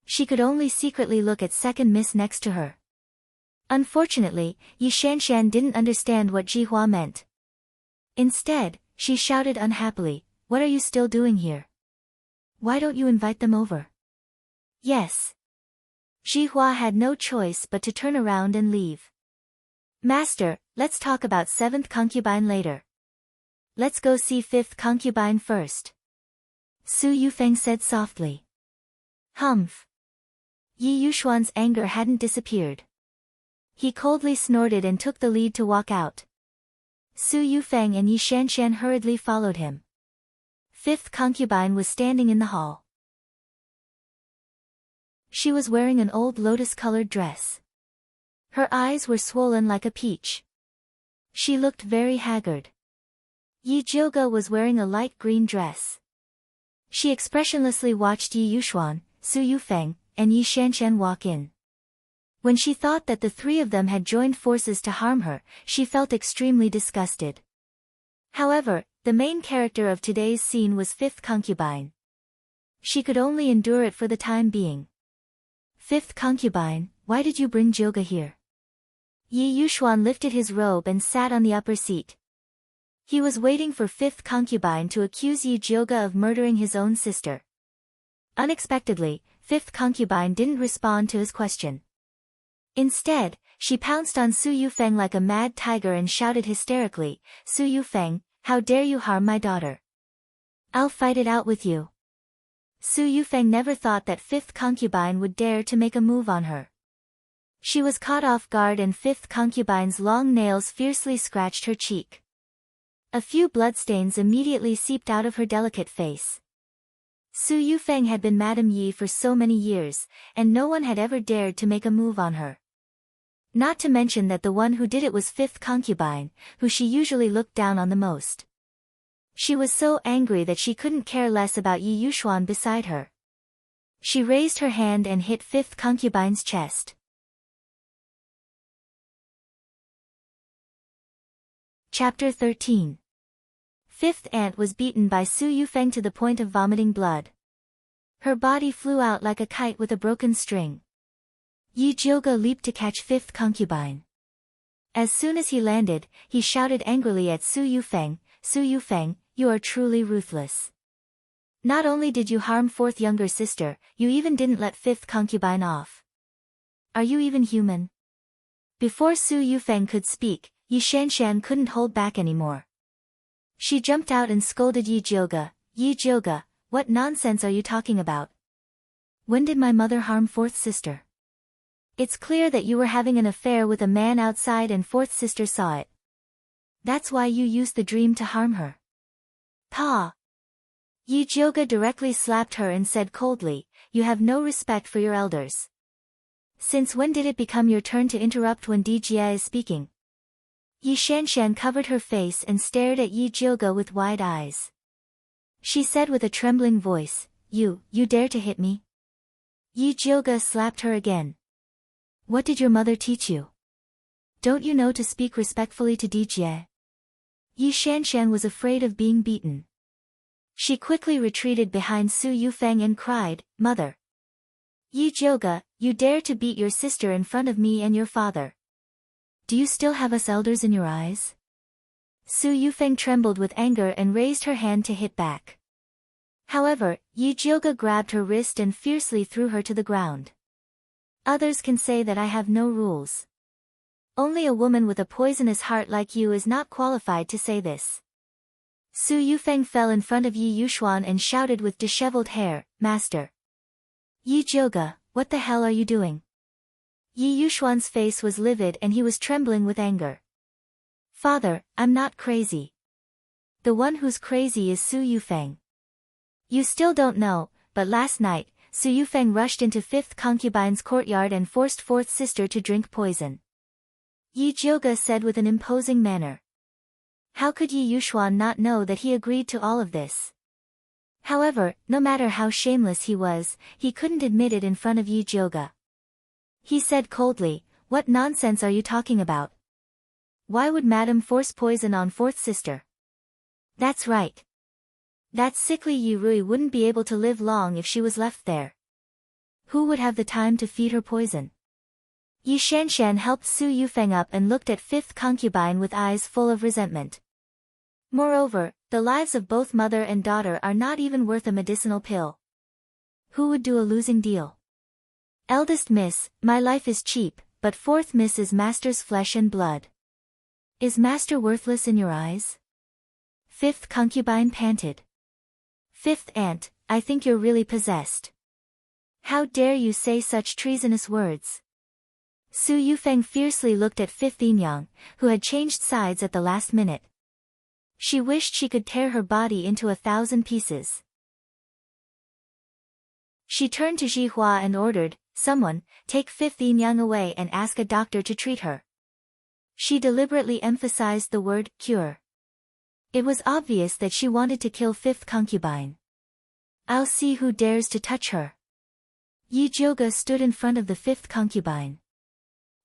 She could only secretly look at second miss next to her. Unfortunately, Yi Shanshan didn't understand what Jihua meant. Instead, she shouted unhappily, "What are you still doing here? Why don't you invite them over?" "Yes." Jihua had no choice but to turn around and leave. "Master, let's talk about seventh concubine later. Let's go see fifth concubine first," Su Yufeng said softly. "Humph." Yi Yuxuan's anger hadn't disappeared. He coldly snorted and took the lead to walk out. Su Yufeng and Yi Shanshan hurriedly followed him. Fifth concubine was standing in the hall. She was wearing an old lotus-colored dress. Her eyes were swollen like a peach. She looked very haggard. Yi Jioge was wearing a light green dress. She expressionlessly watched Yi Yuxuan, Su Yufeng, and Yi Shanshan walk in. When she thought that the three of them had joined forces to harm her, she felt extremely disgusted. However, the main character of today's scene was fifth concubine. She could only endure it for the time being. "Fifth concubine, why did you bring Jioge here?" Yi Yuxuan lifted his robe and sat on the upper seat. He was waiting for fifth concubine to accuse Yi Jioge of murdering his own sister. Unexpectedly, fifth concubine didn't respond to his question. Instead, she pounced on Su Yufeng like a mad tiger and shouted hysterically, "Su Yufeng, how dare you harm my daughter? I'll fight it out with you." Su Yufeng never thought that fifth concubine would dare to make a move on her. She was caught off guard and fifth concubine's long nails fiercely scratched her cheek. A few bloodstains immediately seeped out of her delicate face. Su Yufeng had been Madame Yi for so many years, and no one had ever dared to make a move on her. Not to mention that the one who did it was fifth concubine, who she usually looked down on the most. She was so angry that she couldn't care less about Yi Yuxuan beside her. She raised her hand and hit fifth concubine's chest. Chapter 13. Fifth aunt was beaten by Su Yufeng to the point of vomiting blood. Her body flew out like a kite with a broken string. Yi Jioge leaped to catch fifth concubine. As soon as he landed, he shouted angrily at Su Yufeng, "Su Yufeng, you are truly ruthless. Not only did you harm fourth younger sister, you even didn't let fifth concubine off. Are you even human?" Before Su Yufeng could speak, Yi Shanshan couldn't hold back anymore. She jumped out and scolded Yi Jioge, "Yi Jioge, what nonsense are you talking about? When did my mother harm fourth sister? It's clear that you were having an affair with a man outside and fourth sister saw it. That's why you used the dream to harm her." "Pa!" Yi Jioge directly slapped her and said coldly, "You have no respect for your elders. Since when did it become your turn to interrupt when Dijie is speaking?" Yi Shanshan covered her face and stared at Yi Jioge with wide eyes. She said with a trembling voice, You dare to hit me?" Yi Jioge slapped her again. "What did your mother teach you? Don't you know to speak respectfully to Dijie?" Yi Shanshan was afraid of being beaten. She quickly retreated behind Su Yufeng and cried, "Mother! Yi Jioge, you dare to beat your sister in front of me and your father. Do you still have us elders in your eyes?" Su Yufeng trembled with anger and raised her hand to hit back. However, Yi Jioge grabbed her wrist and fiercely threw her to the ground. "Others can say that I have no rules. Only a woman with a poisonous heart like you is not qualified to say this." Su Yufeng fell in front of Yi Yuxuan and shouted with disheveled hair, "Master! Yi Jioge, what the hell are you doing?" Yi Yuxuan's face was livid and he was trembling with anger. "Father, I'm not crazy. The one who's crazy is Su Yufeng. You still don't know, but last night, Su Yufeng rushed into fifth concubine's courtyard and forced fourth sister to drink poison," Yi Jioge said with an imposing manner. How could Yi Yuxuan not know that he agreed to all of this? However, no matter how shameless he was, he couldn't admit it in front of Yi Jioge. He said coldly, "What nonsense are you talking about? Why would Madame force poison on fourth sister? That's right. That sickly Yi Rui wouldn't be able to live long if she was left there. Who would have the time to feed her poison?" Yi Shanshan helped Su Yufeng up and looked at fifth concubine with eyes full of resentment. Moreover, the lives of both mother and daughter are not even worth a medicinal pill. Who would do a losing deal? Eldest miss, my life is cheap, but fourth miss is master's flesh and blood. Is master worthless in your eyes? Fifth concubine panted. Fifth aunt, I think you're really possessed. How dare you say such treasonous words? Su Yufeng fiercely looked at fifth Yinyang, who had changed sides at the last minute. She wished she could tear her body into 1,000 pieces. She turned to Zhihua and ordered, "Someone, take fifth Yinyang away and ask a doctor to treat her." She deliberately emphasized the word, cure. It was obvious that she wanted to kill fifth concubine. "I'll see who dares to touch her." Yi Jioge stood in front of the fifth concubine.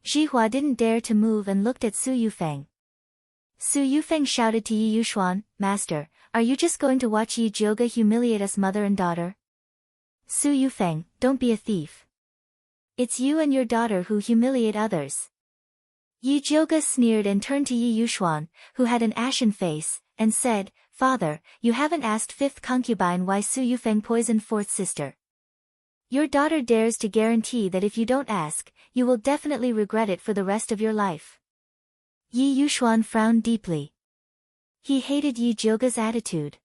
Zhihua didn't dare to move and looked at Su Yufeng. Su Yufeng shouted to Yi Yuxuan, "Master, are you just going to watch Yi Jioge humiliate us mother and daughter?" Su Yufeng, don't be a thief. It's you and your daughter who humiliate others. Yi Jioge sneered and turned to Yi Yuxuan, who had an ashen face, and said, "Father, you haven't asked fifth concubine why Su Yufeng poisoned fourth sister. Your daughter dares to guarantee that if you don't ask, you will definitely regret it for the rest of your life." Yi Yuxuan frowned deeply. He hated Yi Jioge's attitude.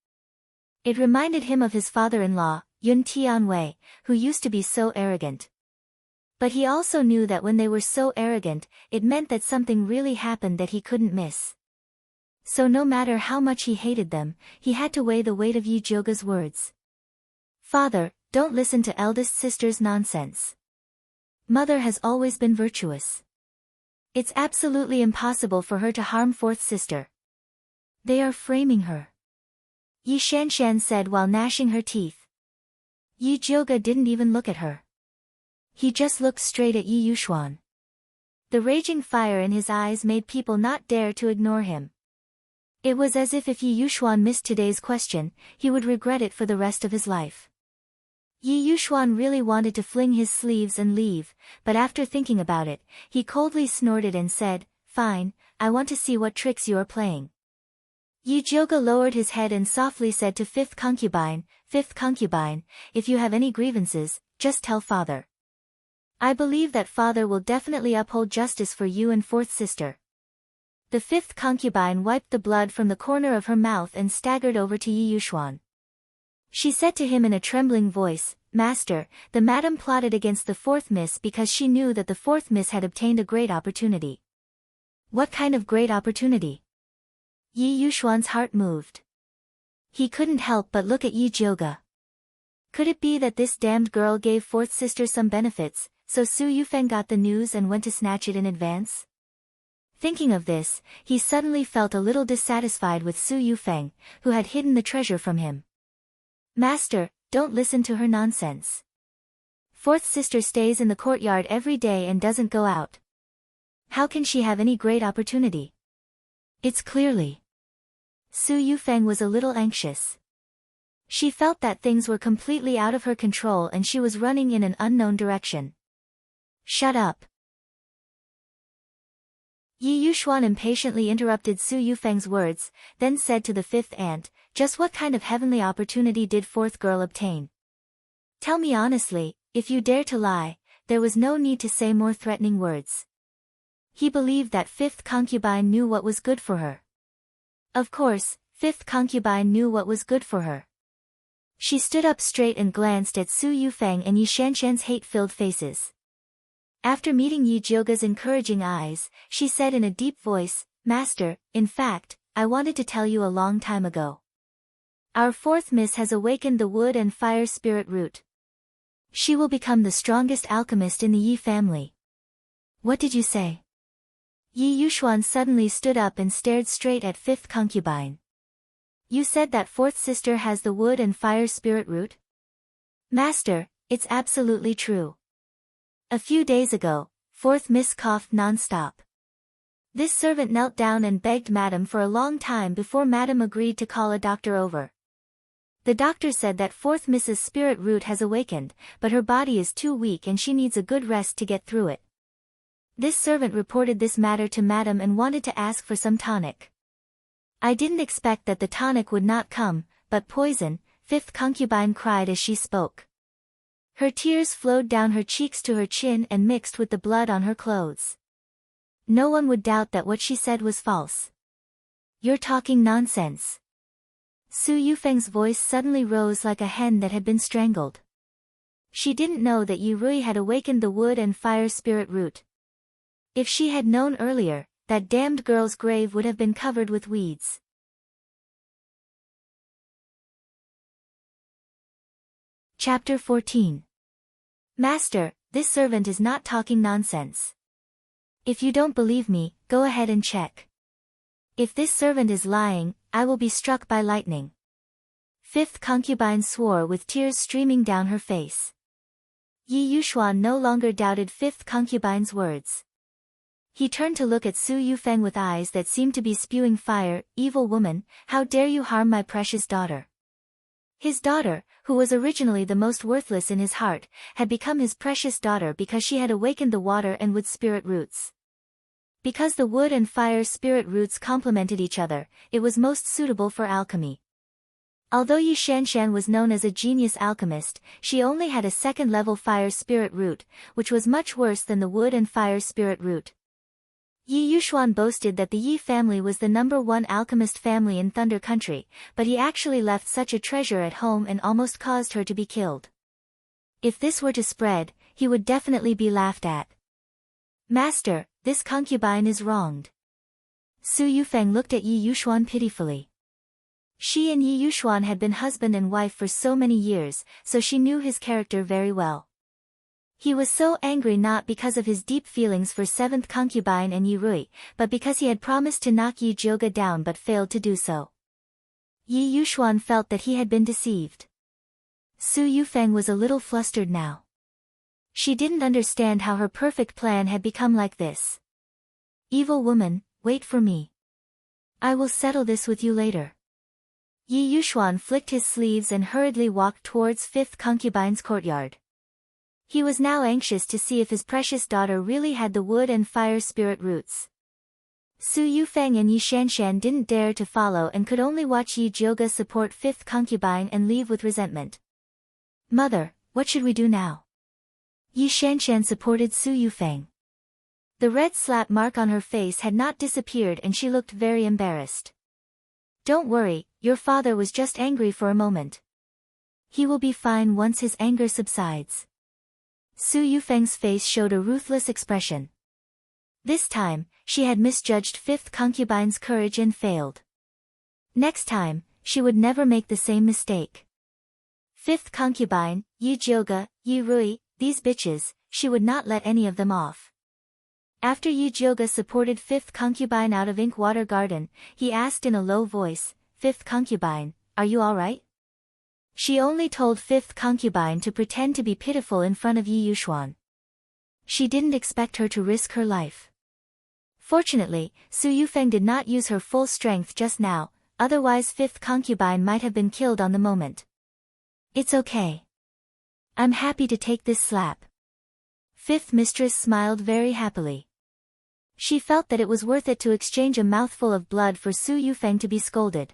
It reminded him of his father-in-law, Yun Tianwei, who used to be so arrogant. But he also knew that when they were so arrogant, it meant that something really happened that he couldn't miss. So no matter how much he hated them, he had to weigh the weight of Yi Jyoga's words. Father, don't listen to eldest sister's nonsense. Mother has always been virtuous. It's absolutely impossible for her to harm fourth sister. They are framing her. Yi Shanshan said while gnashing her teeth. Yi Jyoga didn't even look at her. He just looked straight at Yi Yuxuan. The raging fire in his eyes made people not dare to ignore him. It was as if Yi Yuxuan missed today's question, he would regret it for the rest of his life. Yi Yuxuan really wanted to fling his sleeves and leave, but after thinking about it, he coldly snorted and said, "Fine, I want to see what tricks you are playing." Yi Jyoga lowered his head and softly said to fifth concubine, if you have any grievances, just tell father. I believe that father will definitely uphold justice for you and fourth sister. The fifth concubine wiped the blood from the corner of her mouth and staggered over to Yi Yuxuan. She said to him in a trembling voice, Master, the madam plotted against the fourth miss because she knew that the fourth miss had obtained a great opportunity. What kind of great opportunity? Yi Yuxuan's heart moved. He couldn't help but look at Yi Jyoga. Could it be that this damned girl gave fourth sister some benefits, so Su Yufeng got the news and went to snatch it in advance? Thinking of this, he suddenly felt a little dissatisfied with Su Yufeng, who had hidden the treasure from him. Master, don't listen to her nonsense. Fourth sister stays in the courtyard every day and doesn't go out. How can she have any great opportunity? It's clearly. Su Yufeng was a little anxious. She felt that things were completely out of her control and she was running in an unknown direction. Shut up. Yi Yuxuan impatiently interrupted Su Yufeng's words, then said to the fifth aunt, just what kind of heavenly opportunity did fourth girl obtain? Tell me honestly, if you dare to lie. There was no need to say more threatening words. He believed that fifth concubine knew what was good for her. Of course, fifth concubine knew what was good for her. She stood up straight and glanced at Su Yufeng and Yi Shanshan's hate-filled faces. After meeting Yi Jyoga's encouraging eyes, she said in a deep voice, Master, in fact, I wanted to tell you a long time ago. Our fourth miss has awakened the wood and fire spirit root. She will become the strongest alchemist in the Yi family. What did you say? Yi Yuxuan suddenly stood up and stared straight at fifth concubine. You said that fourth sister has the wood and fire spirit root? Master, it's absolutely true. A few days ago, fourth miss coughed non-stop. This servant knelt down and begged madam for a long time before madam agreed to call a doctor over. The doctor said that fourth miss's spirit root has awakened, but her body is too weak and she needs a good rest to get through it. This servant reported this matter to madam and wanted to ask for some tonic. I didn't expect that the tonic would not come, but poison, fifth concubine cried as she spoke. Her tears flowed down her cheeks to her chin and mixed with the blood on her clothes. No one would doubt that what she said was false. You're talking nonsense. Su Yufeng's voice suddenly rose like a hen that had been strangled. She didn't know that Yi Rui had awakened the wood and fire spirit root. If she had known earlier, that damned girl's grave would have been covered with weeds. Chapter 14. Master, this servant is not talking nonsense. If you don't believe me, go ahead and check. If this servant is lying, I will be struck by lightning. Fifth concubine swore with tears streaming down her face. Yi Yuxuan no longer doubted fifth concubine's words. He turned to look at Su Yufeng with eyes that seemed to be spewing fire. Evil woman, how dare you harm my precious daughter? His daughter, who was originally the most worthless in his heart, had become his precious daughter because she had awakened the water and wood spirit roots. Because the wood and fire spirit roots complemented each other, it was most suitable for alchemy. Although Yi Shanshan was known as a genius alchemist, she only had a second-level fire spirit root, which was much worse than the wood and fire spirit root. Yi Yuxuan boasted that the Yi family was the #1 alchemist family in Thunder Country, but he actually left such a treasure at home and almost caused her to be killed. If this were to spread, he would definitely be laughed at. Master, this concubine is wronged. Su Yufeng looked at Yi Yuxuan pitifully. She and Yi Yuxuan had been husband and wife for so many years, so she knew his character very well. He was so angry not because of his deep feelings for seventh concubine and Yi Rui, but because he had promised to knock Yi Jioga down but failed to do so. Yi Yuxuan felt that he had been deceived. Su Yufeng was a little flustered now. She didn't understand how her perfect plan had become like this. Evil woman, wait for me. I will settle this with you later. Yi Yuxuan flicked his sleeves and hurriedly walked towards fifth concubine's courtyard. He was now anxious to see if his precious daughter really had the wood and fire spirit roots. Su Yufeng and Yi Shanshan didn't dare to follow and could only watch Yi Jioga support fifth concubine and leave with resentment. Mother, what should we do now? Yi Shanshan supported Su Yufeng. The red slap mark on her face had not disappeared and she looked very embarrassed. Don't worry, your father was just angry for a moment. He will be fine once his anger subsides. Su Yufeng's face showed a ruthless expression. This time, she had misjudged fifth concubine's courage and failed. Next time, she would never make the same mistake. Fifth concubine, Yi Jioga, Yi Rui, these bitches, she would not let any of them off. After Yi Jioga supported fifth concubine out of Inkwater Garden, he asked in a low voice, Fifth concubine, are you alright? She only told fifth concubine to pretend to be pitiful in front of Yi Yuxuan. She didn't expect her to risk her life. Fortunately, Su Yufeng did not use her full strength just now, otherwise fifth concubine might have been killed on the moment. It's okay. I'm happy to take this slap. Fifth mistress smiled very happily. She felt that it was worth it to exchange a mouthful of blood for Su Yufeng to be scolded.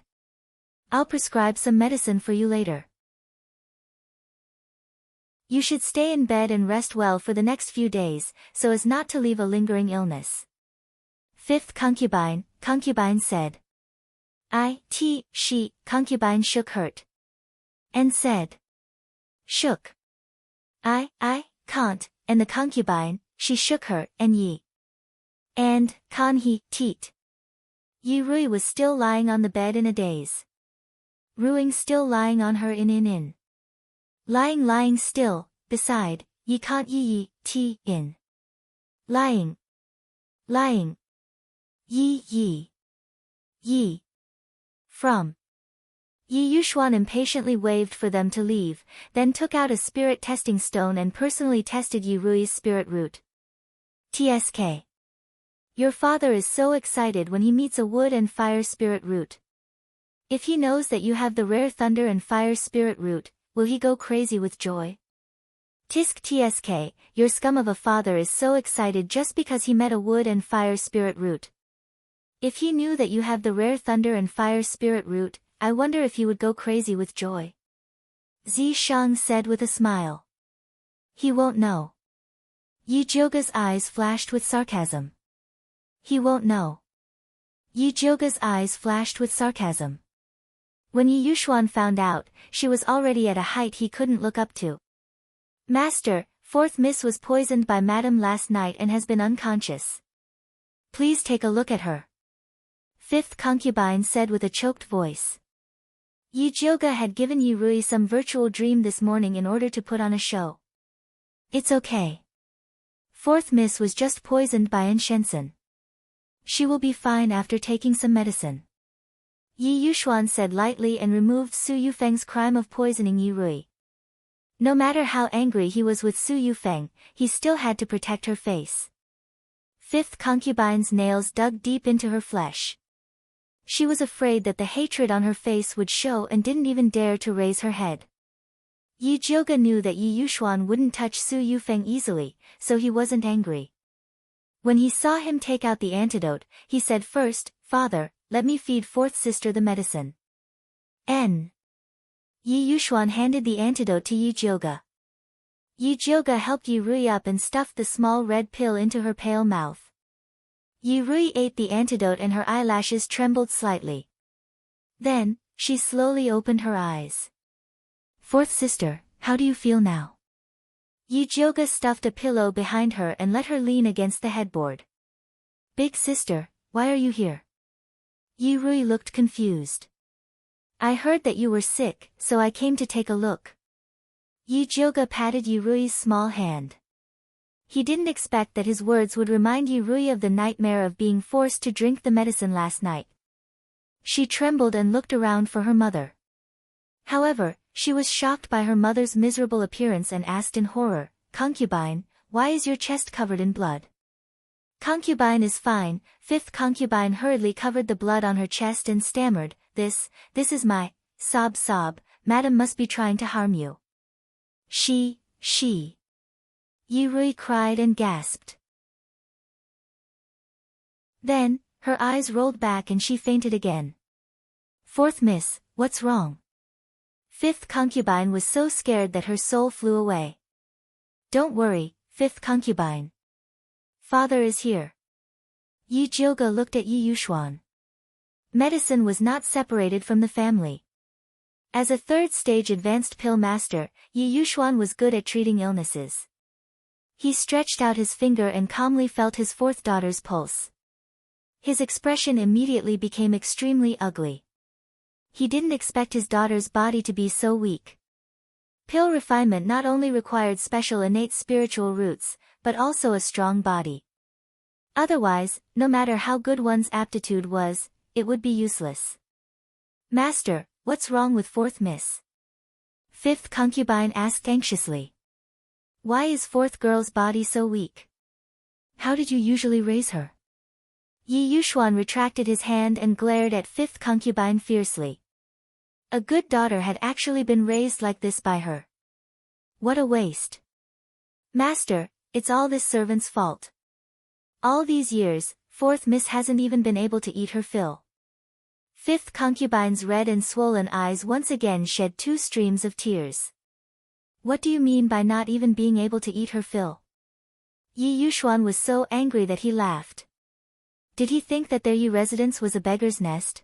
I'll prescribe some medicine for you later. You should stay in bed and rest well for the next few days, so as not to leave a lingering illness. Fifth concubine said. She, concubine shook hurt. And said. Shook. I can't, and the concubine, she shook her, and Yi. And, teat. Yi Rui was still lying on the bed in a daze. Ruing still lying on her in. Lying still, beside, Yi can't yi, in. Lying. Yi. From. Yi Yuxuan impatiently waved for them to leave, then took out a spirit testing stone and personally tested Yi Rui's spirit root. TSK. Your father is so excited when he meets a wood and fire spirit root. If he knows that you have the rare thunder and fire spirit root, will he go crazy with joy? Tisk TSK, your scum of a father is so excited just because he met a wood and fire spirit root. If he knew that you have the rare thunder and fire spirit root, I wonder if he would go crazy with joy. Zi Shang said with a smile. He won't know. Yi Jioga's eyes flashed with sarcasm. He won't know. Yi Jioga's eyes flashed with sarcasm. When Yi Yuxuan found out, she was already at a height he couldn't look up to. Master, fourth miss was poisoned by Madam last night and has been unconscious. Please take a look at her. Fifth concubine said with a choked voice. Yi Jioga had given Yi Rui some virtual dream this morning in order to put on a show. It's okay. Fourth miss was just poisoned by An Shensen. She will be fine after taking some medicine. Yi Yuxuan said lightly and removed Su Yufeng's crime of poisoning Yi Rui. No matter how angry he was with Su Yufeng, he still had to protect her face. Fifth concubine's nails dug deep into her flesh. She was afraid that the hatred on her face would show and didn't even dare to raise her head. Yi Jioga knew that Yi Yuxuan wouldn't touch Su Yufeng easily, so he wasn't angry. When he saw him take out the antidote, he said first, Father, let me feed fourth sister the medicine. Yi Yuxuan handed the antidote to Yi Jioga. Yi Jioga helped Yi Rui up and stuffed the small red pill into her pale mouth. Yi Rui ate the antidote and her eyelashes trembled slightly. Then, she slowly opened her eyes. Fourth sister, how do you feel now? Yujioga stuffed a pillow behind her and let her lean against the headboard. Big sister, why are you here? Yurui looked confused. I heard that you were sick, so I came to take a look. Yujioga patted Yurui's small hand. He didn't expect that his words would remind Yurui of the nightmare of being forced to drink the medicine last night. She trembled and looked around for her mother. However, she was shocked by her mother's miserable appearance and asked in horror, Concubine, why is your chest covered in blood? Concubine is fine. Fifth concubine hurriedly covered the blood on her chest and stammered, This is my, sob, madam must be trying to harm you. She. Yurui cried and gasped. Then, her eyes rolled back and she fainted again. Fourth miss, what's wrong? Fifth concubine was so scared that her soul flew away. Don't worry, fifth concubine. Father is here. Yi Jioga looked at Yi Yushuan. Medicine was not separated from the family. As a third-stage advanced pill master, Yi Yushuan was good at treating illnesses. He stretched out his finger and calmly felt his fourth daughter's pulse. His expression immediately became extremely ugly. He didn't expect his daughter's body to be so weak. Pill refinement not only required special innate spiritual roots, but also a strong body. Otherwise, no matter how good one's aptitude was, it would be useless. Master, what's wrong with fourth miss? Fifth concubine asked anxiously. Why is fourth girl's body so weak? How did you usually raise her? Yi Yushuan retracted his hand and glared at fifth concubine fiercely. A good daughter had actually been raised like this by her. What a waste. Master, it's all this servant's fault. All these years, fourth miss hasn't even been able to eat her fill. Fifth concubine's red and swollen eyes once again shed 2 streams of tears. What do you mean by not even being able to eat her fill? Yi Yushuan was so angry that he laughed. Did he think that their Yi residence was a beggar's nest?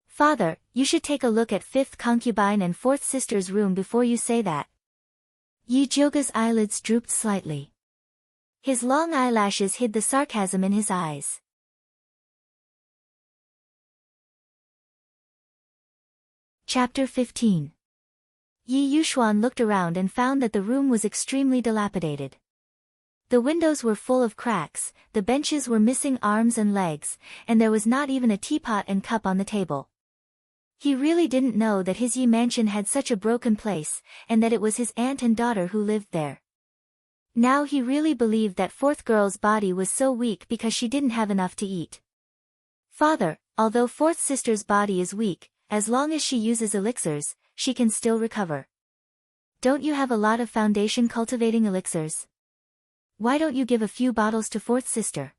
Father, you should take a look at fifth concubine and fourth sister's room before you say that. Yi Jioga's eyelids drooped slightly. His long eyelashes hid the sarcasm in his eyes. Chapter 15. Yi Yushuan looked around and found that the room was extremely dilapidated. The windows were full of cracks, the benches were missing arms and legs, and there was not even a teapot and cup on the table. He really didn't know that his Yi mansion had such a broken place, and that it was his aunt and daughter who lived there. Now he really believed that fourth girl's body was so weak because she didn't have enough to eat. Father, although fourth sister's body is weak, as long as she uses elixirs, she can still recover. Don't you have a lot of foundation cultivating elixirs? Why don't you give a few bottles to fourth sister?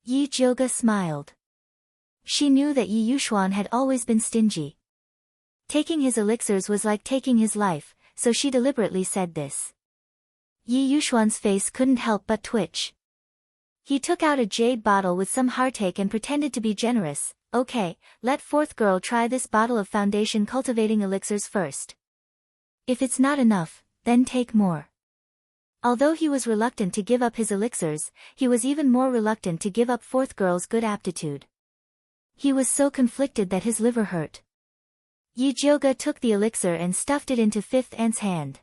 Yi Jioga smiled. She knew that Yi Yushuan had always been stingy. Taking his elixirs was like taking his life, so she deliberately said this. Yi Yushuan's face couldn't help but twitch. He took out a jade bottle with some heartache and pretended to be generous. Okay, let fourth girl try this bottle of foundation cultivating elixirs first. If it's not enough, then take more. Although he was reluctant to give up his elixirs, he was even more reluctant to give up fourth girl's good aptitude. He was so conflicted that his liver hurt. Yi Jioga took the elixir and stuffed it into fifth aunt's hand.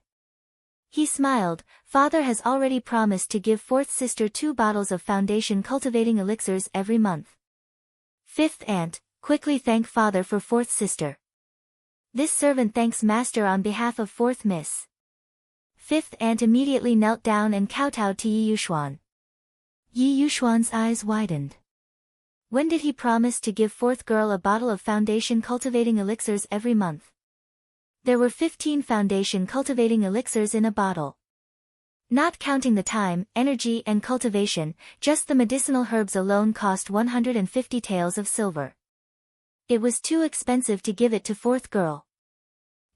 He smiled. Father has already promised to give fourth sister 2 bottles of foundation cultivating elixirs every month. Fifth aunt, quickly thank father for fourth sister. This servant thanks master on behalf of fourth miss. Fifth aunt immediately knelt down and kowtowed to Yi Yushuan. Yi Yushuan's eyes widened. When did he promise to give fourth girl a bottle of foundation cultivating elixirs every month? There were 15 foundation cultivating elixirs in a bottle. Not counting the time, energy and cultivation, just the medicinal herbs alone cost 150 taels of silver. It was too expensive to give it to fourth girl.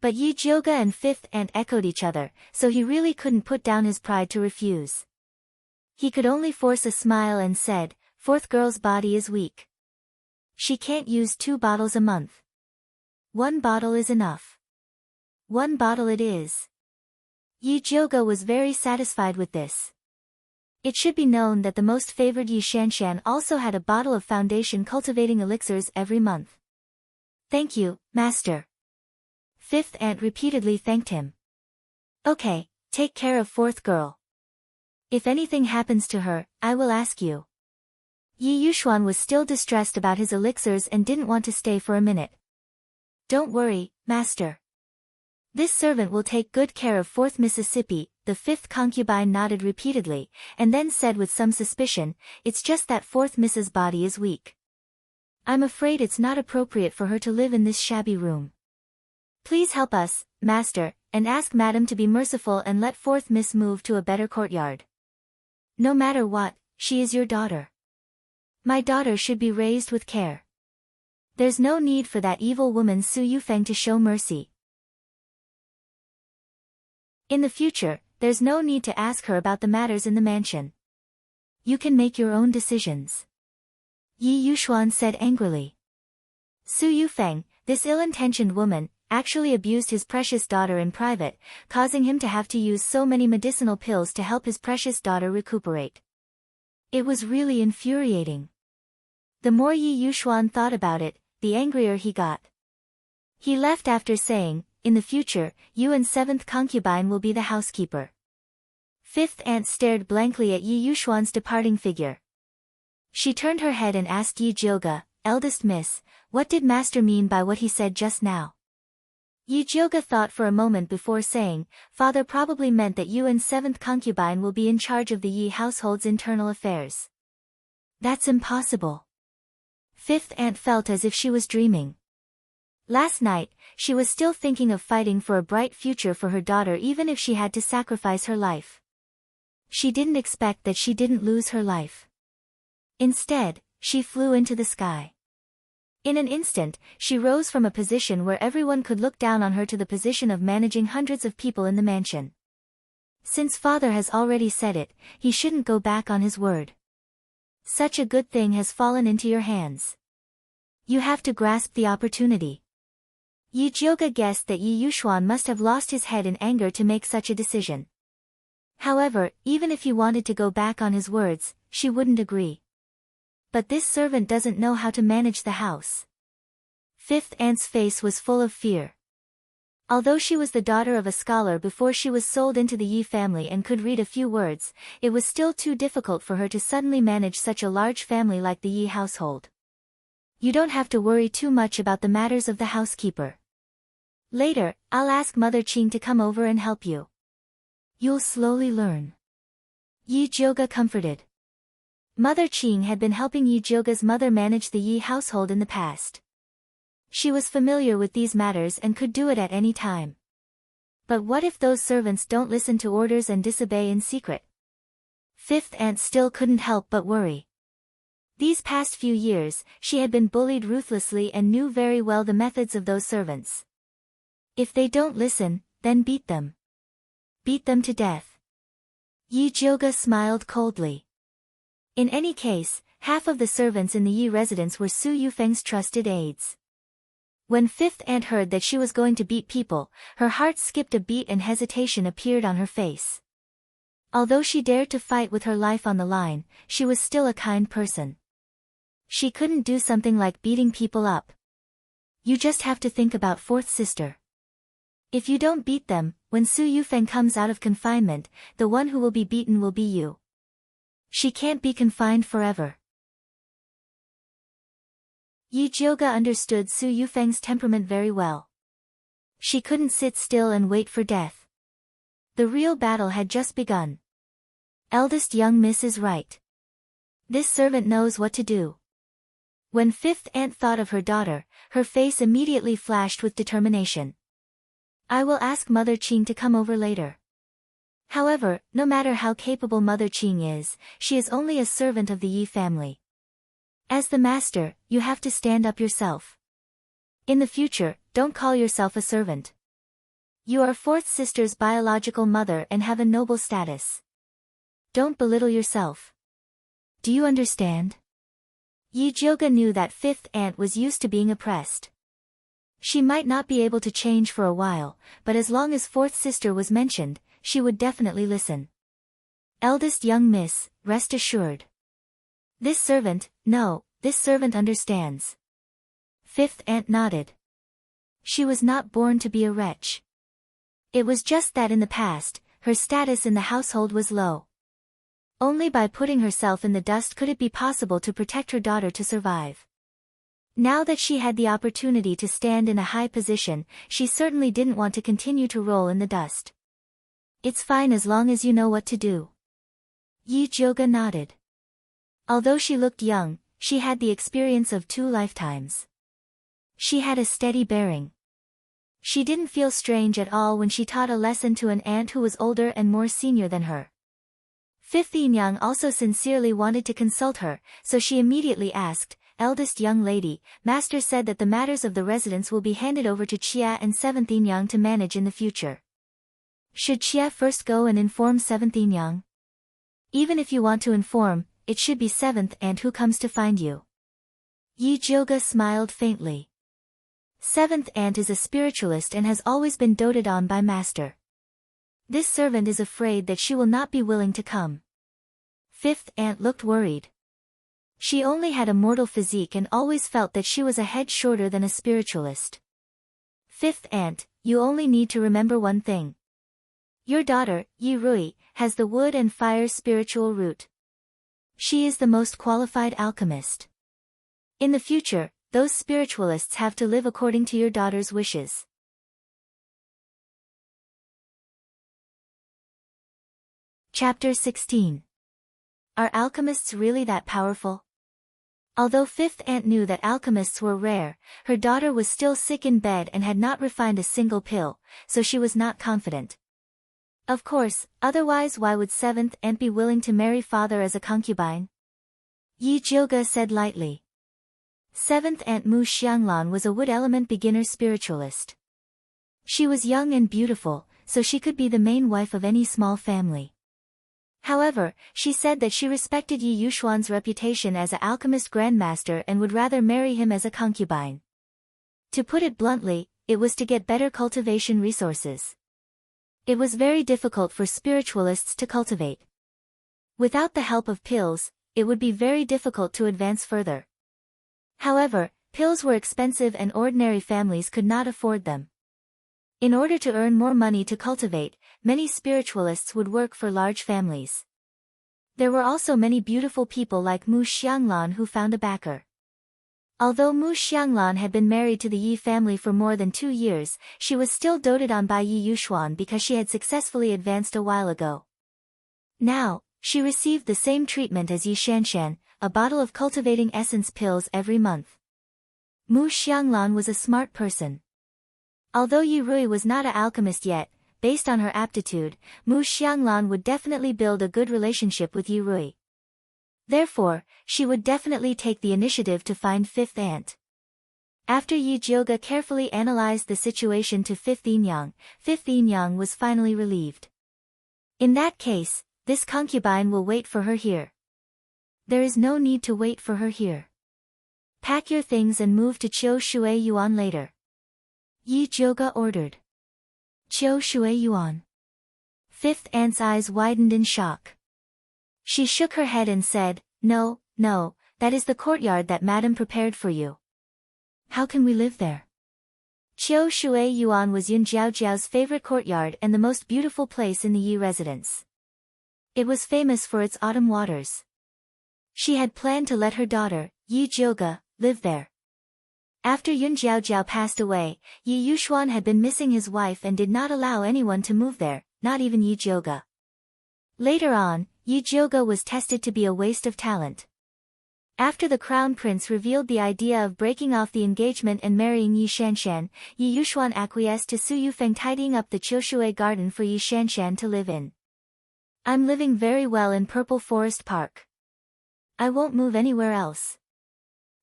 But Yi Jioga and fifth aunt echoed each other, so he really couldn't put down his pride to refuse. He could only force a smile and said, fourth girl's body is weak. She can't use 2 bottles a month. 1 bottle is enough. 1 bottle it is. Yi Jioge was very satisfied with this. It should be known that the most favored Yi Shanshan also had a bottle of foundation cultivating elixirs every month. Thank you, master. Fifth aunt repeatedly thanked him. Okay, take care of fourth girl. If anything happens to her, I will ask you. Yi Yuxuan was still distressed about his elixirs and didn't want to stay for a minute. Don't worry, master. This servant will take good care of fourth Mississippi. The fifth concubine nodded repeatedly, and then said with some suspicion, it's just that fourth Mrs. body is weak. I'm afraid it's not appropriate for her to live in this shabby room. Please help us, master, and ask madam to be merciful and let fourth Miss move to a better courtyard. No matter what, she is your daughter. My daughter should be raised with care. There's no need for that evil woman Su Yufeng to show mercy. In the future, there's no need to ask her about the matters in the mansion. You can make your own decisions. Yi Yuxuan said angrily. Su Yufeng, this ill-intentioned woman, actually abused his precious daughter in private, causing him to have to use so many medicinal pills to help his precious daughter recuperate. It was really infuriating. The more Yi Yuxuan thought about it, the angrier he got. He left after saying, in the future, you and seventh concubine will be the housekeeper. Fifth aunt stared blankly at Yi Yuxuan's departing figure. She turned her head and asked Yi Jioge, eldest miss, what did master mean by what he said just now? Yi Jioge thought for a moment before saying, father probably meant that you and seventh concubine will be in charge of the Yi household's internal affairs. That's impossible. Fifth aunt felt as if she was dreaming. Last night, she was still thinking of fighting for a bright future for her daughter even if she had to sacrifice her life. She didn't expect that she didn't lose her life. Instead, she flew into the sky. In an instant, she rose from a position where everyone could look down on her to the position of managing hundreds of people in the mansion. Since father has already said it, he shouldn't go back on his word. Such a good thing has fallen into your hands. You have to grasp the opportunity. Yi Jioge guessed that Yi Yuxuan must have lost his head in anger to make such a decision. However, even if he wanted to go back on his words, she wouldn't agree. But this servant doesn't know how to manage the house. Fifth aunt's face was full of fear. Although she was the daughter of a scholar before she was sold into the Yi family and could read a few words, it was still too difficult for her to suddenly manage such a large family like the Yi household. You don't have to worry too much about the matters of the housekeeper. Later, I'll ask Mother Qing to come over and help you. You'll slowly learn. Yi Jioge comforted. Mother Qing had been helping Yi Jioge's mother manage the Yi household in the past. She was familiar with these matters and could do it at any time. But what if those servants don't listen to orders and disobey in secret? Fifth aunt still couldn't help but worry. These past few years, she had been bullied ruthlessly and knew very well the methods of those servants. If they don't listen, then beat them. Beat them to death. Yi Jioge smiled coldly. In any case, half of the servants in the Yi residence were Su Yufeng's trusted aides. When fifth aunt heard that she was going to beat people, her heart skipped a beat and hesitation appeared on her face. Although she dared to fight with her life on the line, she was still a kind person. She couldn't do something like beating people up. You just have to think about fourth sister. If you don't beat them, when Su Yufeng comes out of confinement, the one who will be beaten will be you. She can't be confined forever. Yi Jioge understood Su Yufeng's temperament very well. She couldn't sit still and wait for death. The real battle had just begun. Eldest young miss is right. This servant knows what to do. When fifth aunt thought of her daughter, her face immediately flashed with determination. I will ask Mother Qing to come over later. However, no matter how capable Mother Qing is, she is only a servant of the Yi family. As the master, you have to stand up yourself. In the future, don't call yourself a servant. You are fourth sister's biological mother and have a noble status. Don't belittle yourself. Do you understand? Yi Jioge knew that fifth aunt was used to being oppressed. She might not be able to change for a while, but as long as fourth sister was mentioned, she would definitely listen. Eldest young miss, rest assured. This servant understands. Fifth aunt nodded. She was not born to be a wretch. It was just that in the past, her status in the household was low. Only by putting herself in the dust could it be possible to protect her daughter to survive. Now that she had the opportunity to stand in a high position, she certainly didn't want to continue to roll in the dust. It's fine as long as you know what to do. Yi Jioga nodded. Although she looked young, she had the experience of 2 lifetimes. She had a steady bearing. She didn't feel strange at all when she taught a lesson to an aunt who was older and more senior than her. Fifth Yin also sincerely wanted to consult her, so she immediately asked, "Eldest young lady, master said that the matters of the residence will be handed over to Chia and Seventh Yin to manage in the future. Should Chia first go and inform Seventh Yin? Even if you want to inform, it should be seventh aunt who comes to find you." Yi Jioga smiled faintly. Seventh aunt is a spiritualist and has always been doted on by master. This servant is afraid that she will not be willing to come. Fifth aunt looked worried. She only had a mortal physique and always felt that she was a head shorter than a spiritualist. Fifth aunt, you only need to remember one thing. Your daughter, Yi Rui, has the wood and fire spiritual root. She is the most qualified alchemist. In the future, those spiritualists have to live according to your daughter's wishes. Chapter 16. Are alchemists really that powerful? Although Fifth Aunt knew that alchemists were rare, her daughter was still sick in bed and had not refined a single pill, so she was not confident. Of course, otherwise why would Seventh Aunt be willing to marry father as a concubine? Yi Jioga said lightly. Seventh Aunt Mu Xianglan was a wood element beginner spiritualist. She was young and beautiful, so she could be the main wife of any small family. However, she said that she respected Yi Yushuan's reputation as an alchemist grandmaster and would rather marry him as a concubine. To put it bluntly, it was to get better cultivation resources. It was very difficult for spiritualists to cultivate. Without the help of pills, it would be very difficult to advance further. However, pills were expensive and ordinary families could not afford them. In order to earn more money to cultivate, many spiritualists would work for large families. There were also many beautiful people like Mu Xianglan who found a backer. Although Mu Xianglan had been married to the Yi family for more than 2 years, she was still doted on by Yi Yushuan because she had successfully advanced a while ago. Now, she received the same treatment as Yi Shanshan, a bottle of cultivating essence pills every month. Mu Xianglan was a smart person. Although Yi Rui was not an alchemist yet, based on her aptitude, Mu Xianglan would definitely build a good relationship with Yi Rui. Therefore, she would definitely take the initiative to find Fifth Aunt. After Yi Jioga carefully analyzed the situation to Fifth Yin was finally relieved. In that case, this concubine will wait for her here. There is no need to wait for her here. Pack your things and move to Qiu Shui Yuan later. Yi Jioga ordered. Qiu Shui Yuan. Fifth Aunt's eyes widened in shock. She shook her head and said, No, that is the courtyard that Madam prepared for you. How can we live there? Qiu Shui Yuan was Yun Jiaojiao's favorite courtyard and the most beautiful place in the Yi residence. It was famous for its autumn waters. She had planned to let her daughter, Yi Jioga, live there. After Yun Jiaojiao passed away, Yi Yushuan had been missing his wife and did not allow anyone to move there, not even Yi Jioga. Later on, Yi Jioga was tested to be a waste of talent. After the crown prince revealed the idea of breaking off the engagement and marrying Yi Shanshan, Yi Yushuan acquiesced to Su Yufeng tidying up the Qiushui garden for Yi Shanshan to live in. I'm living very well in Purple Forest Park. I won't move anywhere else.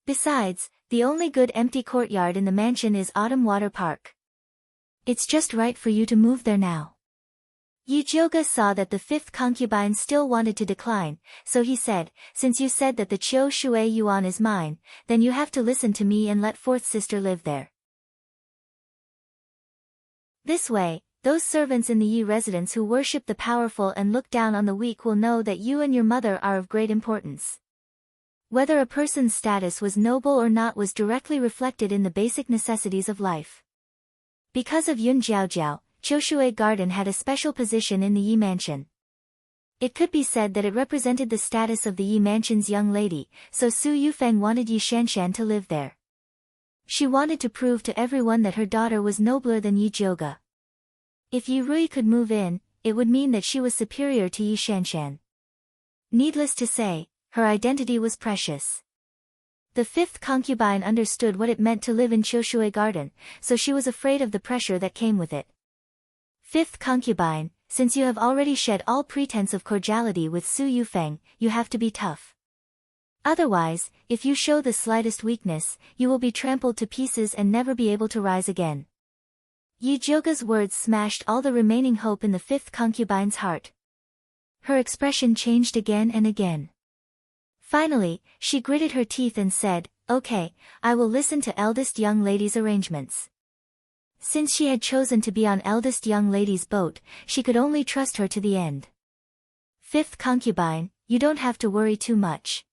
Besides, the only good empty courtyard in the mansion is Autumn Water Park. It's just right for you to move there now. Yi Jioga saw that the fifth concubine still wanted to decline, so he said, Since you said that the Qiu Shui Yuan is mine, then you have to listen to me and let fourth sister live there. This way, those servants in the Yi residence who worship the powerful and look down on the weak will know that you and your mother are of great importance. Whether a person's status was noble or not was directly reflected in the basic necessities of life. Because of Yun Jiaojiao, Qiushui Garden had a special position in the Yi mansion. It could be said that it represented the status of the Yi mansion's young lady, so Su Yufeng wanted Yi Shanshan to live there. She wanted to prove to everyone that her daughter was nobler than Yi Jiuge. If Yi Rui could move in, it would mean that she was superior to Yi Shanshan. Needless to say, her identity was precious. The fifth concubine understood what it meant to live in Qiushui Garden, so she was afraid of the pressure that came with it. Fifth concubine, since you have already shed all pretense of cordiality with Su Yufeng, you have to be tough. Otherwise, if you show the slightest weakness, you will be trampled to pieces and never be able to rise again. Yi Jiuge's words smashed all the remaining hope in the fifth concubine's heart. Her expression changed again and again. Finally, she gritted her teeth and said, "Okay, I will listen to eldest young lady's arrangements." Since she had chosen to be on eldest young lady's boat, she could only trust her to the end. Fifth concubine, you don't have to worry too much.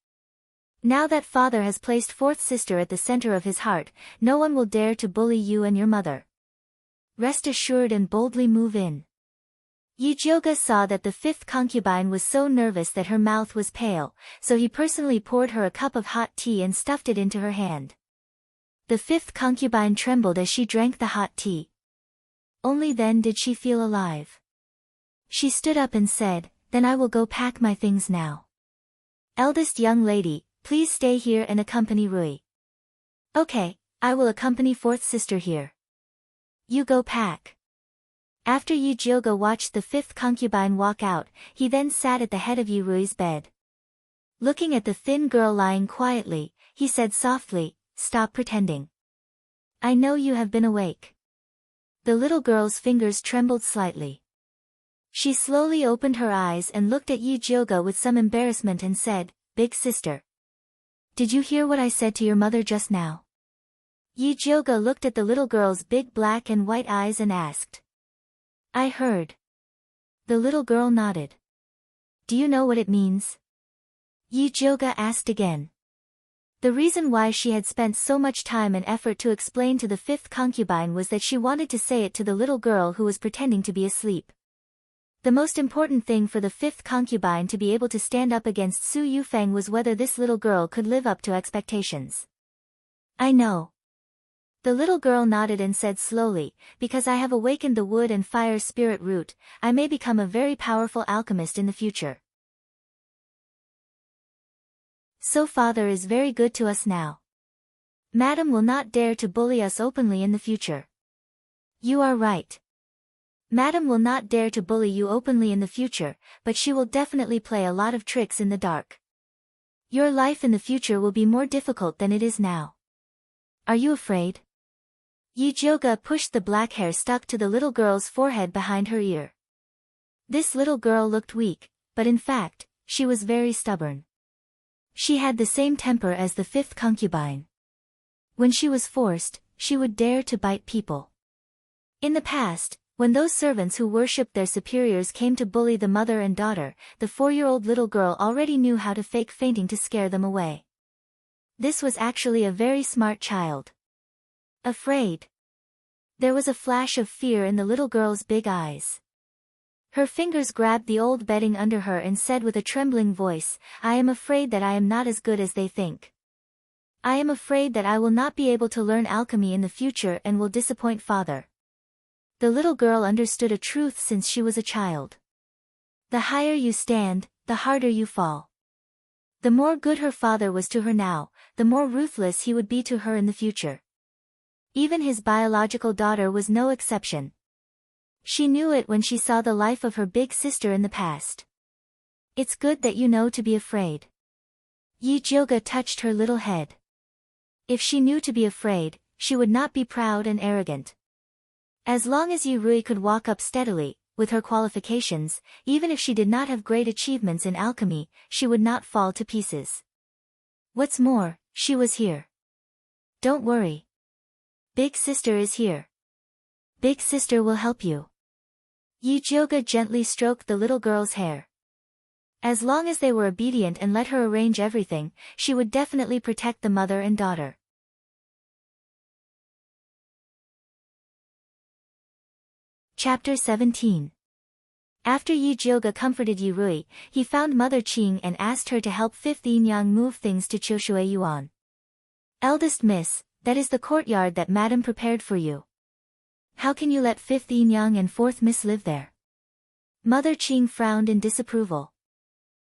Now that father has placed fourth sister at the center of his heart, no one will dare to bully you and your mother. Rest assured and boldly move in. Yi Jiuge saw that the fifth concubine was so nervous that her mouth was pale, so he personally poured her a cup of hot tea and stuffed it into her hand. The fifth concubine trembled as she drank the hot tea. Only then did she feel alive. She stood up and said, "Then I will go pack my things now. Eldest young lady, please stay here and accompany Rui." "Okay, I will accompany fourth sister here. You go pack." After Yi Jiuge watched the fifth concubine walk out, he then sat at the head of Yi Rui's bed. Looking at the thin girl lying quietly, he said softly, "Stop pretending. I know you have been awake." The little girl's fingers trembled slightly. She slowly opened her eyes and looked at Yi Jiuge with some embarrassment and said, "Big sister. Did you hear what I said to your mother just now?" Yi Jiuge looked at the little girl's big black and white eyes and asked. "I heard." The little girl nodded. "Do you know what it means?" Yi Jiuge asked again. The reason why she had spent so much time and effort to explain to the fifth concubine was that she wanted to say it to the little girl who was pretending to be asleep. The most important thing for the fifth concubine to be able to stand up against Su Yufeng was whether this little girl could live up to expectations. "I know." The little girl nodded and said slowly, "Because I have awakened the wood and fire spirit root, I may become a very powerful alchemist in the future. So father is very good to us now. Madam will not dare to bully us openly in the future." "You are right. Madam will not dare to bully you openly in the future, but she will definitely play a lot of tricks in the dark. Your life in the future will be more difficult than it is now. Are you afraid?" Yi Jiuge pushed the black hair stuck to the little girl's forehead behind her ear. This little girl looked weak, but in fact, she was very stubborn. She had the same temper as the fifth concubine. When she was forced, she would dare to bite people. In the past, when those servants who worshipped their superiors came to bully the mother and daughter, the 4-year-old little girl already knew how to fake fainting to scare them away. This was actually a very smart child. Afraid. There was a flash of fear in the little girl's big eyes. Her fingers grabbed the old bedding under her and said with a trembling voice, "I am afraid that I am not as good as they think. I am afraid that I will not be able to learn alchemy in the future and will disappoint father." The little girl understood a truth since she was a child. The higher you stand, the harder you fall. The more good her father was to her now, the more ruthless he would be to her in the future. Even his biological daughter was no exception. She knew it when she saw the life of her big sister in the past. "It's good that you know to be afraid." Yi Jiuge touched her little head. If she knew to be afraid, she would not be proud and arrogant. As long as Yi Rui could walk up steadily, with her qualifications, even if she did not have great achievements in alchemy, she would not fall to pieces. What's more, she was here. "Don't worry. Big sister is here." Big sister will help you. Yi Jioga gently stroked the little girl's hair. As long as they were obedient and let her arrange everything, she would definitely protect the mother and daughter. Chapter 17. After Yi Jioga comforted Yi Rui, he found Mother Qing and asked her to help 5th Yin Yang move things to Qiushui Yuan. Eldest miss, that is the courtyard that madam prepared for you. How can you let 5th Yin Yang and 4th miss live there? Mother Qing frowned in disapproval.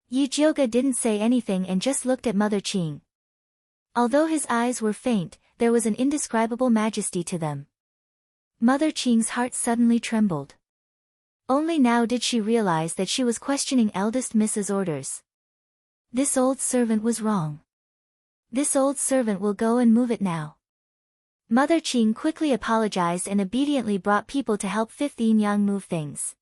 Yi Jioga didn't say anything and just looked at Mother Qing. Although his eyes were faint, there was an indescribable majesty to them. Mother Qing's heart suddenly trembled. Only now did she realize that she was questioning eldest Miss's orders. This old servant was wrong. This old servant will go and move it now. Mother Qing quickly apologized and obediently brought people to help 5th Yin Yang move things.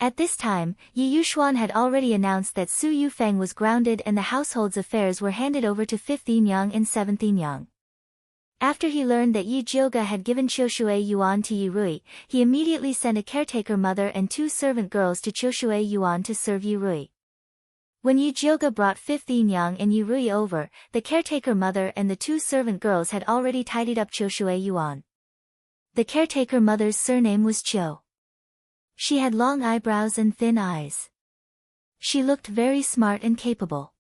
At this time, Yi Yuxuan had already announced that Su Yufeng was grounded and the household's affairs were handed over to 5th Yin Yang and 7th Yin Yang. After he learned that Yi Jioga had given Qiushui Yuan to Yi Rui, he immediately sent a caretaker mother and 2 servant girls to Qiushui Yuan to serve Yi Rui. When Yi Jioga brought 5th Yin Yang and Yi Rui over, the caretaker mother and the 2 servant girls had already tidied up Qiushui Yuan. The caretaker mother's surname was Qiu. She had long eyebrows and thin eyes. She looked very smart and capable.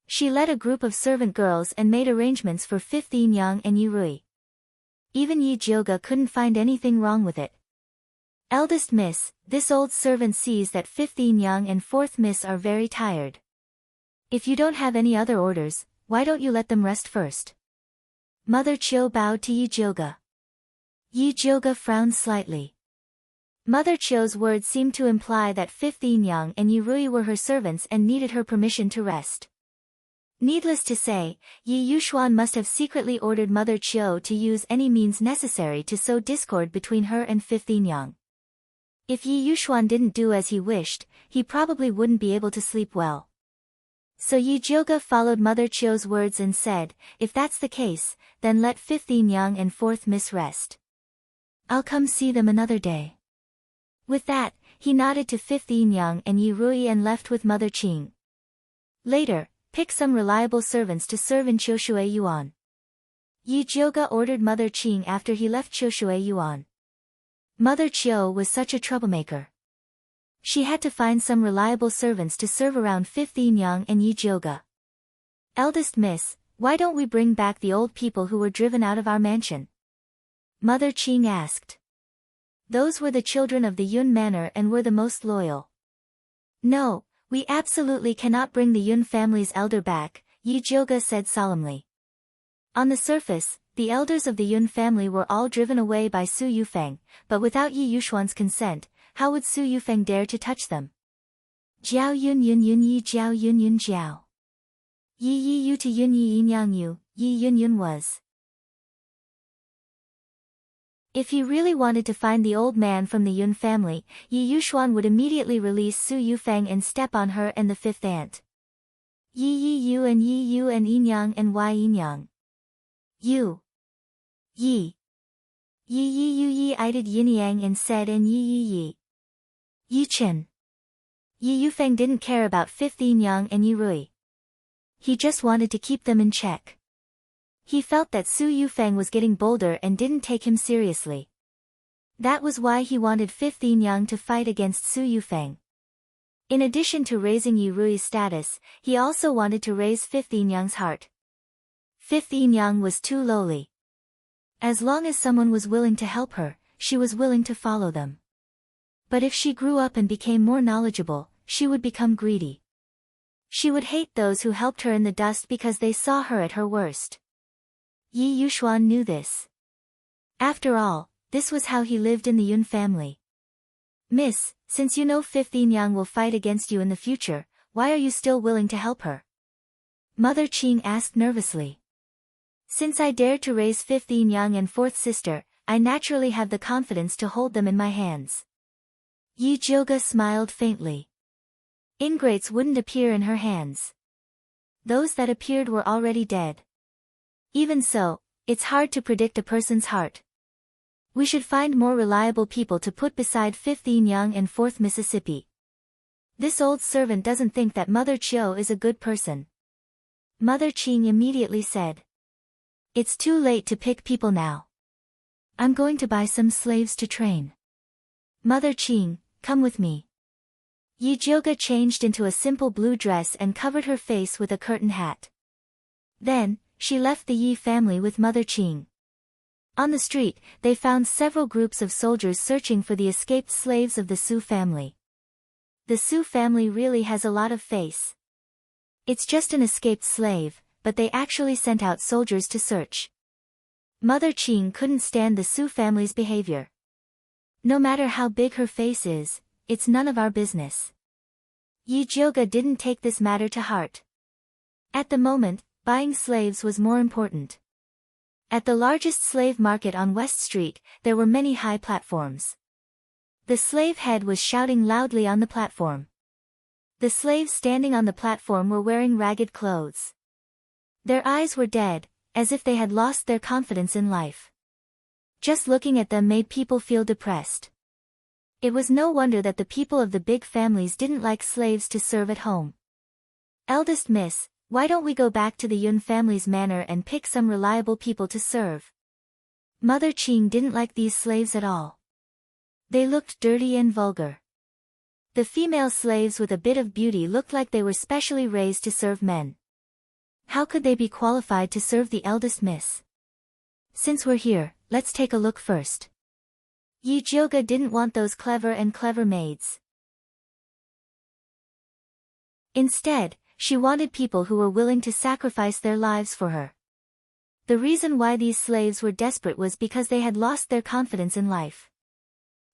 She led a group of servant girls and made arrangements for 5th Yin Yang and Yi Rui. Even Yi Jioga couldn't find anything wrong with it. Eldest miss, this old servant sees that 5th Yin Yang and 4th miss are very tired. If you don't have any other orders, why don't you let them rest first? Mother Qiu bowed to Yi Jioga. Yi Jioga frowned slightly. Mother Qiu's words seemed to imply that 5th Yin Yang and Yi Rui were her servants and needed her permission to rest. Needless to say, Yi Yuxuan must have secretly ordered Mother Qiu to use any means necessary to sow discord between her and 5th Yin Yang. If Yi Yuxuan didn't do as he wished, he probably wouldn't be able to sleep well. So Yi Jioga followed Mother Qiu's words and said, if that's the case, then let 5th Yin Yang and 4th miss rest. I'll come see them another day. With that, he nodded to 5th Yin Yang and Yi Rui and left with Mother Qing. Later, pick some reliable servants to serve in Qiushui Yuan. Yi Jioga ordered Mother Qing after he left Qiushui Yuan. Mother Qiu was such a troublemaker. She had to find some reliable servants to serve around 5th Yin Yang and Yi Jioga. Eldest miss, why don't we bring back the old people who were driven out of our mansion? Mother Qing asked. Those were the children of the Yun manor and were the most loyal. No, we absolutely cannot bring the Yun family's elder back, Yi Jioga said solemnly. On the surface, the elders of the Yun family were all driven away by Su Yufeng, but without Yi Yuxuan's consent, how would Su Yufeng dare to touch them? Jiao Yun Yun Yun Yi Jiao Yun Yun Jiao. Yi Yi Yu to Yun Yi Yin Yang Yu, Yi Yun Yun was. If he really wanted to find the old man from the Yun family, Yi Yuxuan would immediately release Su Yufeng and step on her and the 5th aunt. Yi Yi Yu and Yi Yu and Yin Yang and Y Yin Yang. Yu. Yi. Yi Yi Yu Yi eyed Yin Yang and said and Yi Yi Yi. Yi Chen. Yi Yufeng didn't care about 5th Yin Yang and Yi Rui. He just wanted to keep them in check. He felt that Su Yufeng was getting bolder and didn't take him seriously. That was why he wanted 5th Yin Yang to fight against Su Yufeng. In addition to raising Yi Rui's status, he also wanted to raise 5th Yin Yang's heart. 5th Yin Yang was too lowly. As long as someone was willing to help her, she was willing to follow them. But if she grew up and became more knowledgeable, she would become greedy. She would hate those who helped her in the dust because they saw her at her worst. Yi Yuxuan knew this. After all, this was how he lived in the Yun family. Miss, since you know 5th Yin Yang will fight against you in the future, why are you still willing to help her? Mother Qing asked nervously. Since I dared to raise 5th Yin Yang and 4th sister, I naturally have the confidence to hold them in my hands. Yi Jioga smiled faintly. Ingrates wouldn't appear in her hands. Those that appeared were already dead. Even so, it's hard to predict a person's heart. We should find more reliable people to put beside 5th Young and 4th Mississippi. This old servant doesn't think that Mother Chiu is a good person. Mother Ching immediately said. It's too late to pick people now. I'm going to buy some slaves to train. Mother Ching, come with me. Yi Jioga changed into a simple blue dress and covered her face with a curtain hat. Then, she left the Yi family with Mother Ching. On the street, they found several groups of soldiers searching for the escaped slaves of the Su family. The Su family really has a lot of face. It's just an escaped slave, but they actually sent out soldiers to search. Mother Ching couldn't stand the Su family's behavior. No matter how big her face is, it's none of our business. Yi Jioga didn't take this matter to heart. At the moment, buying slaves was more important. At the largest slave market on West Street, there were many high platforms. The slave head was shouting loudly on the platform. The slaves standing on the platform were wearing ragged clothes. Their eyes were dead, as if they had lost their confidence in life. Just looking at them made people feel depressed. It was no wonder that the people of the big families didn't like slaves to serve at home. Eldest Miss, why don't we go back to the Yun family's manor and pick some reliable people to serve? Mother Ching didn't like these slaves at all. They looked dirty and vulgar. The female slaves with a bit of beauty looked like they were specially raised to serve men. How could they be qualified to serve the eldest miss? Since we're here, let's take a look first. Yi Jioga didn't want those clever maids. Instead, she wanted people who were willing to sacrifice their lives for her. The reason why these slaves were desperate was because they had lost their confidence in life.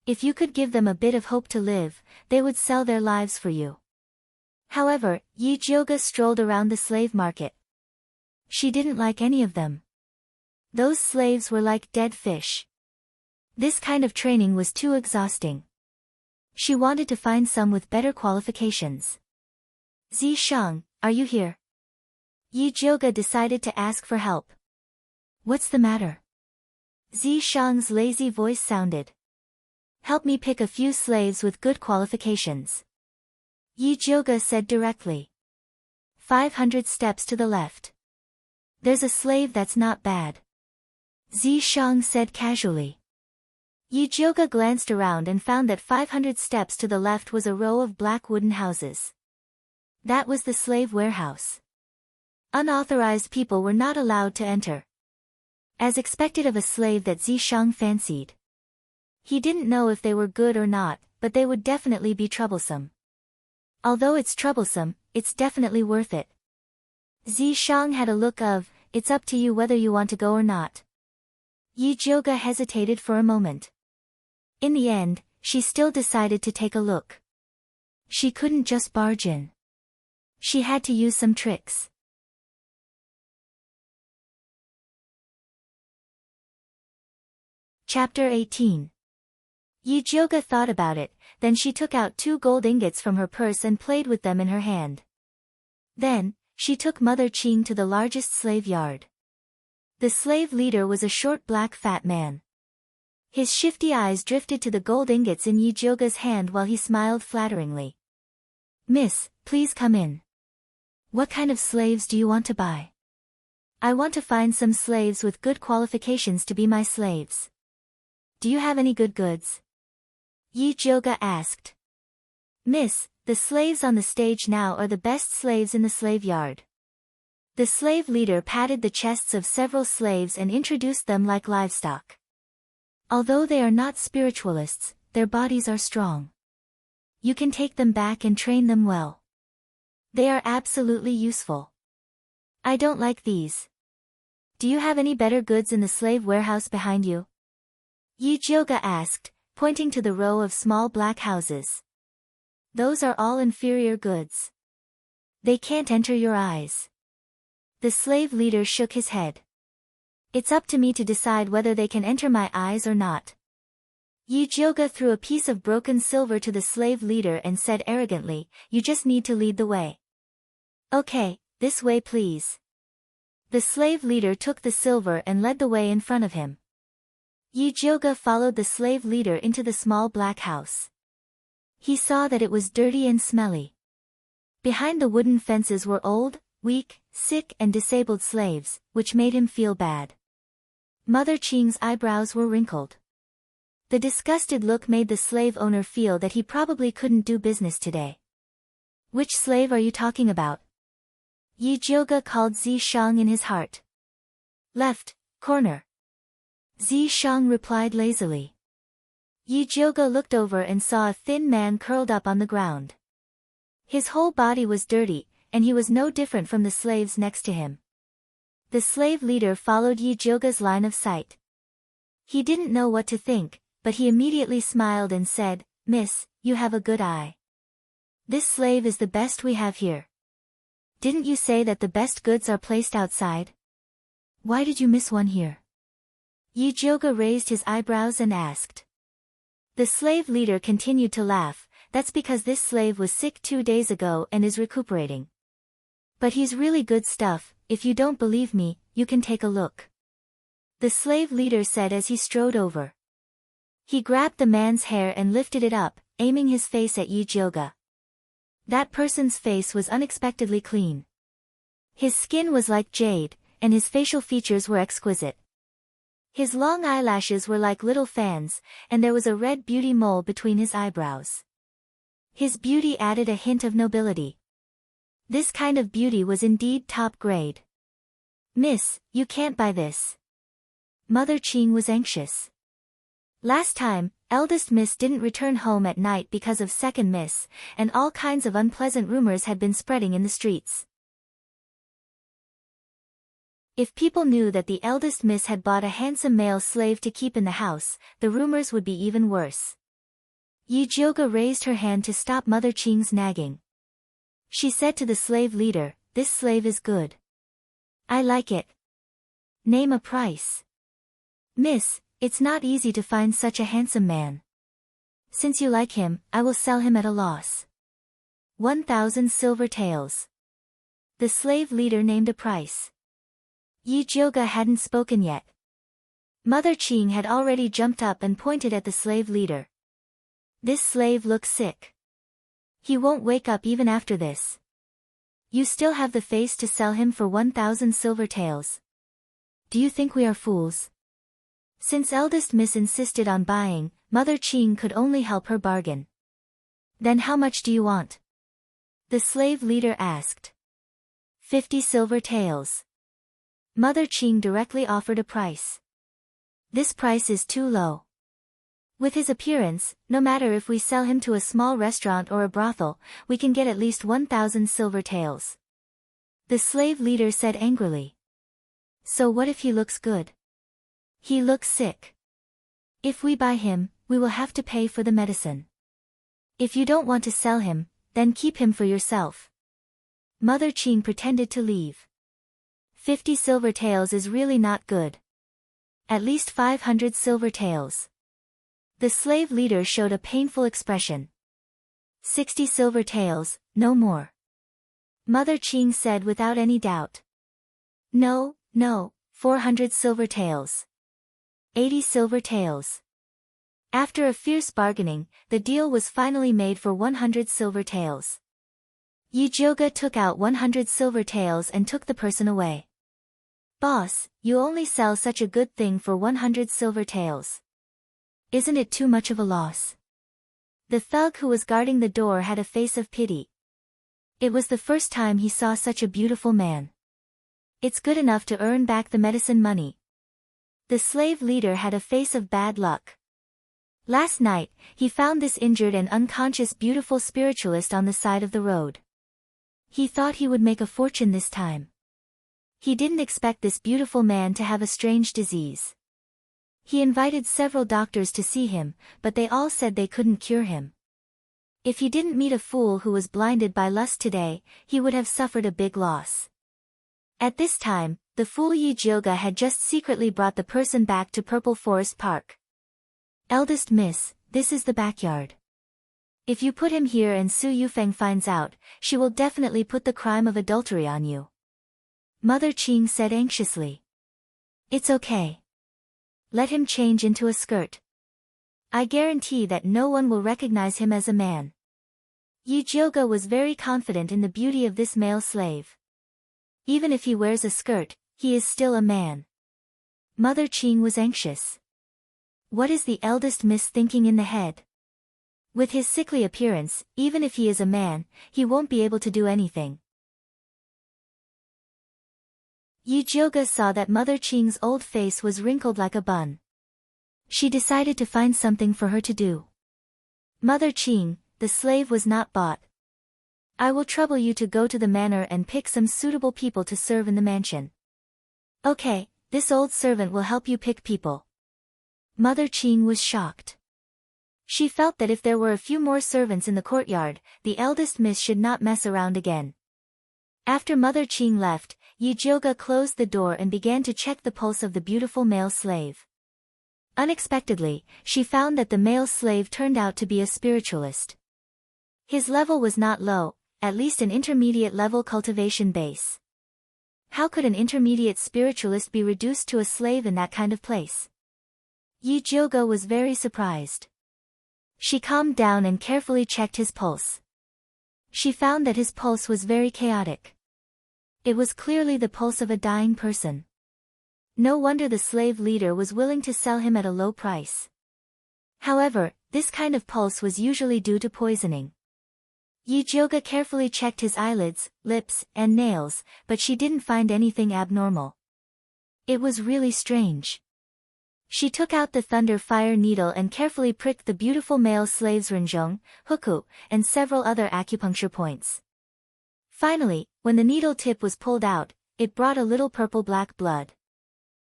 If you could give them a bit of hope to live, they would sell their lives for you. However, Yi Jioga strolled around the slave market. She didn't like any of them. Those slaves were like dead fish. This kind of training was too exhausting. She wanted to find some with better qualifications. Zishang, are you here? Yi Jioga decided to ask for help. What's the matter? Zishang's lazy voice sounded. Help me pick a few slaves with good qualifications. Yi Jioga said directly. 500 steps to the left. There's a slave that's not bad. Zishang said casually. Yi Jioga glanced around and found that 500 steps to the left was a row of black wooden houses. That was the slave warehouse. Unauthorized people were not allowed to enter. As expected of a slave that Zishang fancied. He didn't know if they were good or not, but they would definitely be troublesome. Although it's troublesome, it's definitely worth it. Zishang had a look of, it's up to you whether you want to go or not. Yi Jioga hesitated for a moment. In the end, she still decided to take a look. She couldn't just barge in. She had to use some tricks. Chapter 18. Yi Jioga thought about it, then she took out 2 gold ingots from her purse and played with them in her hand. Then, she took Mother Ching to the largest slave yard. The slave leader was a short black fat man. His shifty eyes drifted to the gold ingots in Yi Jioga's hand while he smiled flatteringly. Miss, please come in. What kind of slaves do you want to buy? I want to find some slaves with good qualifications to be my slaves. Do you have any good goods? Yi Jioga asked. Miss, the slaves on the stage now are the best slaves in the slave yard. The slave leader patted the chests of several slaves and introduced them like livestock. Although they are not spiritualists, their bodies are strong. You can take them back and train them well. They are absolutely useful. I don't like these. Do you have any better goods in the slave warehouse behind you? Yi Jioga asked, pointing to the row of small black houses. Those are all inferior goods. They can't enter your eyes. The slave leader shook his head. It's up to me to decide whether they can enter my eyes or not. Yi Jioga threw a piece of broken silver to the slave leader and said arrogantly, you just need to lead the way. Okay, this way please. The slave leader took the silver and led the way in front of him. Yi Jioga followed the slave leader into the small black house. He saw that it was dirty and smelly. Behind the wooden fences were old, weak, sick and disabled slaves, which made him feel bad. Mother Qing's eyebrows were wrinkled. The disgusted look made the slave owner feel that he probably couldn't do business today. Which slave are you talking about? Yi Jioga called Zi Shang in his heart. Left, corner. Zi Shang replied lazily. Yi Jioga looked over and saw a thin man curled up on the ground. His whole body was dirty, and he was no different from the slaves next to him. The slave leader followed Yi Jioga's line of sight. He didn't know what to think, but he immediately smiled and said, "Miss, you have a good eye. This slave is the best we have here. Didn't you say that the best goods are placed outside? Why did you miss one here?" Yi Jioga raised his eyebrows and asked. The slave leader continued to laugh. "That's because this slave was sick 2 days ago and is recuperating. But he's really good stuff. If you don't believe me, you can take a look," the slave leader said as he strode over. He grabbed the man's hair and lifted it up, aiming his face at Yi Jioga. That person's face was unexpectedly clean. His skin was like jade, and his facial features were exquisite. His long eyelashes were like little fans, and there was a red beauty mole between his eyebrows. His beauty added a hint of nobility. This kind of beauty was indeed top grade. "Miss, you can't buy this." Mother Qing was anxious. Last time, eldest miss didn't return home at night because of second miss, and all kinds of unpleasant rumors had been spreading in the streets. If people knew that the eldest miss had bought a handsome male slave to keep in the house, the rumors would be even worse. Yi Jioga raised her hand to stop Mother Qing's nagging. She said to the slave leader, "This slave is good. I like it. Name a price." "Miss, it's not easy to find such a handsome man. Since you like him, I will sell him at a loss. 1,000 silver taels." The slave leader named a price. Yi Jioga hadn't spoken yet. Mother Qing had already jumped up and pointed at the slave leader. "This slave looks sick. He won't wake up even after this. You still have the face to sell him for 1,000 silver taels. Do you think we are fools?" Since eldest miss insisted on buying, Mother Qing could only help her bargain. "Then how much do you want?" the slave leader asked. 50 silver taels. Mother Qing directly offered a price. "This price is too low. With his appearance, no matter if we sell him to a small restaurant or a brothel, we can get at least 1,000 silver taels," the slave leader said angrily. "So what if he looks good? He looks sick. If we buy him, we will have to pay for the medicine. If you don't want to sell him, then keep him for yourself." Mother Qing pretended to leave. 50 silver taels is really not good. At least 500 silver taels. The slave leader showed a painful expression. 60 silver taels, no more. Mother Qing said without any doubt. "No, no, 400 silver taels. 80 silver taels." After a fierce bargaining, the deal was finally made for 100 silver taels. Yi Jioga took out 100 silver taels and took the person away. "Boss, you only sell such a good thing for 100 silver taels. Isn't it too much of a loss?" The thug who was guarding the door had a face of pity. It was the first time he saw such a beautiful man. "It's good enough to earn back the medicine money." The slave leader had a face of bad luck. Last night, he found this injured and unconscious beautiful spiritualist on the side of the road. He thought he would make a fortune this time. He didn't expect this beautiful man to have a strange disease. He invited several doctors to see him, but they all said they couldn't cure him. If he didn't meet a fool who was blinded by lust today, he would have suffered a big loss. At this time, the fool Yi Jioga had just secretly brought the person back to Purple Forest Park. "Eldest miss, this is the backyard. If you put him here and Su Yufeng finds out, she will definitely put the crime of adultery on you," Mother Qing said anxiously. "It's okay. Let him change into a skirt. I guarantee that no one will recognize him as a man. Yijioga was very confident in the beauty of this male slave. Even if he wears a skirt, he is still a man. Mother Qing was anxious. What is the eldest miss thinking in the head? With his sickly appearance, even if he is a man, he won't be able to do anything. Yijioga saw that Mother Qing's old face was wrinkled like a bun. She decided to find something for her to do. Mother Qing, the slave was not bought. I will trouble you to go to the manor and pick some suitable people to serve in the mansion. Okay, this old servant will help you pick people. Mother Qing was shocked. She felt that if there were a few more servants in the courtyard, the eldest miss should not mess around again. After Mother Qing left, Yijioga closed the door and began to check the pulse of the beautiful male slave. Unexpectedly, she found that the male slave turned out to be a spiritualist. His level was not low, at least an intermediate level cultivation base. How could an intermediate spiritualist be reduced to a slave in that kind of place? Yijioga was very surprised. She calmed down and carefully checked his pulse. She found that his pulse was very chaotic. It was clearly the pulse of a dying person. No wonder the slave leader was willing to sell him at a low price. However, this kind of pulse was usually due to poisoning. Yijioga carefully checked his eyelids, lips, and nails, but she didn't find anything abnormal. It was really strange. She took out the thunder fire needle and carefully pricked the beautiful male slave's renjong, huku, and several other acupuncture points. Finally, when the needle tip was pulled out, it brought a little purple-black blood.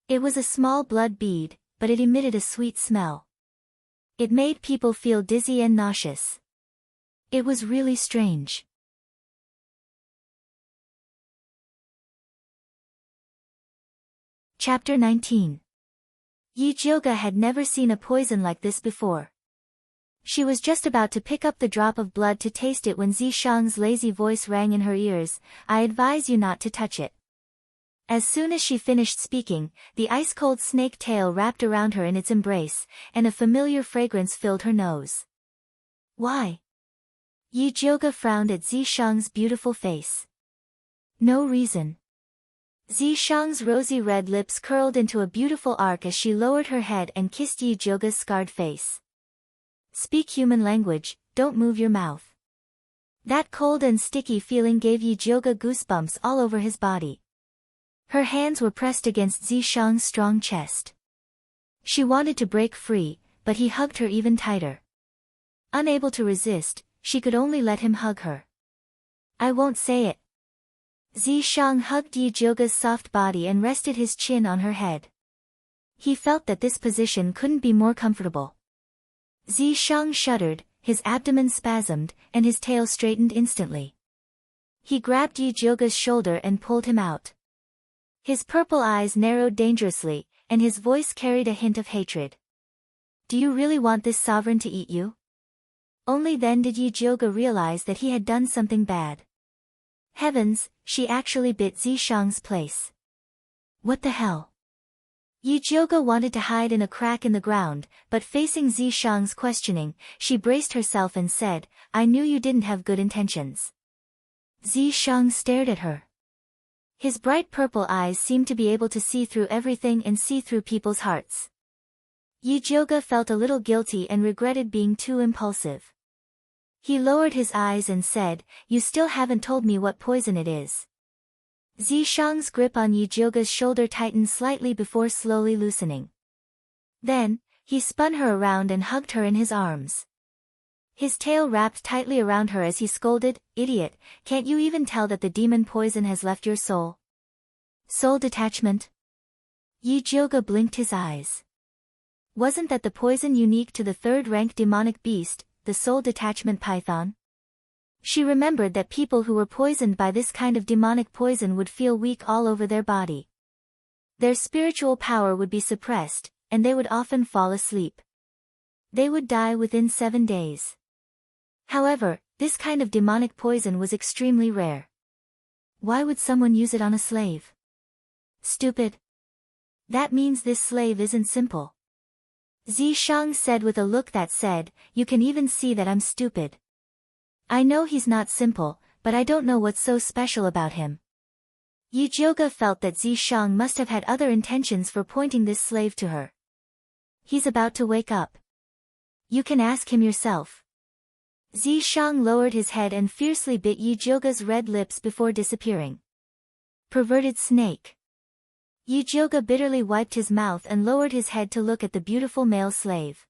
It was a small blood bead, but it emitted a sweet smell. It made people feel dizzy and nauseous. It was really strange. Chapter 19. Yijioga had never seen a poison like this before. She was just about to pick up the drop of blood to taste it when Zishang's lazy voice rang in her ears. I advise you not to touch it. As soon as she finished speaking, the ice-cold snake tail wrapped around her in its embrace, and a familiar fragrance filled her nose. Why? Yijioga frowned at Zishang's beautiful face. No reason. Zishang's rosy red lips curled into a beautiful arc as she lowered her head and kissed Yijioga's scarred face. Speak human language, don't move your mouth. That cold and sticky feeling gave Yijioga goosebumps all over his body. Her hands were pressed against Zishang's strong chest. She wanted to break free, but he hugged her even tighter. Unable to resist, she could only let him hug her. I won't say it. Zishang hugged Yijioga's soft body and rested his chin on her head. He felt that this position couldn't be more comfortable. Zishang shuddered, his abdomen spasmed, and his tail straightened instantly. He grabbed Yijioga's shoulder and pulled him out. His purple eyes narrowed dangerously, and his voice carried a hint of hatred. Do you really want this sovereign to eat you? Only then did Yijioga realize that he had done something bad. Heavens, she actually bit Zishang's place. What the hell? Yijioga wanted to hide in a crack in the ground, but facing Zishang's questioning, she braced herself and said, I knew you didn't have good intentions. Zishang stared at her. His bright purple eyes seemed to be able to see through everything and see through people's hearts. Yijioga felt a little guilty and regretted being too impulsive. He lowered his eyes and said, You still haven't told me what poison it is. Zishang's grip on Yijioga's shoulder tightened slightly before slowly loosening. Then, he spun her around and hugged her in his arms. His tail wrapped tightly around her as he scolded, Idiot, can't you even tell that the demon poison has left your soul? Soul detachment? Yijioga blinked his eyes. Wasn't that the poison unique to the third-rank demonic beast, the soul detachment python? She remembered that people who were poisoned by this kind of demonic poison would feel weak all over their body. Their spiritual power would be suppressed, and they would often fall asleep. They would die within 7 days. However, this kind of demonic poison was extremely rare. Why would someone use it on a slave? Stupid. That means this slave isn't simple. Zishang said with a look that said, you can even see that I'm stupid. I know he's not simple, but I don't know what's so special about him. Yijioga felt that Zishang must have had other intentions for pointing this slave to her. He's about to wake up. You can ask him yourself. Zishang lowered his head and fiercely bit Yijioga's red lips before disappearing. Perverted snake. Yijioga bitterly wiped his mouth and lowered his head to look at the beautiful male slave.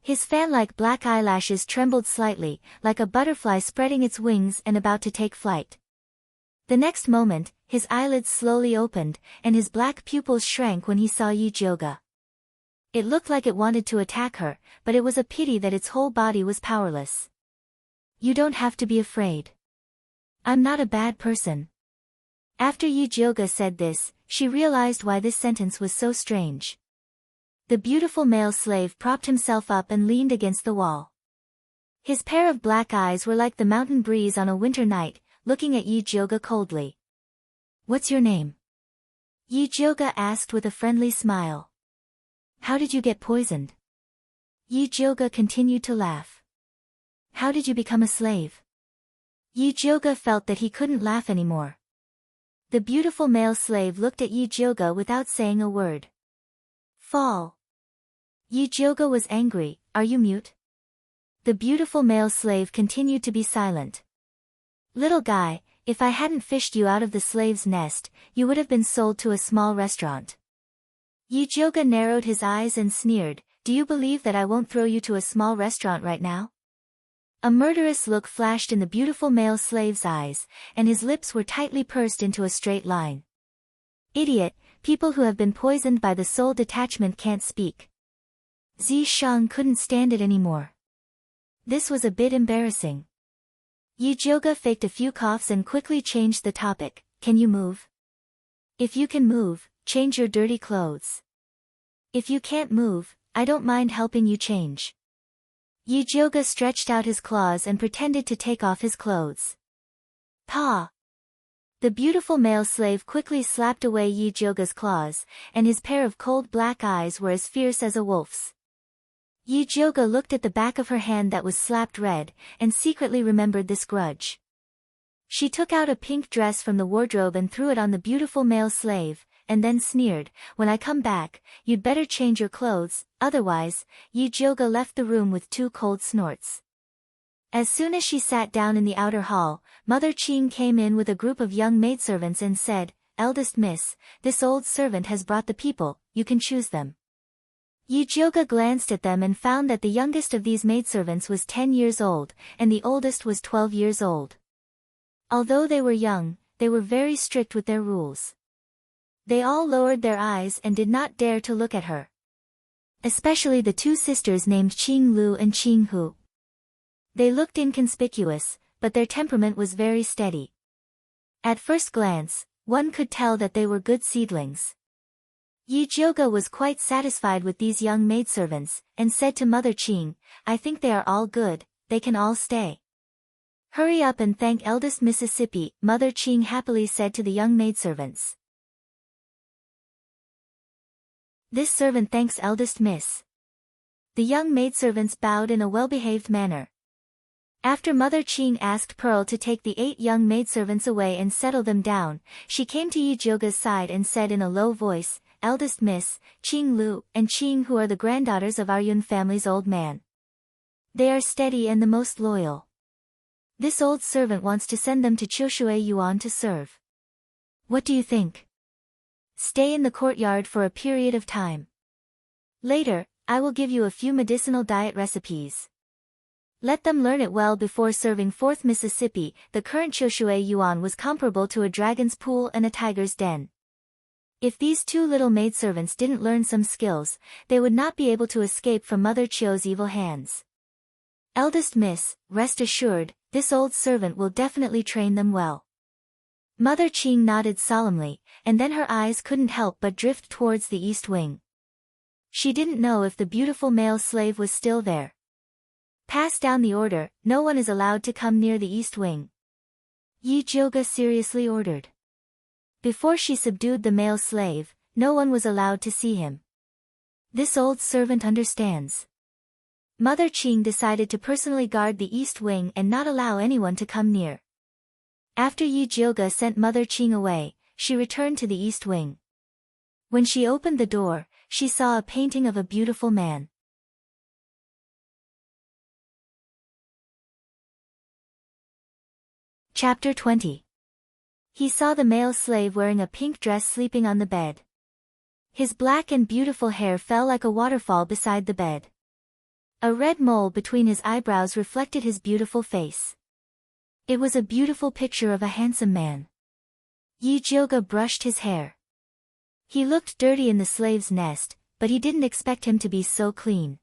His fan-like black eyelashes trembled slightly, like a butterfly spreading its wings and about to take flight. The next moment, his eyelids slowly opened, and his black pupils shrank when he saw Yijioga. It looked like it wanted to attack her, but it was a pity that its whole body was powerless. You don't have to be afraid. I'm not a bad person. After Yijioga said this, she realized why this sentence was so strange. The beautiful male slave propped himself up and leaned against the wall. His pair of black eyes were like the mountain breeze on a winter night, looking at Yijioga coldly. What's your name? Yijioga asked with a friendly smile. How did you get poisoned? Yijioga continued to laugh. How did you become a slave? Yijioga felt that he couldn't laugh anymore. The beautiful male slave looked at Yijioga without saying a word. Fall. Yijioga was angry. Are you mute? The beautiful male slave continued to be silent. Little guy, if I hadn't fished you out of the slave's nest, you would have been sold to a small restaurant. Yijioga narrowed his eyes and sneered, do you believe that I won't throw you to a small restaurant right now? A murderous look flashed in the beautiful male slave's eyes, and his lips were tightly pursed into a straight line. Idiot, people who have been poisoned by the soul detachment can't speak. Zishang couldn't stand it anymore. This was a bit embarrassing. Yijioga faked a few coughs and quickly changed the topic. Can you move? If you can move, change your dirty clothes. If you can't move, I don't mind helping you change. Yijioga stretched out his claws and pretended to take off his clothes. Pa! The beautiful male slave quickly slapped away Yijioga's claws, and his pair of cold black eyes were as fierce as a wolf's. Yijioga looked at the back of her hand that was slapped red, and secretly remembered this grudge. She took out a pink dress from the wardrobe and threw it on the beautiful male slave, and then sneered, when I come back, you'd better change your clothes, otherwise. Yijioga left the room with 2 cold snorts. As soon as she sat down in the outer hall, Mother Qing came in with a group of young maidservants and said, Eldest miss, this old servant has brought the people, you can choose them. Yijioga glanced at them and found that the youngest of these maidservants was 10 years old, and the oldest was 12 years old. Although they were young, they were very strict with their rules. They all lowered their eyes and did not dare to look at her. Especially the 2 sisters named Qing Lu and Qing Hu. They looked inconspicuous, but their temperament was very steady. At first glance, one could tell that they were good seedlings. Yijioga was quite satisfied with these young maidservants, and said to Mother Qing, I think they are all good, they can all stay. Hurry up and thank eldest Mississippi, Mother Qing happily said to the young maidservants. This servant thanks eldest miss. The young maidservants bowed in a well-behaved manner. After Mother Qing asked Pearl to take the 8 young maidservants away and settle them down, she came to Yijioga's side and said in a low voice, Eldest miss, Qing Lu and Qing Hu are the granddaughters of our Yun family's old man. They are steady and the most loyal. This old servant wants to send them to Qiushui Yuan to serve. What do you think? Stay in the courtyard for a period of time. Later, I will give you a few medicinal diet recipes. Let them learn it well before serving 4th Mississippi. The current Qiushui Yuan was comparable to a dragon's pool and a tiger's den. If these 2 little maidservants didn't learn some skills, they would not be able to escape from Mother Qiu's evil hands. Eldest miss, rest assured, this old servant will definitely train them well. Mother Qing nodded solemnly, and then her eyes couldn't help but drift towards the east wing. She didn't know if the beautiful male slave was still there. Pass down the order, no one is allowed to come near the east wing. Yijioga seriously ordered. Before she subdued the male slave, no one was allowed to see him. This old servant understands. Mother Qing decided to personally guard the east wing and not allow anyone to come near. After Yi Jioge sent Mother Qing away, she returned to the east wing. When she opened the door, she saw a painting of a beautiful man. Chapter 20. He saw the male slave wearing a pink dress sleeping on the bed. His black and beautiful hair fell like a waterfall beside the bed. A red mole between his eyebrows reflected his beautiful face. It was a beautiful picture of a handsome man. Yi Jioge brushed his hair. He looked dirty in the slave's nest, but he didn't expect him to be so clean.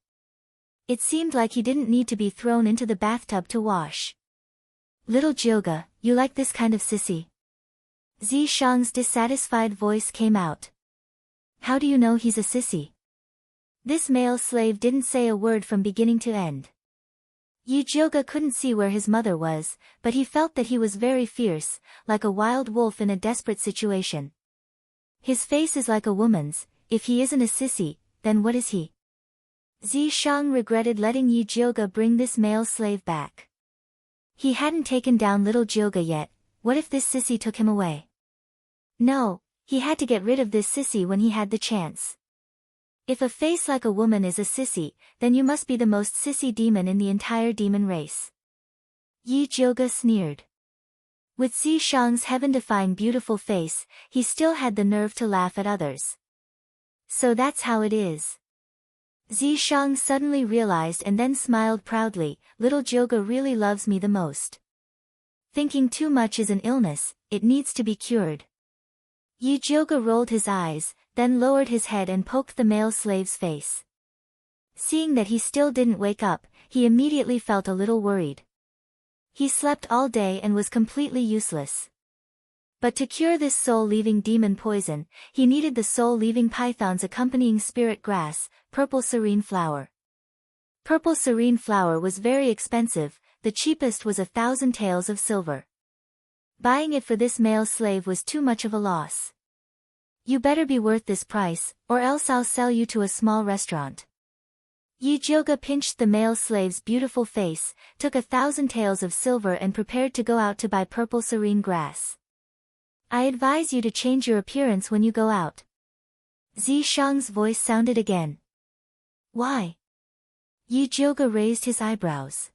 It seemed like he didn't need to be thrown into the bathtub to wash. Little Jioge, you like this kind of sissy? Zi Shang's dissatisfied voice came out. How do you know he's a sissy? This male slave didn't say a word from beginning to end. Yi Jioge couldn't see where his mother was, but he felt that he was very fierce, like a wild wolf in a desperate situation. His face is like a woman's. If he isn't a sissy, then what is he? Zi Shang regretted letting Yi Jioge bring this male slave back. He hadn't taken down little Jioge yet. What if this sissy took him away? No, he had to get rid of this sissy when he had the chance. If a face like a woman is a sissy, then you must be the most sissy demon in the entire demon race. Yi Jioge sneered. With Zi Shang's heaven-defying beautiful face, he still had the nerve to laugh at others. So that's how it is. Zi Shang suddenly realized and then smiled proudly, little Jioge really loves me the most. Thinking too much is an illness, it needs to be cured. Yi Jioge rolled his eyes, then lowered his head and poked the male slave's face. Seeing that he still didn't wake up, he immediately felt a little worried. He slept all day and was completely useless. But to cure this soul-leaving demon poison, he needed the soul-leaving python's accompanying spirit grass, purple serene flower. Purple serene flower was very expensive, the cheapest was 1,000 taels of silver. Buying it for this male slave was too much of a loss. You better be worth this price, or else I'll sell you to a small restaurant. Yi Jioge pinched the male slave's beautiful face, took 1,000 taels of silver and prepared to go out to buy purple serene grass. I advise you to change your appearance when you go out. Zi Shang's voice sounded again. Why? Yi Jioge raised his eyebrows.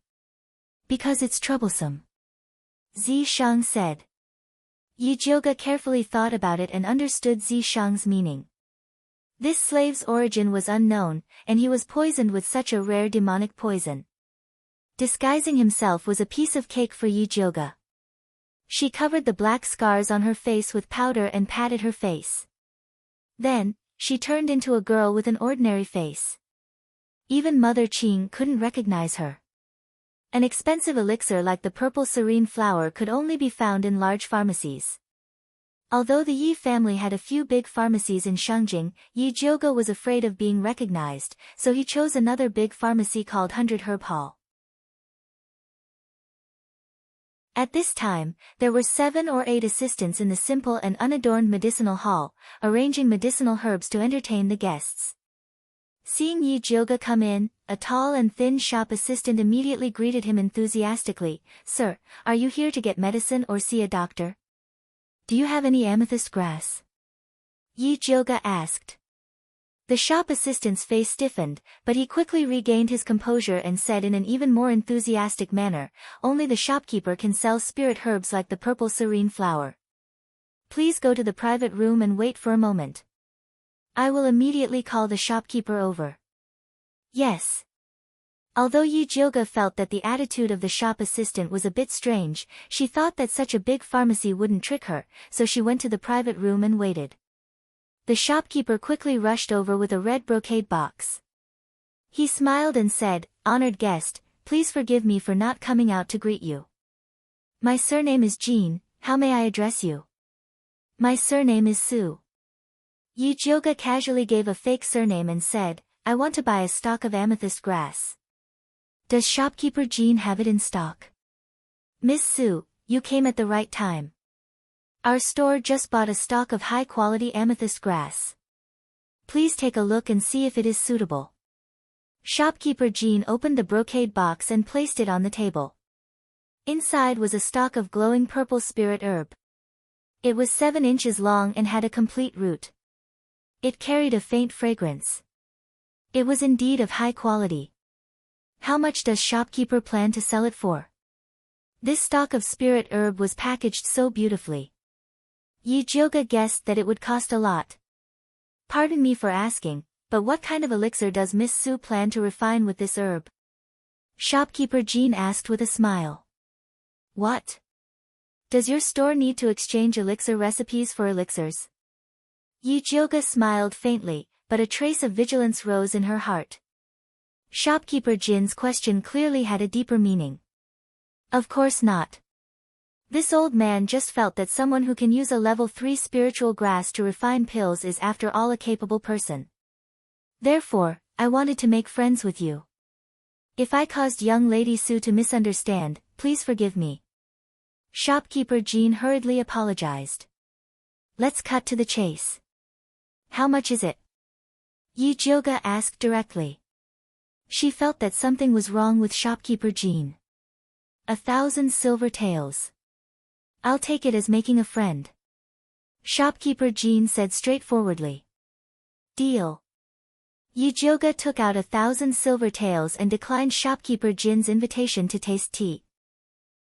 Because it's troublesome. Zi Shang said. Yi Jioge carefully thought about it and understood Zi Shang's meaning. This slave's origin was unknown, and he was poisoned with such a rare demonic poison. Disguising himself was a piece of cake for Yi Jioge. She covered the black scars on her face with powder and patted her face. Then, she turned into a girl with an ordinary face. Even Mother Qing couldn't recognize her. An expensive elixir like the purple serene flower could only be found in large pharmacies. Although the Yi family had a few big pharmacies in Shangjing, Yi Jioge was afraid of being recognized, so he chose another big pharmacy called 100 Herb Hall. At this time, there were 7 or 8 assistants in the simple and unadorned medicinal hall, arranging medicinal herbs to entertain the guests. Seeing Yi Jioge come in, a tall and thin shop assistant immediately greeted him enthusiastically. Sir, are you here to get medicine or see a doctor? Do you have any amethyst grass? Yi Jioge asked. The shop assistant's face stiffened, but he quickly regained his composure and said in an even more enthusiastic manner, only the shopkeeper can sell spirit herbs like the purple serene flower. Please go to the private room and wait for a moment. I will immediately call the shopkeeper over. Yes. Although Yi Jioge felt that the attitude of the shop assistant was a bit strange, she thought that such a big pharmacy wouldn't trick her, so she went to the private room and waited. The shopkeeper quickly rushed over with a red brocade box. He smiled and said, "Honored guest, please forgive me for not coming out to greet you. My surname is Jean, how may I address you?" "My surname is Su." Yi Jioge casually gave a fake surname and said, "I want to buy a stalk of amethyst grass. Does shopkeeper Jean have it in stock?" "Miss Su, you came at the right time. Our store just bought a stock of high-quality amethyst grass. Please take a look and see if it is suitable. Shopkeeper Jean opened the brocade box and placed it on the table. Inside was a stalk of glowing purple spirit herb. It was 7 inches long and had a complete root. It carried a faint fragrance. It was indeed of high quality. How much does shopkeeper plan to sell it for? This stalk of spirit herb was packaged so beautifully. Yi Jioga guessed that it would cost a lot. Pardon me for asking, but what kind of elixir does Miss Su plan to refine with this herb? Shopkeeper Jean asked with a smile. What? Does your store need to exchange elixir recipes for elixirs? Yi Jioga smiled faintly, but a trace of vigilance rose in her heart. Shopkeeper Jin's question clearly had a deeper meaning. Of course not. This old man just felt that someone who can use a level 3 spiritual grass to refine pills is after all a capable person. Therefore, I wanted to make friends with you. If I caused young Lady Su to misunderstand, please forgive me. Shopkeeper Jean hurriedly apologized. Let's cut to the chase. How much is it? Yi Jioga asked directly. She felt that something was wrong with Shopkeeper Jean. 1,000 silver taels. I'll take it as making a friend. Shopkeeper Jean said straightforwardly. Deal. Yi Jioga took out 1,000 silver taels and declined Shopkeeper Jin's invitation to taste tea.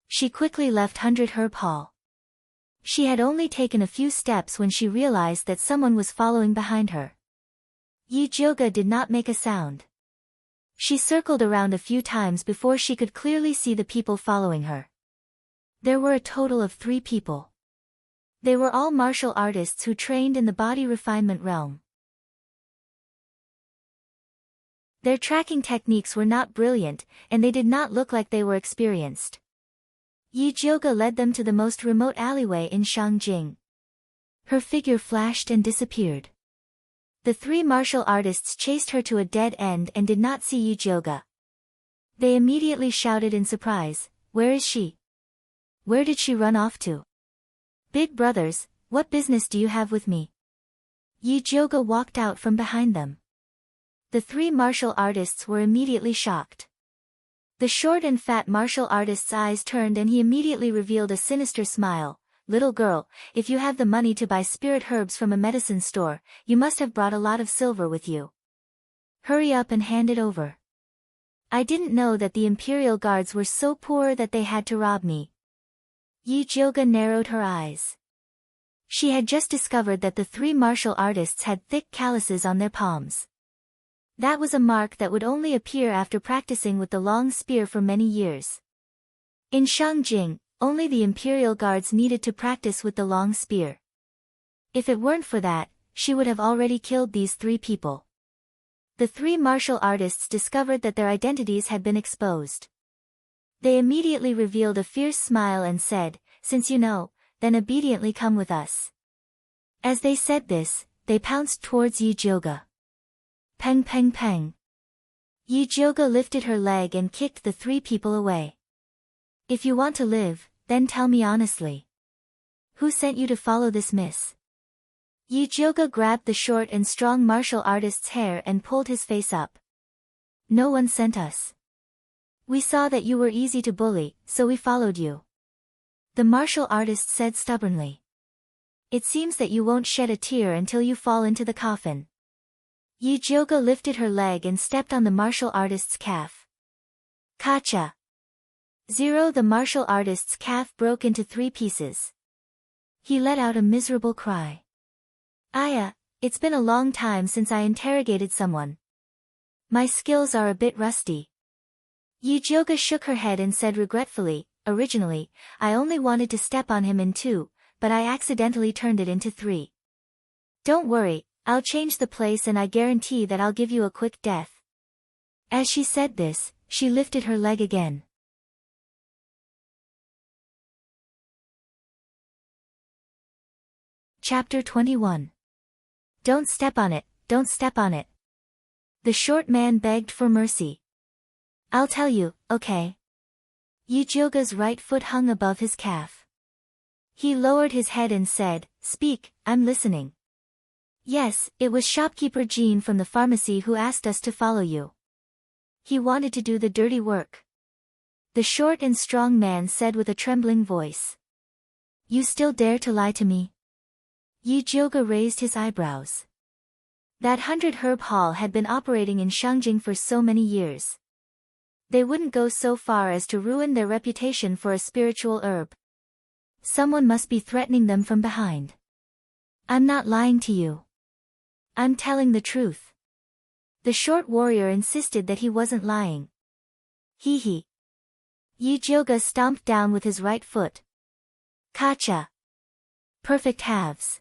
She quickly left 100 Herb Hall. She had only taken a few steps when she realized that someone was following behind her. Yi Jioga did not make a sound. She circled around a few times before she could clearly see the people following her. There were a total of 3 people. They were all martial artists who trained in the body refinement realm. Their tracking techniques were not brilliant, and they did not look like they were experienced. Yi Jioga led them to the most remote alleyway in Shangjing. Her figure flashed and disappeared. The 3 martial artists chased her to a dead end and did not see Yi Jioga. They immediately shouted in surprise, "Where is she? Where did she run off to? Big brothers, what business do you have with me?" Yi Jioga walked out from behind them. The 3 martial artists were immediately shocked. The short and fat martial artist's eyes turned and he immediately revealed a sinister smile. "Little girl, if you have the money to buy spirit herbs from a medicine store, you must have brought a lot of silver with you. Hurry up and hand it over. I didn't know that the Imperial Guards were so poor that they had to rob me." Yi Jioga narrowed her eyes. She had just discovered that the 3 martial artists had thick calluses on their palms. That was a mark that would only appear after practicing with the long spear for many years. In Shangjing, only the Imperial Guards needed to practice with the long spear. If it weren't for that, she would have already killed these 3 people. The 3 martial artists discovered that their identities had been exposed. They immediately revealed a fierce smile and said, "Since you know, then obediently come with us." As they said this, they pounced towards Yi Jioga. Peng peng peng. Yi Jioga lifted her leg and kicked the 3 people away. "If you want to live, then tell me honestly. Who sent you to follow this miss?" Yi Jioga grabbed the short and strong martial artist's hair and pulled his face up. "No one sent us. We saw that you were easy to bully, so we followed you," the martial artist said stubbornly. "It seems that you won't shed a tear until you fall into the coffin." Yi Jioga lifted her leg and stepped on the martial artist's calf. Kacha! 0. The martial artist's calf broke into 3 pieces. He let out a miserable cry. "Aya, it's been a long time since I interrogated someone. My skills are a bit rusty." Yi Jioga shook her head and said regretfully, "Originally, I only wanted to step on him in 2, but I accidentally turned it into 3. Don't worry, I'll change the place and I guarantee that I'll give you a quick death." As she said this, she lifted her leg again. Chapter 21. Don't step on it, don't step on it. The short man begged for mercy. "I'll tell you, okay." Yi Jioga's right foot hung above his calf. He lowered his head and said, "Speak, I'm listening." "Yes, it was shopkeeper Jean from the pharmacy who asked us to follow you. He wanted to do the dirty work," the short and strong man said with a trembling voice. "You still dare to lie to me?" Yi Jioge raised his eyebrows. That 100-herb hall had been operating in Shangjing for so many years. They wouldn't go so far as to ruin their reputation for a spiritual herb. Someone must be threatening them from behind. "I'm not lying to you. I'm telling the truth." The short warrior insisted that he wasn't lying. "Hee hee." Yi Jioge stomped down with his right foot. "Kacha." Perfect halves.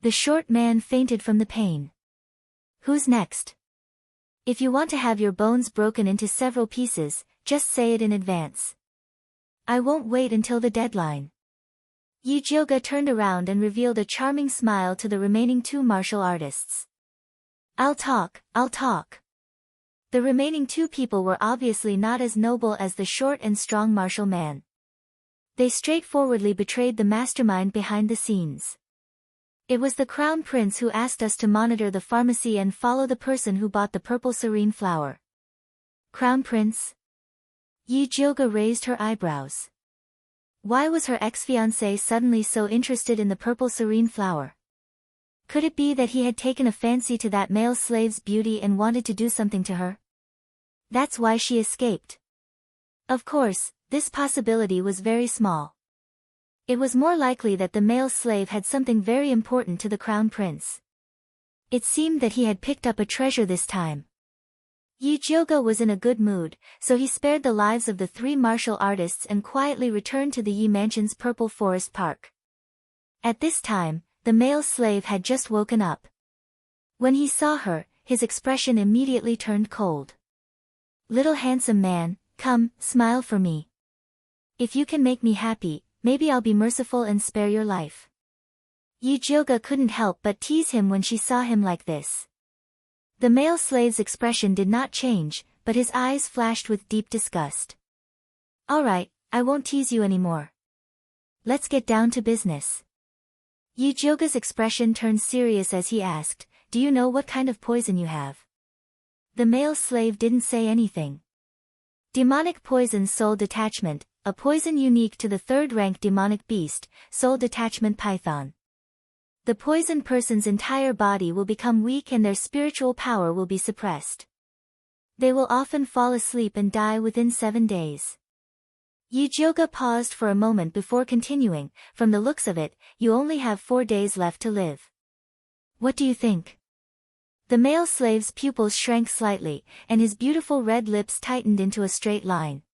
The short man fainted from the pain. "Who's next? If you want to have your bones broken into several pieces, just say it in advance. I won't wait until the deadline." Yi Jioge turned around and revealed a charming smile to the remaining two martial artists. I'll talk. The remaining two people were obviously not as noble as the short and strong martial man. They straightforwardly betrayed the mastermind behind the scenes. "It was the Crown Prince who asked us to monitor the pharmacy and follow the person who bought the purple serene flower." "Crown Prince?" Yi Jioge raised her eyebrows. Why was her ex-fiancé suddenly so interested in the purple serene flower? Could it be that he had taken a fancy to that male slave's beauty and wanted to do something to her? That's why she escaped. Of course, this possibility was very small. It was more likely that the male slave had something very important to the Crown Prince. It seemed that he had picked up a treasure this time. Yi Jioge was in a good mood, so he spared the lives of the three martial artists and quietly returned to the Yi Mansion's Purple Forest Park. At this time, the male slave had just woken up. When he saw her, his expression immediately turned cold. "Little handsome man, come, smile for me. If you can make me happy, maybe I'll be merciful and spare your life." Yi Jioge couldn't help but tease him when she saw him like this. The male slave's expression did not change, but his eyes flashed with deep disgust. "All right, I won't tease you anymore. Let's get down to business." Yi Jioge's expression turned serious as he asked, "Do you know what kind of poison you have?" The male slave didn't say anything. Demonic poison soul detachment, a poison unique to the third-rank demonic beast, soul detachment python. The poisoned person's entire body will become weak and their spiritual power will be suppressed. They will often fall asleep and die within 7 days. Yi Jioge paused for a moment before continuing, "From the looks of it, you only have 4 days left to live. What do you think?" The male slave's pupils shrank slightly, and his beautiful red lips tightened into a straight line.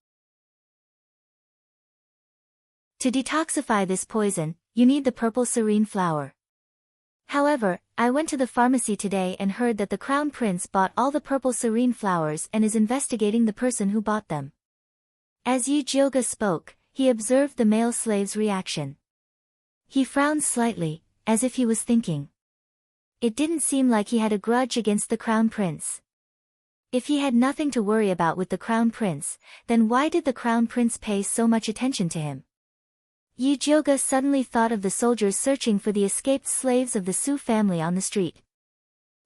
"To detoxify this poison, you need the purple serene flower. However, I went to the pharmacy today and heard that the Crown Prince bought all the purple serene flowers and is investigating the person who bought them." As Yi Jioge spoke, he observed the male slave's reaction. He frowned slightly, as if he was thinking. It didn't seem like he had a grudge against the Crown Prince. If he had nothing to worry about with the Crown Prince, then why did the Crown Prince pay so much attention to him? Yi Jioge suddenly thought of the soldiers searching for the escaped slaves of the Su family on the street.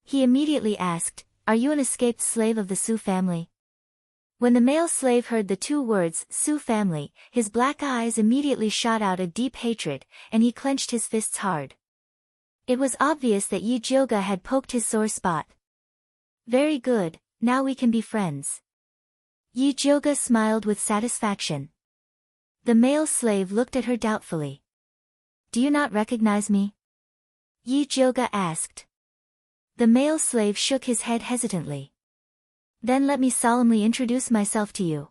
He immediately asked, "Are you an escaped slave of the Su family?" When the male slave heard the two words, Su family, his black eyes immediately shot out a deep hatred, and he clenched his fists hard. It was obvious that Yi Jioge had poked his sore spot. "Very good, now we can be friends." Yi Jioge smiled with satisfaction. The male slave looked at her doubtfully. "Do you not recognize me?" Yi Jioge asked. The male slave shook his head hesitantly. "Then let me solemnly introduce myself to you.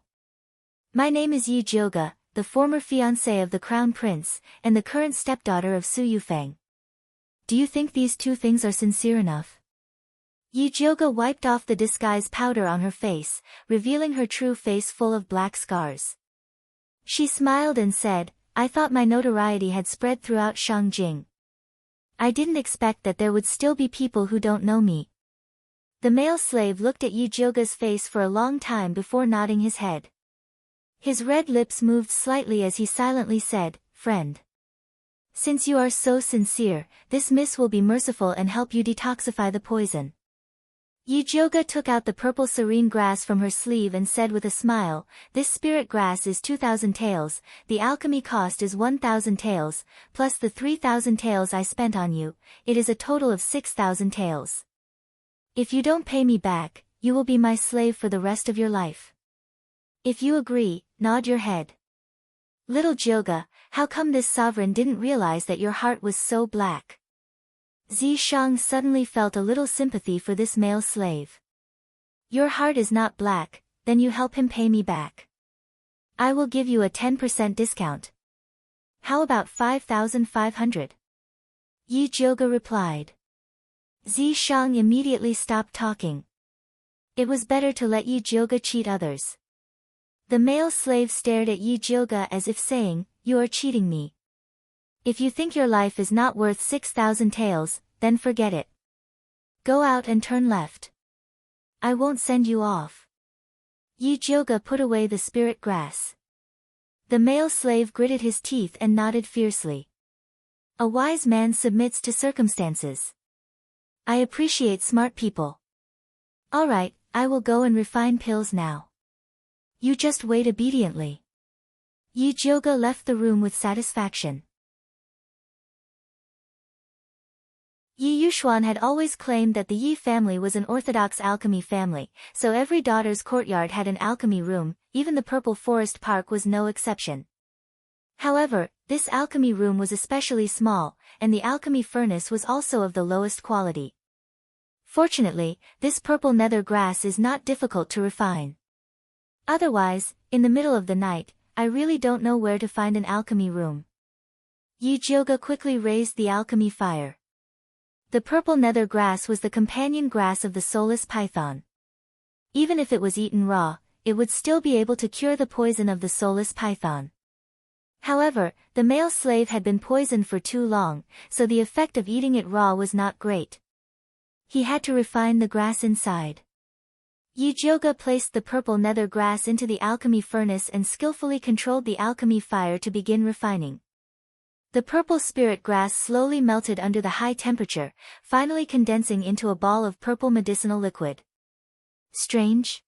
My name is Yi Jioge, the former fiancé of the Crown Prince, and the current stepdaughter of Su Yufeng. Do you think these two things are sincere enough?" Yi Jioge wiped off the disguise powder on her face, revealing her true face full of black scars. She smiled and said, "I thought my notoriety had spread throughout Shangjing. I didn't expect that there would still be people who don't know me." The male slave looked at Yi Jioge's face for a long time before nodding his head. His red lips moved slightly as he silently said, "Friend." Since you are so sincere, this mist will be merciful and help you detoxify the poison. Yijioga took out the purple serene grass from her sleeve and said with a smile, this spirit grass is 2,000 taels, the alchemy cost is 1,000 taels, plus the 3,000 taels I spent on you, it is a total of 6,000 taels. If you don't pay me back, you will be my slave for the rest of your life. If you agree, nod your head. Little Jioga, how come this sovereign didn't realize that your heart was so black? Zishang suddenly felt a little sympathy for this male slave. Your heart is not black, then you help him pay me back. I will give you a 10% discount. How about 5,500? Yijioga replied. Zishang immediately stopped talking. It was better to let Yijioga cheat others. The male slave stared at Yijioga as if saying, you are cheating me. If you think your life is not worth 6,000 taels, then forget it. Go out and turn left. I won't send you off. Yijioga put away the spirit grass. The male slave gritted his teeth and nodded fiercely. A wise man submits to circumstances. I appreciate smart people. All right, I will go and refine pills now. You just wait obediently. Yijioga left the room with satisfaction. Yi Yuxuan had always claimed that the Yi family was an orthodox alchemy family, so every daughter's courtyard had an alchemy room, even the Purple Forest Park was no exception. However, this alchemy room was especially small, and the alchemy furnace was also of the lowest quality. Fortunately, this purple nether grass is not difficult to refine. Otherwise, in the middle of the night, I really don't know where to find an alchemy room. Yijioga quickly raised the alchemy fire. The purple nether grass was the companion grass of the soulless python. Even if it was eaten raw, it would still be able to cure the poison of the soulless python. However, the male slave had been poisoned for too long, so the effect of eating it raw was not great. He had to refine the grass inside. Yijioga placed the purple nether grass into the alchemy furnace and skillfully controlled the alchemy fire to begin refining. The purple spirit grass slowly melted under the high temperature, finally condensing into a ball of purple medicinal liquid. Strange?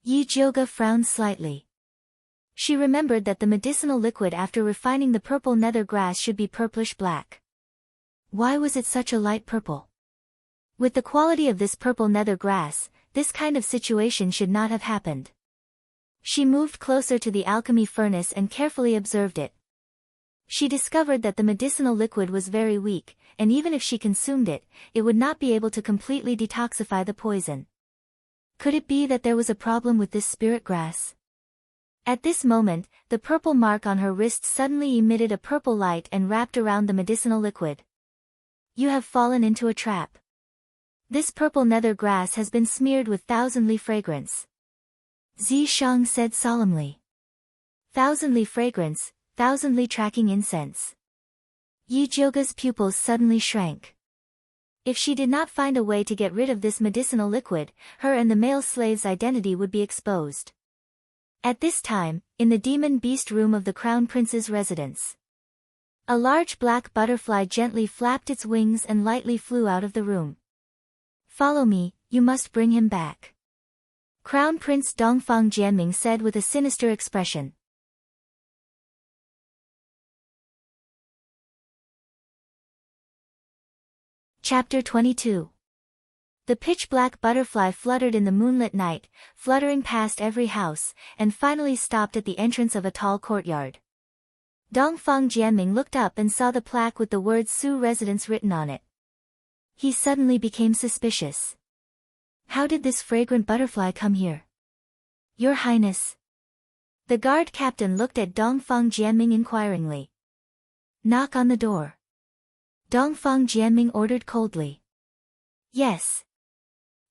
Yijioga frowned slightly. She remembered that the medicinal liquid after refining the purple nether grass should be purplish black. Why was it such a light purple? With the quality of this purple nether grass, this kind of situation should not have happened. She moved closer to the alchemy furnace and carefully observed it. She discovered that the medicinal liquid was very weak, and even if she consumed it, it would not be able to completely detoxify the poison. Could it be that there was a problem with this spirit grass? At this moment, the purple mark on her wrist suddenly emitted a purple light and wrapped around the medicinal liquid. You have fallen into a trap. This purple nether grass has been smeared with thousandly fragrance. Zishang said solemnly. Thousandly fragrance, thousandly tracking incense. Yijioga's pupils suddenly shrank. If she did not find a way to get rid of this medicinal liquid, her and the male slave's identity would be exposed. At this time, in the demon beast room of the crown prince's residence, a large black butterfly gently flapped its wings and lightly flew out of the room. Follow me, you must bring him back. Crown Prince Dongfang Jianming said with a sinister expression. Chapter 22. The pitch-black butterfly fluttered in the moonlit night, fluttering past every house, and finally stopped at the entrance of a tall courtyard. Dongfang Jianming looked up and saw the plaque with the words Su Residence written on it. He suddenly became suspicious. How did this fragrant butterfly come here? Your Highness. The guard captain looked at Dongfang Jianming inquiringly. Knock on the door. Dongfang Jianming ordered coldly. Yes.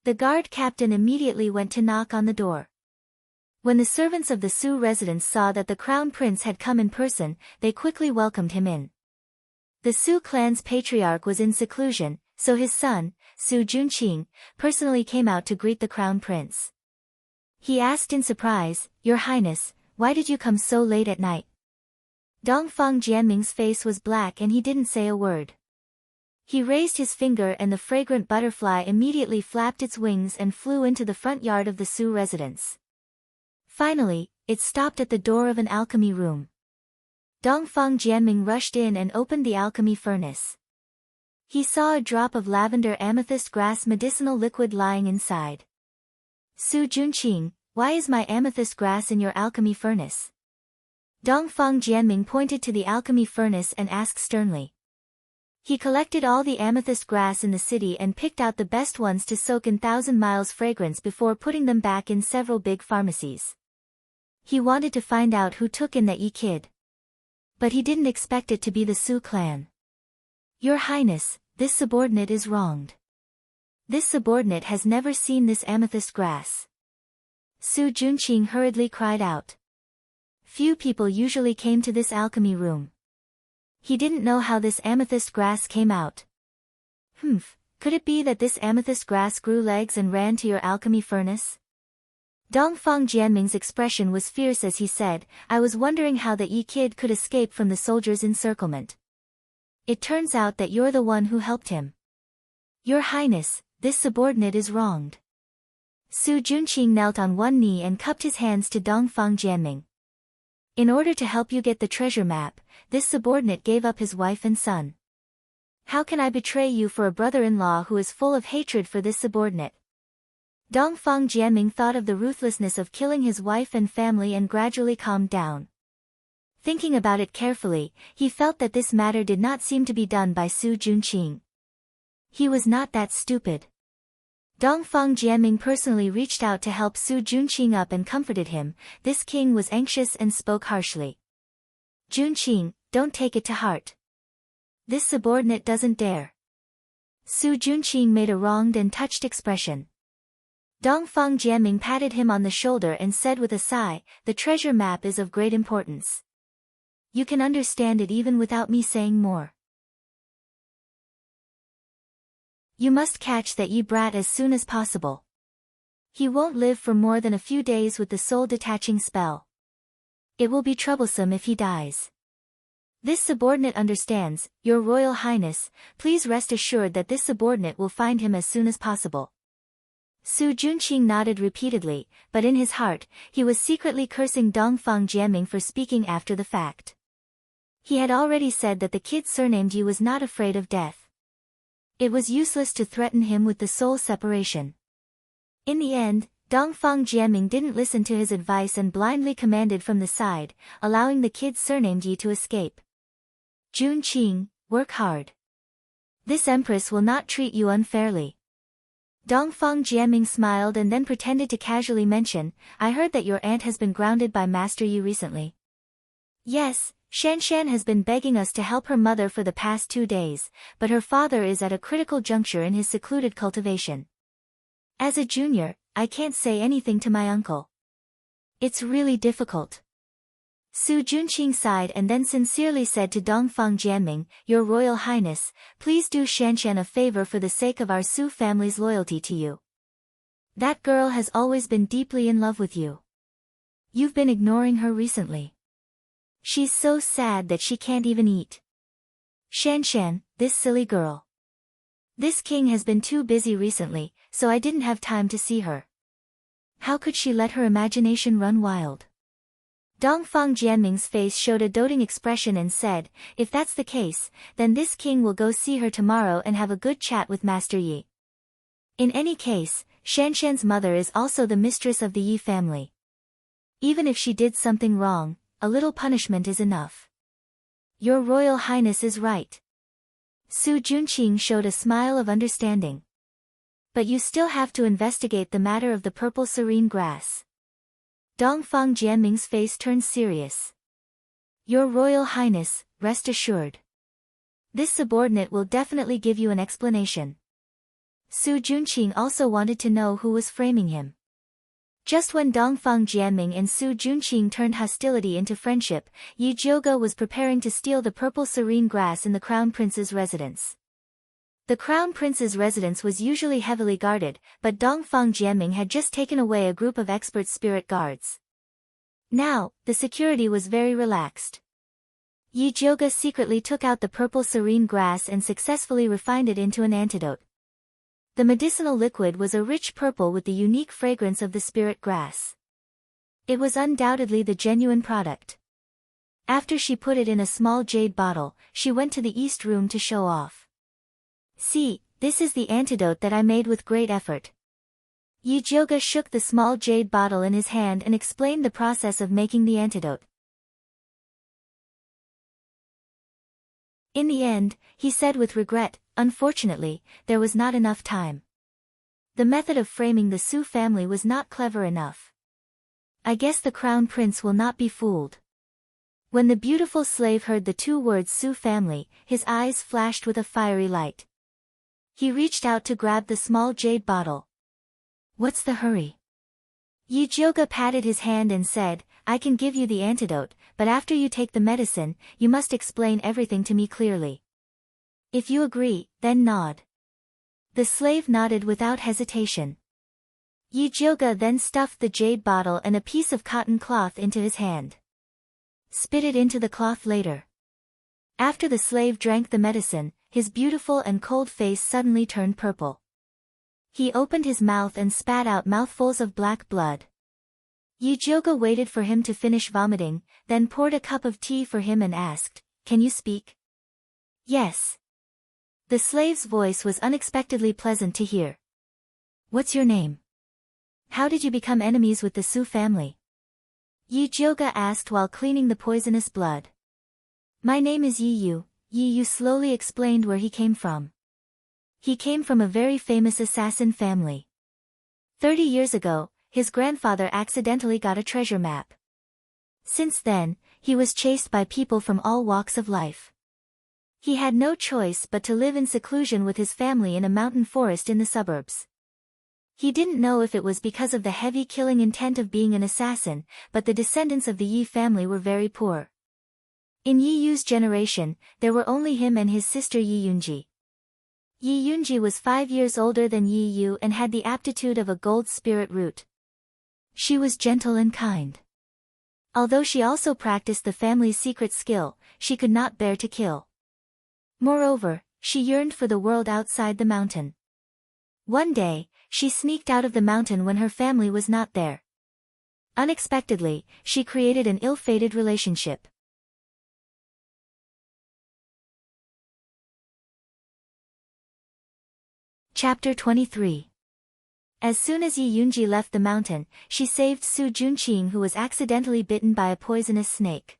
The guard captain immediately went to knock on the door. When the servants of the Su residence saw that the crown prince had come in person, they quickly welcomed him in. The Su clan's patriarch was in seclusion, so his son, Su Junqing, personally came out to greet the crown prince. He asked in surprise, Your Highness, why did you come so late at night? Dongfang Jianming's face was black and he didn't say a word. He raised his finger and the fragrant butterfly immediately flapped its wings and flew into the front yard of the Su residence. Finally, it stopped at the door of an alchemy room. Dongfang Jianming rushed in and opened the alchemy furnace. He saw a drop of lavender amethyst grass medicinal liquid lying inside. Su Junqing, why is my amethyst grass in your alchemy furnace? Dongfang Jianming pointed to the alchemy furnace and asked sternly. He collected all the amethyst grass in the city and picked out the best ones to soak in 1,000 miles fragrance before putting them back in several big pharmacies. He wanted to find out who took in that Yi kid. But he didn't expect it to be the Su clan. Your Highness, this subordinate is wronged. This subordinate has never seen this amethyst grass. Su Junqing hurriedly cried out. Few people usually came to this alchemy room. He didn't know how this amethyst grass came out. Could it be that this amethyst grass grew legs and ran to your alchemy furnace? Dongfang Jianming's expression was fierce as he said, I was wondering how the Yi kid could escape from the soldiers' encirclement. It turns out that you're the one who helped him. Your Highness, this subordinate is wronged. Su Junqing knelt on one knee and cupped his hands to Dongfang Jianming. In order to help you get the treasure map, this subordinate gave up his wife and son. How can I betray you for a brother-in-law who is full of hatred for this subordinate? Dongfang Jianming thought of the ruthlessness of killing his wife and family and gradually calmed down. Thinking about it carefully, he felt that this matter did not seem to be done by Su Junqing. He was not that stupid. Dongfang Jianming personally reached out to help Su Junqing up and comforted him. This king was anxious and spoke harshly. Junqing, don't take it to heart. This subordinate doesn't dare. Su Junqing made a wronged and touched expression. Dongfang Jianming patted him on the shoulder and said with a sigh, the treasure map is of great importance. You can understand it even without me saying more. You must catch that Yi brat as soon as possible. He won't live for more than a few days with the soul detaching spell. It will be troublesome if he dies. This subordinate understands, Your Royal Highness, please rest assured that this subordinate will find him as soon as possible. Su Junqing nodded repeatedly, but in his heart, he was secretly cursing Dongfang Jianming for speaking after the fact. He had already said that the kid surnamed Yi was not afraid of death. It was useless to threaten him with the soul separation. In the end, Dongfang Jianming didn't listen to his advice and blindly commanded from the side, allowing the kid surnamed Yi to escape. Junqing, work hard. This empress will not treat you unfairly. Dongfang Jianming smiled and then pretended to casually mention, I heard that your aunt has been grounded by Master Yi recently. Yes, Shanshan has been begging us to help her mother for the past 2 days, but her father is at a critical juncture in his secluded cultivation. As a junior, I can't say anything to my uncle. It's really difficult. Su Junqing sighed and then sincerely said to Dongfang Jianming, Your Royal Highness, please do Shanshan a favor for the sake of our Su family's loyalty to you. That girl has always been deeply in love with you. You've been ignoring her recently. She's so sad that she can't even eat. Shanshan, this silly girl. This king has been too busy recently, so I didn't have time to see her. How could she let her imagination run wild? Dongfang Jianming's face showed a doting expression and said, if that's the case, then this king will go see her tomorrow and have a good chat with Master Yi. In any case, Shanshan's mother is also the mistress of the Yi family. Even if she did something wrong, a little punishment is enough. Your Royal Highness is right. Su Junqing showed a smile of understanding. But you still have to investigate the matter of the purple serene grass. Dongfang Jianming's face turned serious. Your Royal Highness, rest assured. This subordinate will definitely give you an explanation. Su Junqing also wanted to know who was framing him. Just when Dongfang Jianming and Su Junqing turned hostility into friendship, Yi Jiuge was preparing to steal the purple serene grass in the Crown Prince's residence. The Crown Prince's residence was usually heavily guarded, but Dongfang Jianming had just taken away a group of expert spirit guards. Now, the security was very relaxed. Yi Jioga secretly took out the purple serene grass and successfully refined it into an antidote. The medicinal liquid was a rich purple with the unique fragrance of the spirit grass. It was undoubtedly the genuine product. After she put it in a small jade bottle, she went to the east room to show off. "See, this is the antidote that I made with great effort." Yi Jioga shook the small jade bottle in his hand and explained the process of making the antidote. In the end, he said with regret, "Unfortunately, there was not enough time. The method of framing the Su family was not clever enough. I guess the crown prince will not be fooled." When the beautiful slave heard the two words Su family, his eyes flashed with a fiery light. He reached out to grab the small jade bottle. "What's the hurry?" Yi Jioga patted his hand and said, "I can give you the antidote, but after you take the medicine, you must explain everything to me clearly. If you agree, then nod." The slave nodded without hesitation. Yi Jioga then stuffed the jade bottle and a piece of cotton cloth into his hand. "Spit it into the cloth later." After the slave drank the medicine, his beautiful and cold face suddenly turned purple. He opened his mouth and spat out mouthfuls of black blood. Yi Jioga waited for him to finish vomiting, then poured a cup of tea for him and asked, "Can you speak?" "Yes." The slave's voice was unexpectedly pleasant to hear. "What's your name? How did you become enemies with the Su family?" Yi Jioga asked while cleaning the poisonous blood. "My name is Yi Yu." Yi Yu slowly explained where he came from. He came from a very famous assassin family. 30 years ago, his grandfather accidentally got a treasure map. Since then, he was chased by people from all walks of life. He had no choice but to live in seclusion with his family in a mountain forest in the suburbs. He didn't know if it was because of the heavy killing intent of being an assassin, but the descendants of the Yi family were very poor. In Yi Yu's generation, there were only him and his sister Yi Yunji. Yi Yunji was 5 years older than Yi Yu and had the aptitude of a gold spirit root. She was gentle and kind. Although she also practiced the family's secret skill, she could not bear to kill. Moreover, she yearned for the world outside the mountain. One day, she sneaked out of the mountain when her family was not there. Unexpectedly, she created an ill-fated relationship. Chapter 23. As soon as Yi Yunji left the mountain, she saved Su Junqing, who was accidentally bitten by a poisonous snake.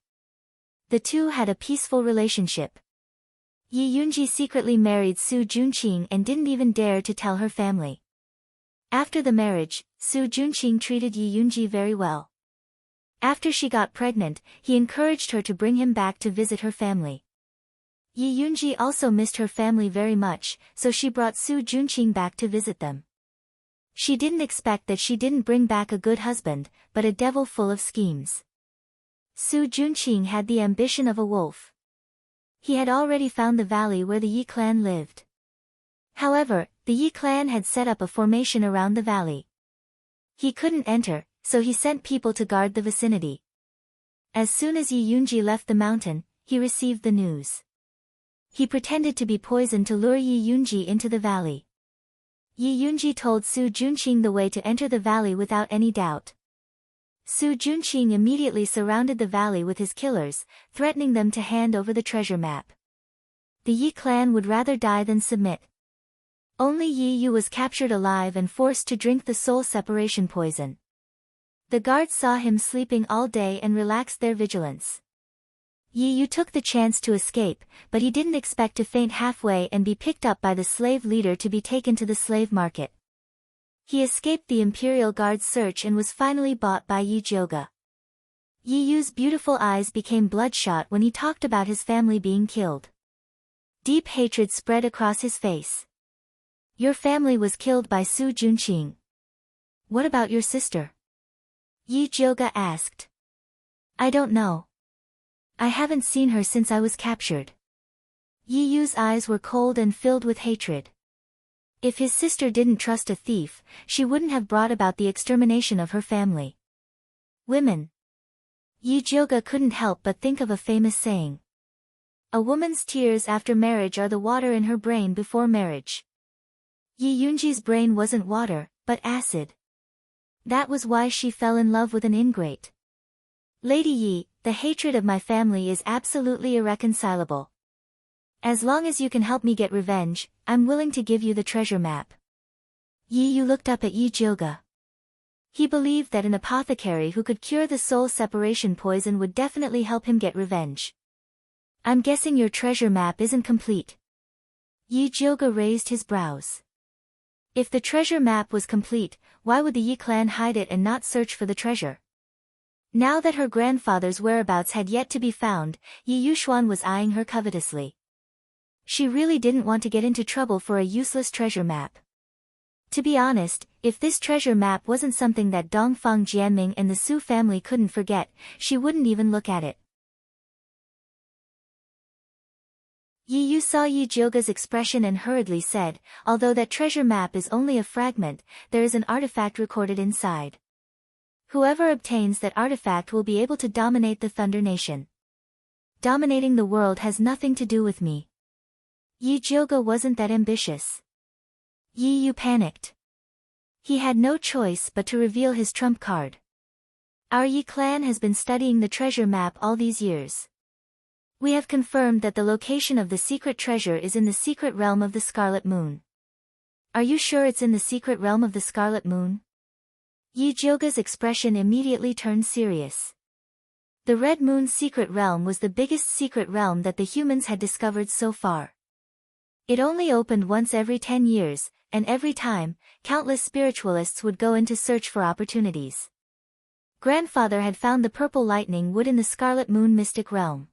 The two had a peaceful relationship. Yi Yunji secretly married Su Junqing and didn't even dare to tell her family. After the marriage, Su Junqing treated Yi Yunji very well. After she got pregnant, he encouraged her to bring him back to visit her family. Yi Yunji also missed her family very much, so she brought Su Junqing back to visit them. She didn't expect that she didn't bring back a good husband, but a devil full of schemes. Su Junqing had the ambition of a wolf. He had already found the valley where the Yi clan lived. However, the Yi clan had set up a formation around the valley. He couldn't enter, so he sent people to guard the vicinity. As soon as Yi Yunji left the mountain, he received the news. He pretended to be poisoned to lure Yi Yunji into the valley. Yi Yunji told Su Junqing the way to enter the valley without any doubt. Su Junqing immediately surrounded the valley with his killers, threatening them to hand over the treasure map. The Yi clan would rather die than submit. Only Yi Yu was captured alive and forced to drink the soul separation poison. The guards saw him sleeping all day and relaxed their vigilance. Yi Yu took the chance to escape, but he didn't expect to faint halfway and be picked up by the slave leader to be taken to the slave market. He escaped the Imperial Guard's search and was finally bought by Yi Jioga. Yi Yu's beautiful eyes became bloodshot when he talked about his family being killed. Deep hatred spread across his face. "Your family was killed by Su Junqing. What about your sister?" Yi Jioga asked. "I don't know. I haven't seen her since I was captured." Yi Yu's eyes were cold and filled with hatred. If his sister didn't trust a thief, she wouldn't have brought about the extermination of her family. Women. Yi Jioga couldn't help but think of a famous saying. A woman's tears after marriage are the water in her brain before marriage. Yi Yunji's brain wasn't water, but acid. That was why she fell in love with an ingrate. Lady Yi, the hatred of my family is absolutely irreconcilable. As long as you can help me get revenge, I'm willing to give you the treasure map. Yi Yu looked up at Yi Jioga. He believed that an apothecary who could cure the soul separation poison would definitely help him get revenge. I'm guessing your treasure map isn't complete. Yi Jioga raised his brows. If the treasure map was complete, why would the Yi clan hide it and not search for the treasure? Now that her grandfather's whereabouts had yet to be found, Yi Yuxuan was eyeing her covetously. She really didn't want to get into trouble for a useless treasure map. To be honest, if this treasure map wasn't something that Dongfang Jianming and the Su family couldn't forget, she wouldn't even look at it. Yi Yu saw Yi Jioga's expression and hurriedly said, although that treasure map is only a fragment, there is an artifact recorded inside. Whoever obtains that artifact will be able to dominate the Thunder Nation. Dominating the world has nothing to do with me. Yi Jioga wasn't that ambitious. Yi Yu panicked. He had no choice but to reveal his trump card. Our Yi clan has been studying the treasure map all these years. We have confirmed that the location of the secret treasure is in the secret realm of the Scarlet Moon. Are you sure it's in the secret realm of the Scarlet Moon? Yi Jioga's expression immediately turned serious. The Red Moon's secret realm was the biggest secret realm that the humans had discovered so far. It only opened once every 10 years, and every time, countless spiritualists would go in to search for opportunities. Grandfather had found the purple lightning wood in the Scarlet Moon mystic realm.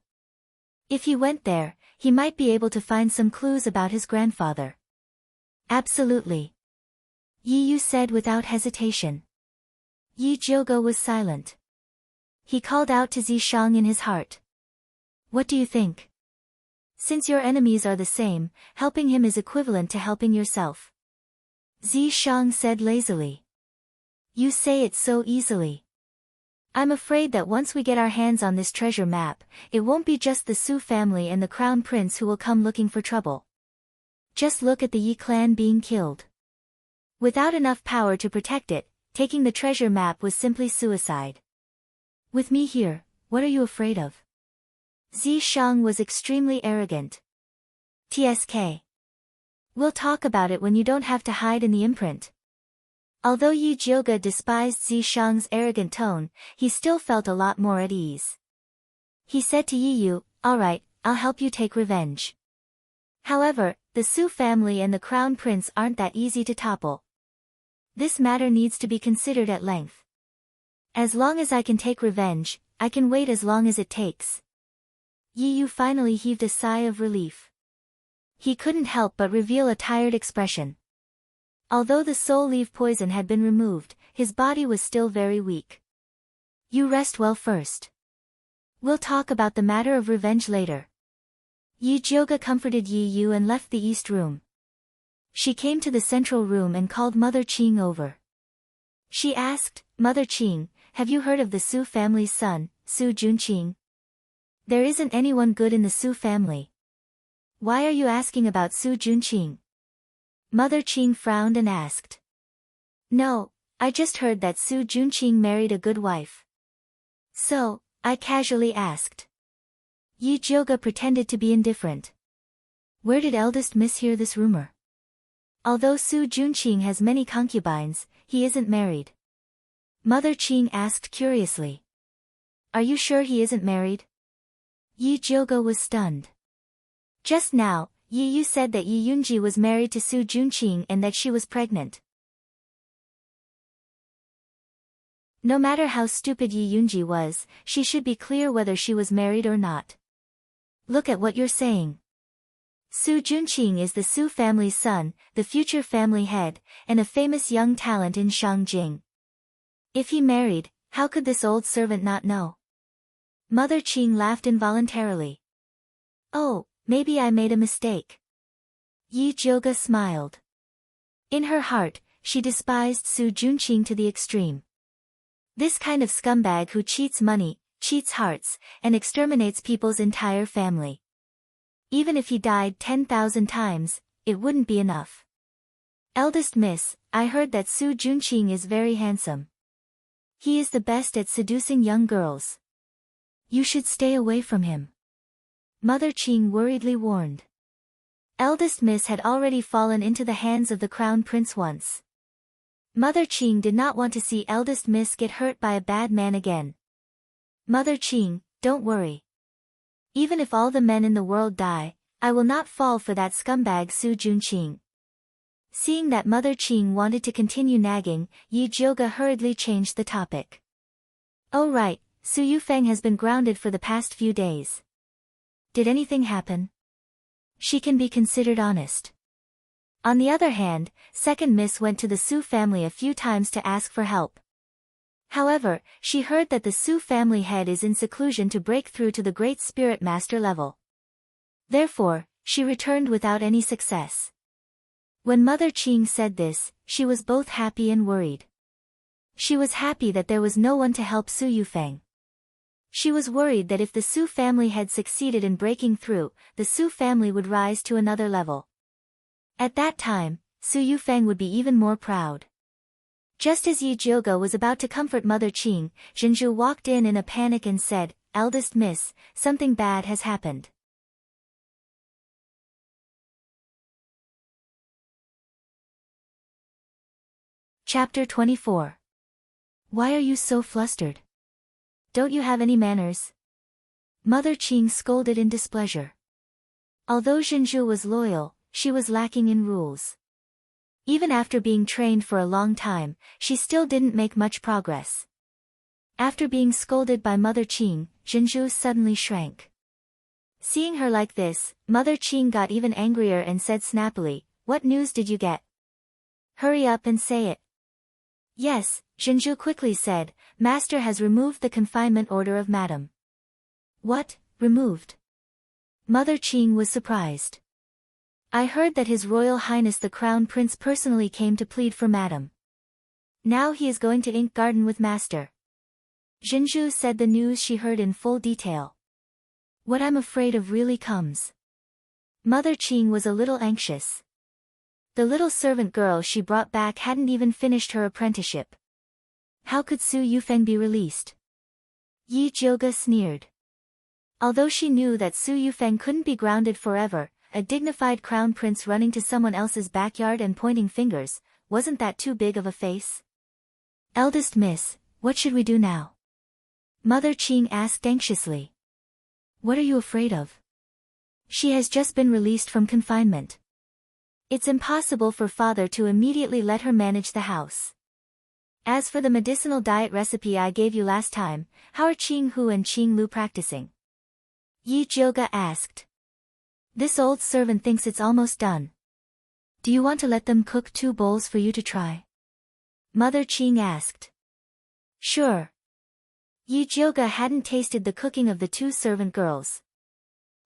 If he went there, he might be able to find some clues about his grandfather. Absolutely. Yi Yu said without hesitation. Yi Jioga was silent. He called out to Zishang in his heart. What do you think? Since your enemies are the same, helping him is equivalent to helping yourself. Zishang said lazily. You say it so easily. I'm afraid that once we get our hands on this treasure map, it won't be just the Su family and the crown prince who will come looking for trouble. Just look at the Yi clan being killed. Without enough power to protect it, taking the treasure map was simply suicide. With me here, what are you afraid of? Zishang was extremely arrogant. TSK. We'll talk about it when you don't have to hide in the imprint. Although Yi Jioga despised Zishang's arrogant tone, he still felt a lot more at ease. He said to Yi Yu, alright, I'll help you take revenge. However, the Su family and the crown prince aren't that easy to topple. This matter needs to be considered at length. As long as I can take revenge, I can wait as long as it takes. Yi Yu finally heaved a sigh of relief. He couldn't help but reveal a tired expression. Although the soul leaf poison had been removed, his body was still very weak. You rest well first. We'll talk about the matter of revenge later. Yi Jioga comforted Yi Yu and left the east room. She came to the central room and called Mother Qing over. She asked, Mother Qing, have you heard of the Su family's son, Su Junqing? There isn't anyone good in the Su family. Why are you asking about Su Junqing? Mother Qing frowned and asked. No, I just heard that Su Junqing married a good wife. So, I casually asked. Yi Jioga pretended to be indifferent. Where did eldest miss hear this rumor? Although Su Junqing has many concubines, he isn't married. Mother Qing asked curiously. Are you sure he isn't married? Yi Jioga was stunned. Just now, Yi Yu said that Yi Yunji was married to Su Junqing and that she was pregnant. No matter how stupid Yi Yunji was, she should be clear whether she was married or not. Look at what you're saying. Su Junqing is the Su family's son, the future family head, and a famous young talent in Shangjing. If he married, how could this old servant not know? Mother Qing laughed involuntarily. Oh, maybe I made a mistake. Yi Jioga smiled. In her heart, she despised Su Junqing to the extreme. This kind of scumbag who cheats money, cheats hearts, and exterminates people's entire family. Even if he died 10,000 times, it wouldn't be enough. Eldest Miss, I heard that Su Junqing is very handsome. He is the best at seducing young girls. You should stay away from him. Mother Qing worriedly warned. Eldest Miss had already fallen into the hands of the Crown Prince once. Mother Qing did not want to see Eldest Miss get hurt by a bad man again. Mother Qing, don't worry. Even if all the men in the world die, I will not fall for that scumbag Su Junqing. Seeing that Mother Qing wanted to continue nagging, Yi Jiuge hurriedly changed the topic. Oh right, Su Yufeng has been grounded for the past few days. Did anything happen? She can be considered honest. On the other hand, Second Miss went to the Su family a few times to ask for help. However, she heard that the Su family head is in seclusion to break through to the Great Spirit Master level. Therefore, she returned without any success. When Mother Qing said this, she was both happy and worried. She was happy that there was no one to help Su Yufeng. She was worried that if the Su family had succeeded in breaking through, the Su family would rise to another level. At that time, Su Yufeng would be even more proud. Just as Yi Jiuge was about to comfort Mother Qing, Zhenju walked in a panic and said, Eldest Miss, something bad has happened. Chapter 24. Why are you so flustered? Don't you have any manners? Mother Qing scolded in displeasure. Although Zhenju was loyal, she was lacking in rules. Even after being trained for a long time, she still didn't make much progress. After being scolded by Mother Qing, Zhenju suddenly shrank. Seeing her like this, Mother Qing got even angrier and said snappily, What news did you get? Hurry up and say it. Yes, Zhenju quickly said, Master has removed the confinement order of Madam. What, removed? Mother Qing was surprised. I heard that His Royal Highness the Crown Prince personally came to plead for Madam. Now he is going to Ink Garden with Master. Zhenju said the news she heard in full detail. What I'm afraid of really comes. Mother Qing was a little anxious. The little servant girl she brought back hadn't even finished her apprenticeship. How could Su Yufeng be released? Yi Jiuge sneered. Although she knew that Su Yufeng couldn't be grounded forever, a dignified crown prince running to someone else's backyard and pointing fingers, wasn't that too big of a face? Eldest Miss, what should we do now? Mother Qing asked anxiously. What are you afraid of? She has just been released from confinement. It's impossible for father to immediately let her manage the house. As for the medicinal diet recipe I gave you last time, how are Qing Hu and Qing Lu practicing? Yi Jiuge asked. This old servant thinks it's almost done. Do you want to let them cook 2 bowls for you to try? Mother Qing asked. Sure. Yi Jiuge hadn't tasted the cooking of the 2 servant girls.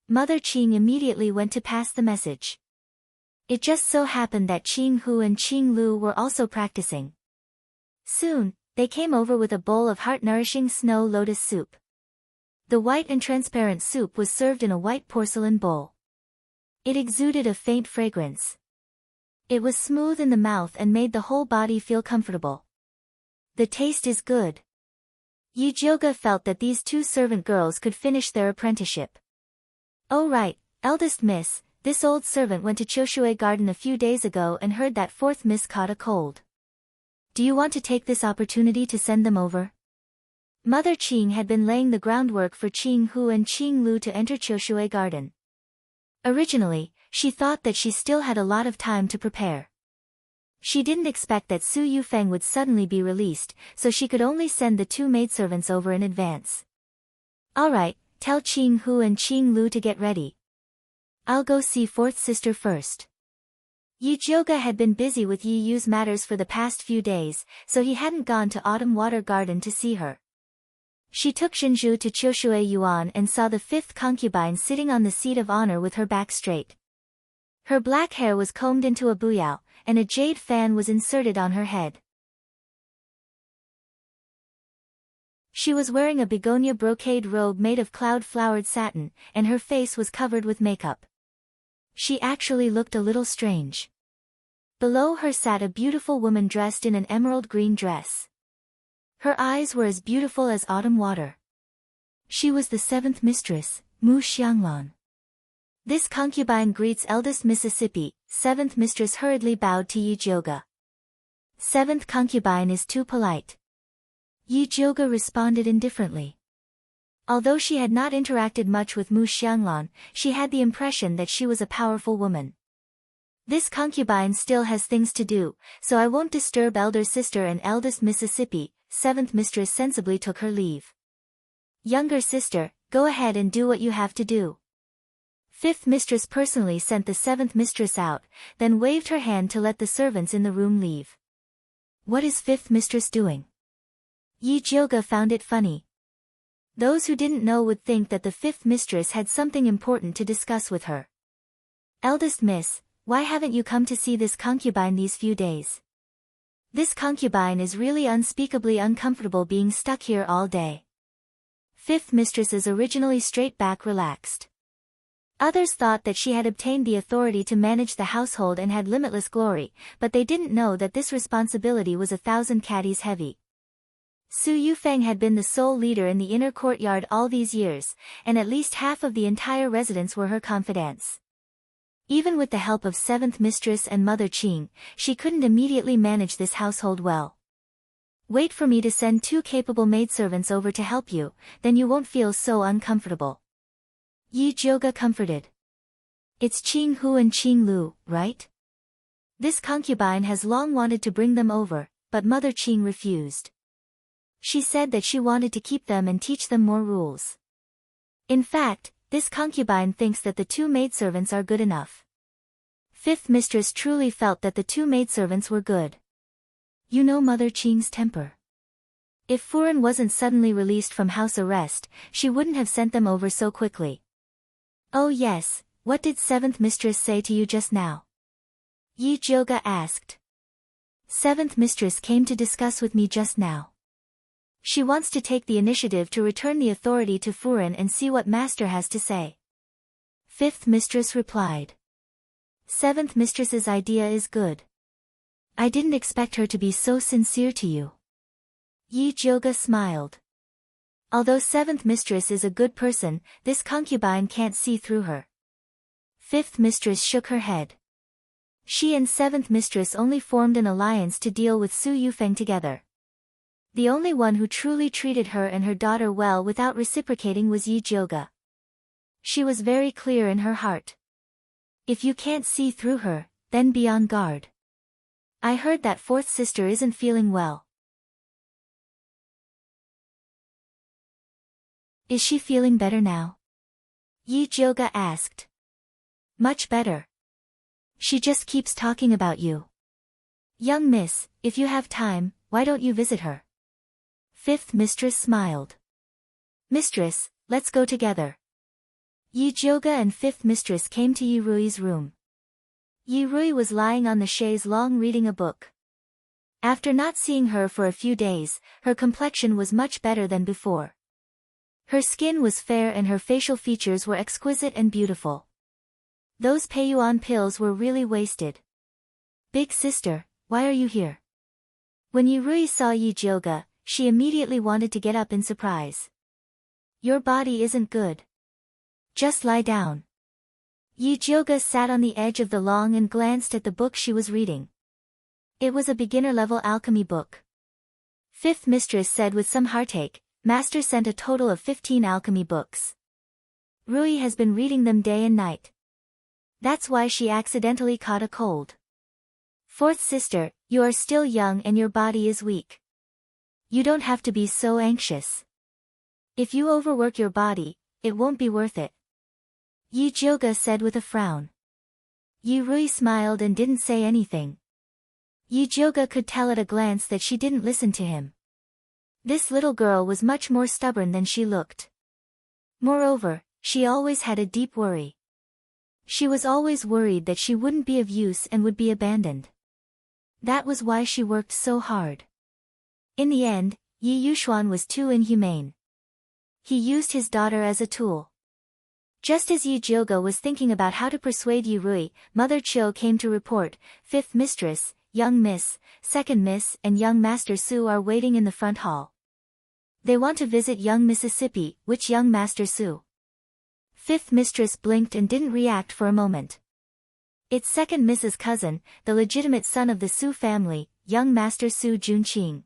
Mother Qing immediately went to pass the message. It just so happened that Qing Hu and Qing Lu were also practicing. Soon, they came over with a bowl of heart-nourishing snow lotus soup. The white and transparent soup was served in a white porcelain bowl. It exuded a faint fragrance. It was smooth in the mouth and made the whole body feel comfortable. The taste is good. Yi Jiuge felt that these 2 servant girls could finish their apprenticeship. Oh right, Eldest Miss, this old servant went to Qiushui Garden a few days ago and heard that 4th Miss caught a cold. Do you want to take this opportunity to send them over? Mother Qing had been laying the groundwork for Qing Hu and Qing Lu to enter Qiushui Garden. Originally, she thought that she still had a lot of time to prepare. She didn't expect that Su Yufeng would suddenly be released, so she could only send the 2 maidservants over in advance. Alright, tell Qing Hu and Qing Lu to get ready. I'll go see 4th sister first. Yi Jiuge had been busy with Yi Yu's matters for the past few days, so he hadn't gone to Autumn Water Garden to see her. She took Zhenju to Qiushui Yuan and saw the 5th concubine sitting on the seat of honor with her back straight. Her black hair was combed into a buyao, and a jade fan was inserted on her head. She was wearing a begonia brocade robe made of cloud-flowered satin, and her face was covered with makeup. She actually looked a little strange. Below her sat a beautiful woman dressed in an emerald green dress. Her eyes were as beautiful as autumn water. She was the seventh mistress, Mu Xianglan. This concubine greets eldest Mississippi. Seventh mistress hurriedly bowed to Yi Jioge. Seventh concubine is too polite. Yi Jioge responded indifferently. Although she had not interacted much with Mu Xianglan, she had the impression that she was a powerful woman. This concubine still has things to do, so I won't disturb elder sister and eldest Mississippi. Seventh mistress sensibly took her leave. Younger sister, go ahead and do what you have to do. Fifth mistress personally sent the seventh mistress out, then waved her hand to let the servants in the room leave. What is fifth mistress doing? Yi Jioge found it funny. Those who didn't know would think that the fifth mistress had something important to discuss with her. Eldest miss, why haven't you come to see this concubine these few days? This concubine is really unspeakably uncomfortable being stuck here all day. Fifth mistress is originally straight back relaxed. Others thought that she had obtained the authority to manage the household and had limitless glory, but they didn't know that this responsibility was 1,000 caddies heavy. Su Yufeng had been the sole leader in the inner courtyard all these years, and at least half of the entire residents were her confidants. Even with the help of seventh mistress and Mother Qing, she couldn't immediately manage this household well. Wait for me to send 2 capable maidservants over to help you, then you won't feel so uncomfortable. Yi Jioge comforted. It's Qing Hu and Qing Lu, right? This concubine has long wanted to bring them over, but Mother Qing refused. She said that she wanted to keep them and teach them more rules. In fact, this concubine thinks that the 2 maidservants are good enough. Fifth mistress truly felt that the 2 maidservants were good. You know Mother Qing's temper. If Furen wasn't suddenly released from house arrest, she wouldn't have sent them over so quickly. Oh yes, what did seventh mistress say to you just now? Yi Jioge asked. Seventh mistress came to discuss with me just now. She wants to take the initiative to return the authority to Furen and see what master has to say. Fifth mistress replied. Seventh mistress's idea is good. I didn't expect her to be so sincere to you. Yi Jioge smiled. Although seventh mistress is a good person, this concubine can't see through her. Fifth mistress shook her head. She and seventh mistress only formed an alliance to deal with Su Yufeng together. The only one who truly treated her and her daughter well without reciprocating was Yi Jioge. She was very clear in her heart. If you can't see through her, then be on guard. I heard that fourth sister isn't feeling well. Is she feeling better now? Yi Jioge asked. Much better. She just keeps talking about you. Young miss, if you have time, why don't you visit her? Fifth mistress smiled. Mistress, let's go together. Yi Jioge and fifth mistress came to Yi Rui's room. Yi Rui was lying on the chaise longue reading a book. After not seeing her for a few days, her complexion was much better than before. Her skin was fair and her facial features were exquisite and beautiful. Those Peiyuan pills were really wasted. Big sister, why are you here? When Yi Rui saw Yi Jioge, she immediately wanted to get up in surprise. Your body isn't good. Just lie down. Yi Jioge sat on the edge of the lawn and glanced at the book she was reading. It was a beginner-level alchemy book. Fifth mistress said with some heartache, Master sent a total of 15 alchemy books. Rui has been reading them day and night. That's why she accidentally caught a cold. Fourth sister, you are still young and your body is weak. You don't have to be so anxious. If you overwork your body, it won't be worth it. Yi Jioge said with a frown. Yi Rui smiled and didn't say anything. Yi Jioge could tell at a glance that she didn't listen to him. This little girl was much more stubborn than she looked. Moreover, she always had a deep worry. She was always worried that she wouldn't be of use and would be abandoned. That was why she worked so hard. In the end, Yi Yuxuan was too inhumane. He used his daughter as a tool. Just as Yi Jioga was thinking about how to persuade Yi Rui, Mother Chiu came to report, "Fifth mistress, young miss, second miss and young master Su are waiting in the front hall. They want to visit young Mississippi, which young master Su?" Fifth mistress blinked and didn't react for a moment. It's second miss's cousin, the legitimate son of the Su family, young master Su Junqing.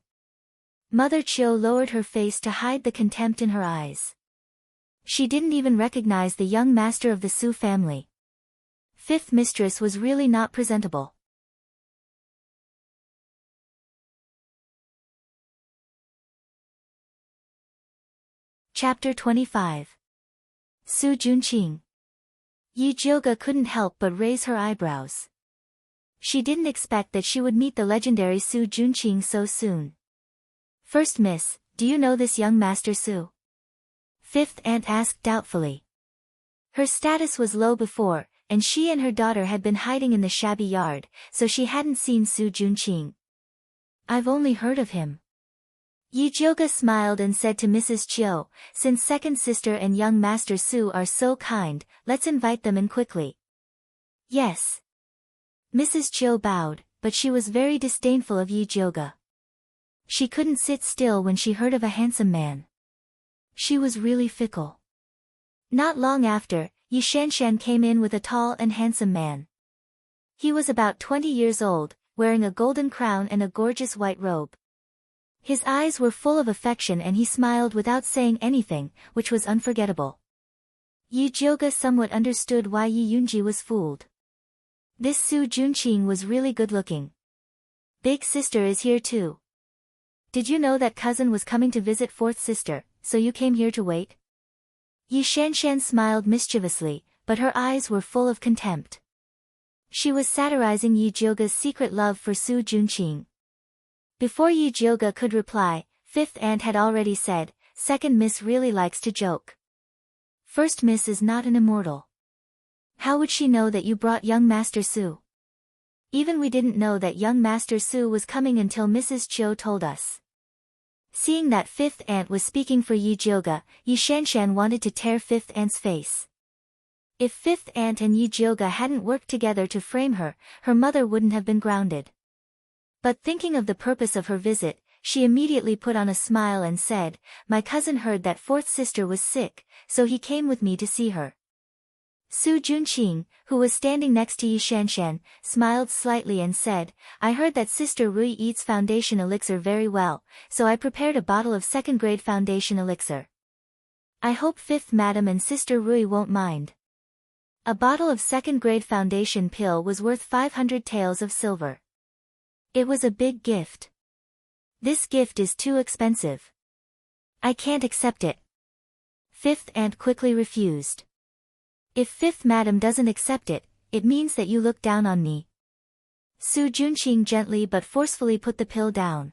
Mother Chiu lowered her face to hide the contempt in her eyes. She didn't even recognize the young master of the Su family. Fifth mistress was really not presentable. Chapter 25. Su Junqing. Yi Jioga couldn't help but raise her eyebrows. She didn't expect that she would meet the legendary Su Junqing so soon. "First miss, do you know this young master Su?" Fifth aunt asked doubtfully. Her status was low before, and she and her daughter had been hiding in the shabby yard, so she hadn't seen Su Junqing. "I've only heard of him." Yi Jioga smiled and said to Mrs. Chiu, "Since second sister and young master Su are so kind, let's invite them in quickly." "Yes." Mrs. Chiu bowed, but she was very disdainful of Yi Jioga. She couldn't sit still when she heard of a handsome man. She was really fickle. Not long after, Yi Shanshan came in with a tall and handsome man. He was about 20 years old, wearing a golden crown and a gorgeous white robe. His eyes were full of affection and he smiled without saying anything, which was unforgettable. Yi Jioga somewhat understood why Yi Yunji was fooled. This Su Junqing was really good-looking. "Big sister is here too. Did you know that cousin was coming to visit fourth sister, so you came here to wait?" Yi Shanshan smiled mischievously, but her eyes were full of contempt. She was satirizing Yi Jioga's secret love for Su Junqing. Before Yi Jioga could reply, fifth aunt had already said, "Second miss really likes to joke. First miss is not an immortal. How would she know that you brought young master Su? Even we didn't know that young master Su was coming until Mrs. Chiu told us." Seeing that fifth aunt was speaking for Yi Jioga, Yi Shanshan wanted to tear fifth aunt's face. If fifth aunt and Yi Jioga hadn't worked together to frame her, her mother wouldn't have been grounded. But thinking of the purpose of her visit, she immediately put on a smile and said, "My cousin heard that fourth sister was sick, so he came with me to see her." Su Junqing, who was standing next to Yi Shanshan, smiled slightly and said, "I heard that Sister Rui eats foundation elixir very well, so I prepared a bottle of second-grade foundation elixir. I hope fifth madam and Sister Rui won't mind." A bottle of second-grade foundation pill was worth 500 taels of silver. It was a big gift. "This gift is too expensive. I can't accept it." Fifth aunt quickly refused. "If fifth madam doesn't accept it, it means that you look down on me." Su Junqing gently but forcefully put the pill down.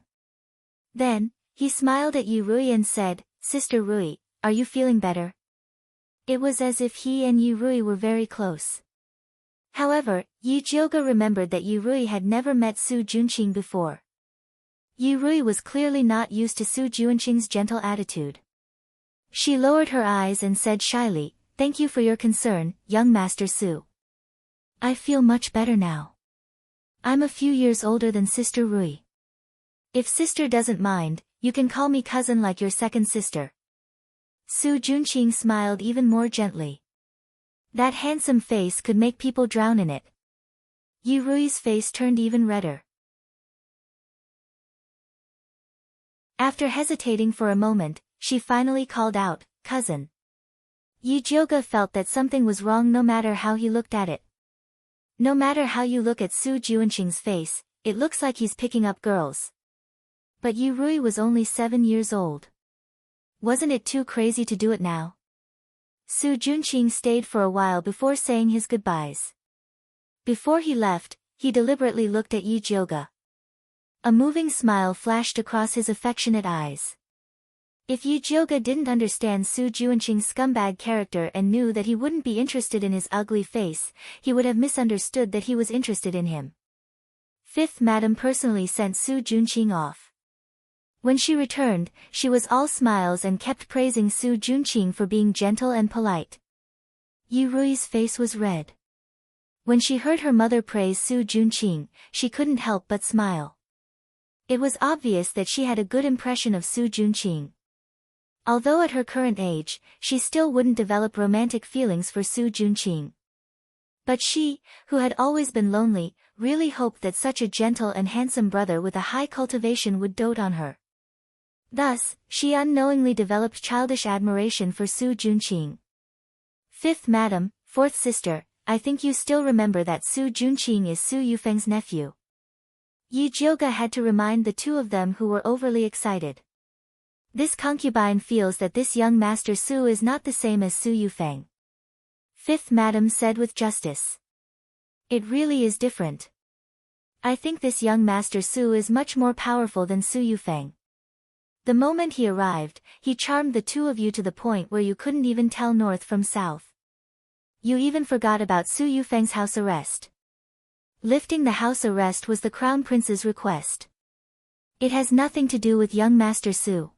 Then, he smiled at Yi Rui and said, "Sister Rui, are you feeling better?" It was as if he and Yi Rui were very close. However, Yi Jioga remembered that Yi Rui had never met Su Junqing before. Yi Rui was clearly not used to Su Junqing's gentle attitude. She lowered her eyes and said shyly, "Thank you for your concern, young master Su. I feel much better now. I'm a few years older than Sister Rui. If sister doesn't mind, you can call me cousin like your second sister." Su Junqing smiled even more gently. That handsome face could make people drown in it. Yi Rui's face turned even redder. After hesitating for a moment, she finally called out, "Cousin." Yi Jioga felt that something was wrong no matter how he looked at it. No matter how you look at Su Junqing's face, it looks like he's picking up girls. But Yi Rui was only 7 years old. Wasn't it too crazy to do it now? Su Junqing stayed for a while before saying his goodbyes. Before he left, he deliberately looked at Yi Jioga. A moving smile flashed across his affectionate eyes. If Yi Jioga didn't understand Su Junqing's scumbag character and knew that he wouldn't be interested in his ugly face, he would have misunderstood that he was interested in him. Fifth madam personally sent Su Junqing off. When she returned, she was all smiles and kept praising Su Junqing for being gentle and polite. Yi Rui's face was red. When she heard her mother praise Su Junqing, she couldn't help but smile. It was obvious that she had a good impression of Su Junqing. Although at her current age, she still wouldn't develop romantic feelings for Su Junqing. But she, who had always been lonely, really hoped that such a gentle and handsome brother with a high cultivation would dote on her. Thus, she unknowingly developed childish admiration for Su Junqing. Fifth Madam, fourth sister, I think you still remember that Su Junqing is Su Yufeng's nephew. Yi Jioge had to remind the two of them who were overly excited. This concubine feels that this young Master Su is not the same as Su Yufeng. Fifth Madam said with justice. It really is different. I think this young Master Su is much more powerful than Su Yufeng. The moment he arrived, he charmed the two of you to the point where you couldn't even tell north from south. You even forgot about Su Yufeng's house arrest. Lifting the house arrest was the Crown Prince's request. It has nothing to do with young Master Su.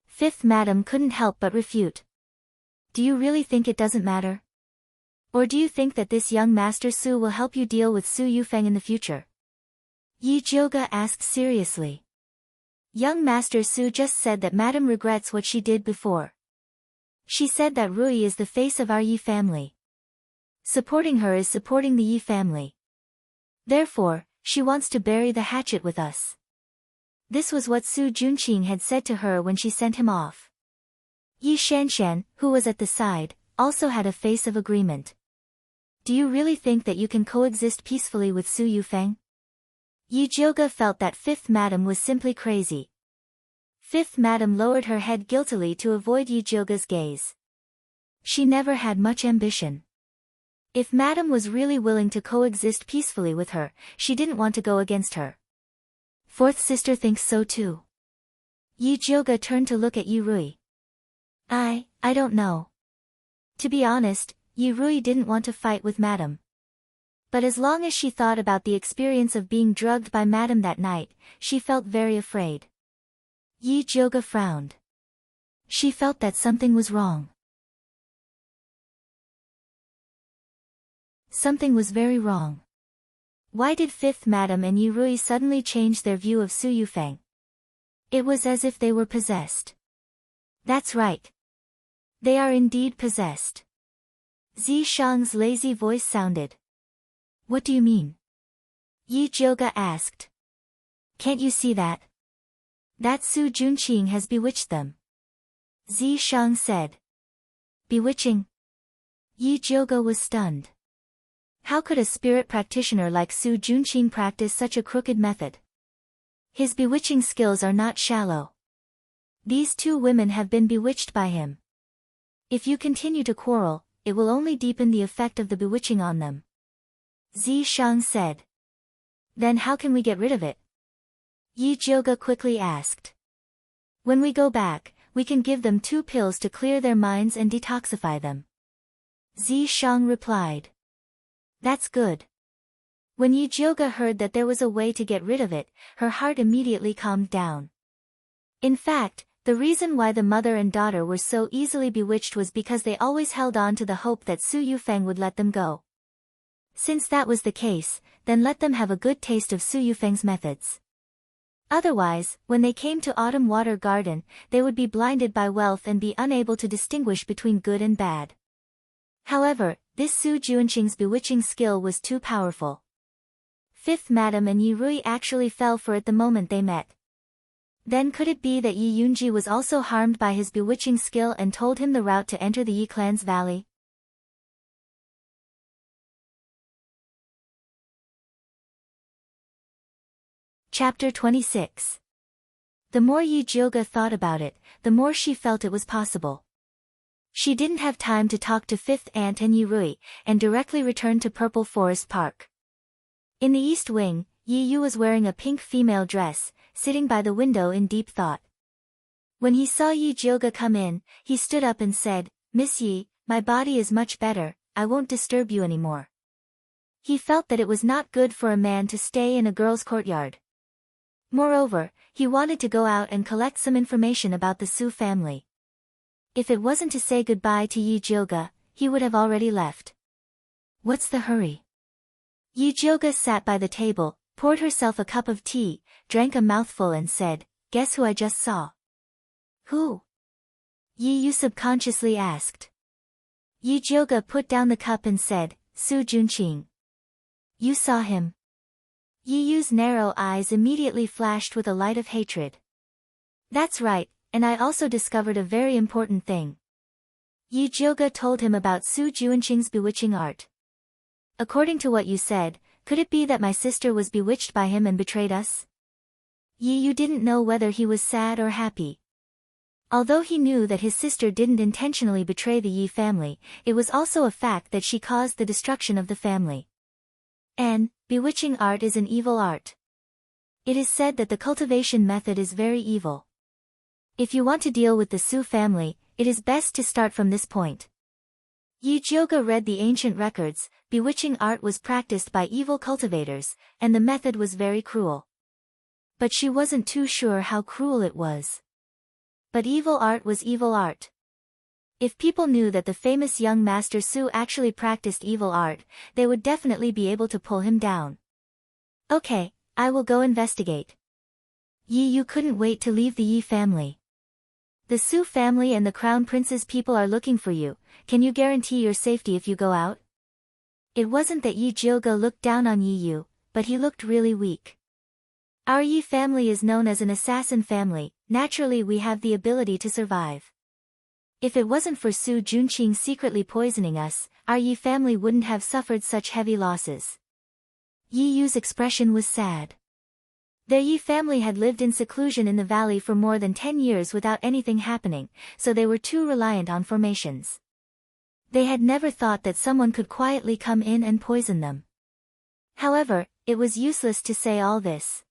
Fifth Madam couldn't help but refute. Do you really think it doesn't matter? Or do you think that this young Master Su will help you deal with Su Yufeng in the future? Yi Jioge asked seriously. Young Master Su just said that Madam regrets what she did before. She said that Rui is the face of our Yi family. Supporting her is supporting the Yi family. Therefore, she wants to bury the hatchet with us. This was what Su Junqing had said to her when she sent him off. Yi Shanshan, who was at the side, also had a face of agreement. Do you really think that you can coexist peacefully with Su Yufeng? Yi Jioge felt that Fifth Madam was simply crazy. Fifth Madam lowered her head guiltily to avoid Yi Jioge's gaze. She never had much ambition. If Madam was really willing to coexist peacefully with her, she didn't want to go against her. Fourth sister thinks so too. Yi Jioge turned to look at Yi Rui. I don't know. To be honest, Yi Rui didn't want to fight with Madam. But as long as she thought about the experience of being drugged by Madam that night, she felt very afraid. Yi Jioge frowned. She felt that something was wrong. Something was very wrong. Why did Fifth Madam and Yi Rui suddenly change their view of Su Yufeng? It was as if they were possessed. That's right. They are indeed possessed. Zi Shang's lazy voice sounded. What do you mean? Yi Jioge asked. Can't you see that? That Su Junqing has bewitched them. Zi Shang said. Bewitching? Yi Jioge was stunned. How could a spirit practitioner like Su Junqing practice such a crooked method? His bewitching skills are not shallow. These two women have been bewitched by him. If you continue to quarrel, it will only deepen the effect of the bewitching on them. Zi Shang said. Then how can we get rid of it? Yi Jioge quickly asked. When we go back, we can give them 2 pills to clear their minds and detoxify them. Zi Shang replied. That's good. When Yi Jioge heard that there was a way to get rid of it, her heart immediately calmed down. In fact, the reason why the mother and daughter were so easily bewitched was because they always held on to the hope that Su Yufeng would let them go. Since that was the case, then let them have a good taste of Su Yufeng's methods. Otherwise, when they came to Autumn Water Garden, they would be blinded by wealth and be unable to distinguish between good and bad. However, this Su Junqing's bewitching skill was too powerful. Fifth Madam and Yi Rui actually fell for it the moment they met. Then could it be that Yi Yunji was also harmed by his bewitching skill and told him the route to enter the Yi clan's valley? Chapter 26. The more Yi Jioge thought about it, the more she felt it was possible. She didn't have time to talk to Fifth Aunt and Yi Rui, and directly returned to Purple Forest Park. In the east wing, Yi Yu was wearing a pink female dress, sitting by the window in deep thought. When he saw Yi Jioge come in, he stood up and said, Miss Yi, my body is much better, I won't disturb you anymore. He felt that it was not good for a man to stay in a girl's courtyard. Moreover, he wanted to go out and collect some information about the Su family. If it wasn't to say goodbye to Yi Jioge, he would have already left. What's the hurry? Yi Jioga sat by the table, poured herself a cup of tea, drank a mouthful and said, "Guess who I just saw?" "Who?" Yi Yu subconsciously asked. Yi Jioga put down the cup and said, "Su Junqing." "You saw him?" Yi Yu's narrow eyes immediately flashed with a light of hatred. "That's right, and I also discovered a very important thing." Yi Jioga told him about Su Junqing's bewitching art. "According to what you said, could it be that my sister was bewitched by him and betrayed us?" Yi Yu didn't know whether he was sad or happy. Although he knew that his sister didn't intentionally betray the Yi family, it was also a fact that she caused the destruction of the family. And, bewitching art is an evil art. It is said that the cultivation method is very evil. If you want to deal with the Su family, it is best to start from this point. Yi Jioga read the ancient records. Bewitching art was practiced by evil cultivators, and the method was very cruel. But she wasn't too sure how cruel it was. But evil art was evil art. If people knew that the famous young master Su actually practiced evil art, they would definitely be able to pull him down. "Okay, I will go investigate." Yi Yu couldn't wait to leave the Yi family. "The Su family and the crown prince's people are looking for you. Can you guarantee your safety if you go out?" It wasn't that Yi Jioga looked down on Yi Yu, but he looked really weak. "Our Yi family is known as an assassin family. Naturally we have the ability to survive. If it wasn't for Su Junqing secretly poisoning us, our Yi family wouldn't have suffered such heavy losses." Yi Yu's expression was sad. Their Yi family had lived in seclusion in the valley for more than 10 years without anything happening, so they were too reliant on formations. They had never thought that someone could quietly come in and poison them. However, it was useless to say all this.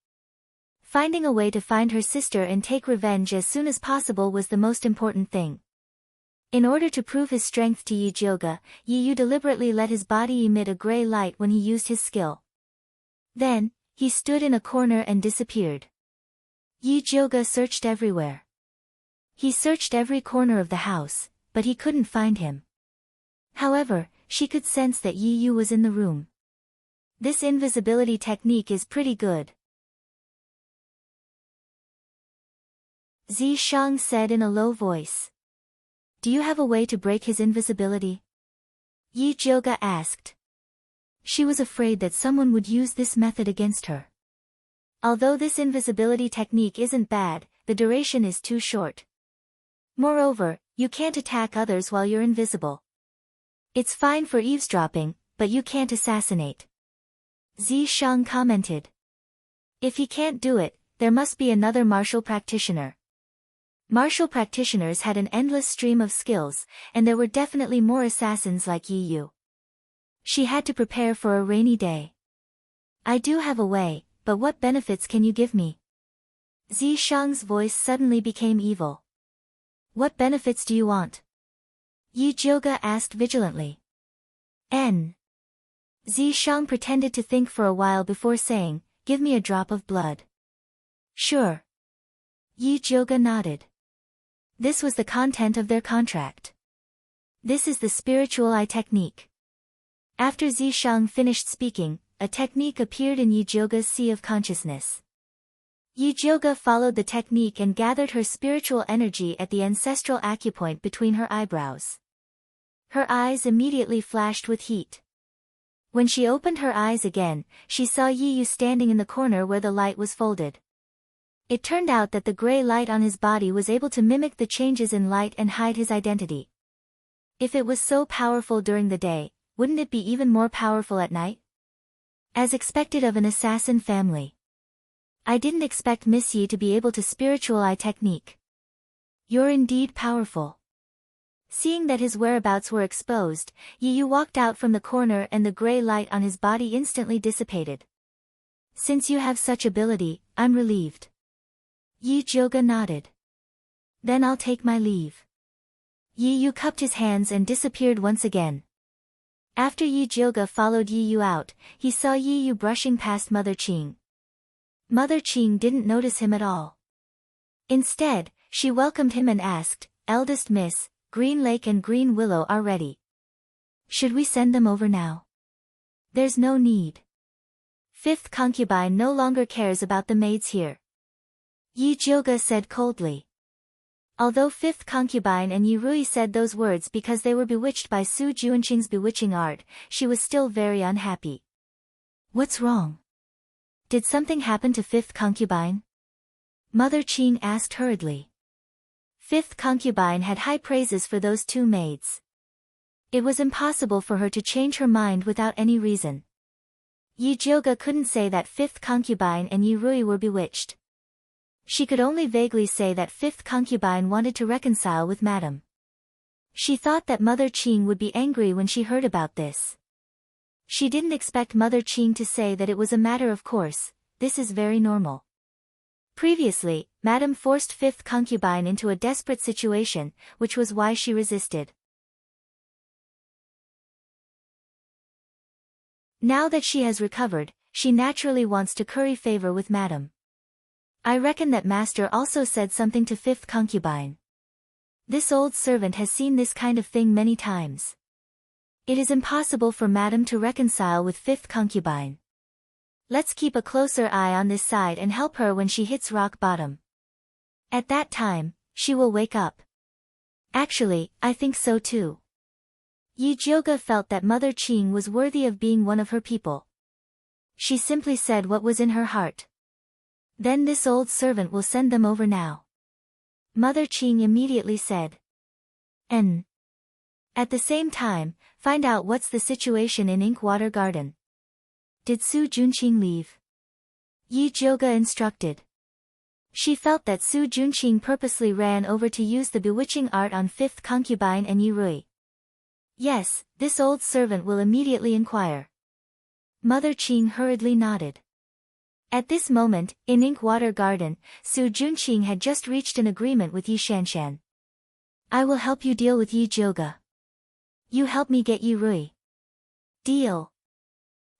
Finding a way to find her sister and take revenge as soon as possible was the most important thing. In order to prove his strength to Yi Jioga, Yi Yu deliberately let his body emit a gray light when he used his skill. Then, he stood in a corner and disappeared. Yi Jioga searched everywhere. He searched every corner of the house, but he couldn't find him. However, she could sense that Yi Yu was in the room. This invisibility technique is pretty good. Zi Shang said in a low voice. "Do you have a way to break his invisibility?" Yi Jioga asked. She was afraid that someone would use this method against her. Although this invisibility technique isn't bad, the duration is too short. Moreover, you can't attack others while you're invisible. It's fine for eavesdropping, but you can't assassinate. Zi Shang commented. If he can't do it, there must be another martial practitioner. Martial practitioners had an endless stream of skills, and there were definitely more assassins like Yi Yu. She had to prepare for a rainy day. "I do have a way, but what benefits can you give me?" Zi Shang's voice suddenly became evil. "What benefits do you want?" Yi Jioga asked vigilantly. Zi Shang pretended to think for a while before saying, "Give me a drop of blood." "Sure." Yi Jioga nodded. This was the content of their contract. This is the spiritual eye technique. After Zi Shang finished speaking, a technique appeared in Yi Jioga's sea of consciousness. Yi Jioga followed the technique and gathered her spiritual energy at the ancestral acupoint between her eyebrows. Her eyes immediately flashed with heat. When she opened her eyes again, she saw Yi Yu standing in the corner where the light was folded. It turned out that the gray light on his body was able to mimic the changes in light and hide his identity. If it was so powerful during the day, wouldn't it be even more powerful at night? As expected of an assassin family. I didn't expect Miss Yi to be able to spiritual eye technique. You're indeed powerful. Seeing that his whereabouts were exposed, Yi Yu walked out from the corner and the gray light on his body instantly dissipated. Since you have such ability, I'm relieved. Yi Jioga nodded. Then I'll take my leave. Yi Yu cupped his hands and disappeared once again. After Yi Jioga followed Yi Yu out, he saw Yi Yu brushing past Mother Qing. Mother Qing didn't notice him at all. Instead, she welcomed him and asked, "Eldest Miss, Green Lake and Green Willow are ready." Should we send them over now? There's no need. Fifth concubine no longer cares about the maids here. Yi Jioga said coldly. Although fifth concubine and Yi Rui said those words because they were bewitched by Su Juanqing's bewitching art, she was still very unhappy. What's wrong? Did something happen to fifth concubine? Mother Qing asked hurriedly. Fifth concubine had high praises for those two maids. It was impossible for her to change her mind without any reason. Yi Jioga couldn't say that fifth concubine and Yi Rui were bewitched. She could only vaguely say that fifth concubine wanted to reconcile with Madame. She thought that Mother Qing would be angry when she heard about this. She didn't expect Mother Qing to say that it was a matter of course, this is very normal. Previously, Madame forced fifth concubine into a desperate situation, which was why she resisted. Now that she has recovered, she naturally wants to curry favor with Madame. I reckon that Master also said something to fifth concubine. This old servant has seen this kind of thing many times. It is impossible for Madame to reconcile with fifth concubine. Let's keep a closer eye on this side and help her when she hits rock bottom. At that time, she will wake up. Actually, I think so too. Yi Jioga felt that Mother Qing was worthy of being one of her people. She simply said what was in her heart. Then this old servant will send them over now. Mother Qing immediately said. At the same time, find out what's the situation in Inkwater Garden. Did Su Juanqing leave? Yi Jioga instructed. She felt that Su Juanqing purposely ran over to use the bewitching art on fifth concubine and Yi Rui. Yes, this old servant will immediately inquire. Mother Qing hurriedly nodded. At this moment, in Inkwater Garden, Su Juanqing had just reached an agreement with Yi Shanshan. I will help you deal with Yi Jioga. You help me get Yi Rui. Deal.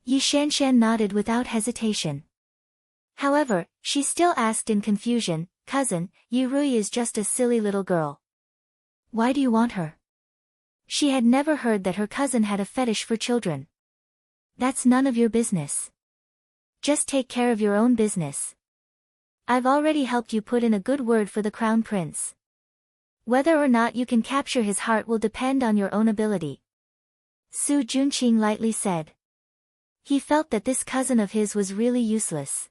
Yi Shanshan nodded without hesitation. However, she still asked in confusion, Cousin, Yi Rui is just a silly little girl. Why do you want her? She had never heard that her cousin had a fetish for children. That's none of your business. Just take care of your own business. I've already helped you put in a good word for the Crown Prince. Whether or not you can capture his heart will depend on your own ability. Su Juanqing lightly said. He felt that this cousin of his was really useless.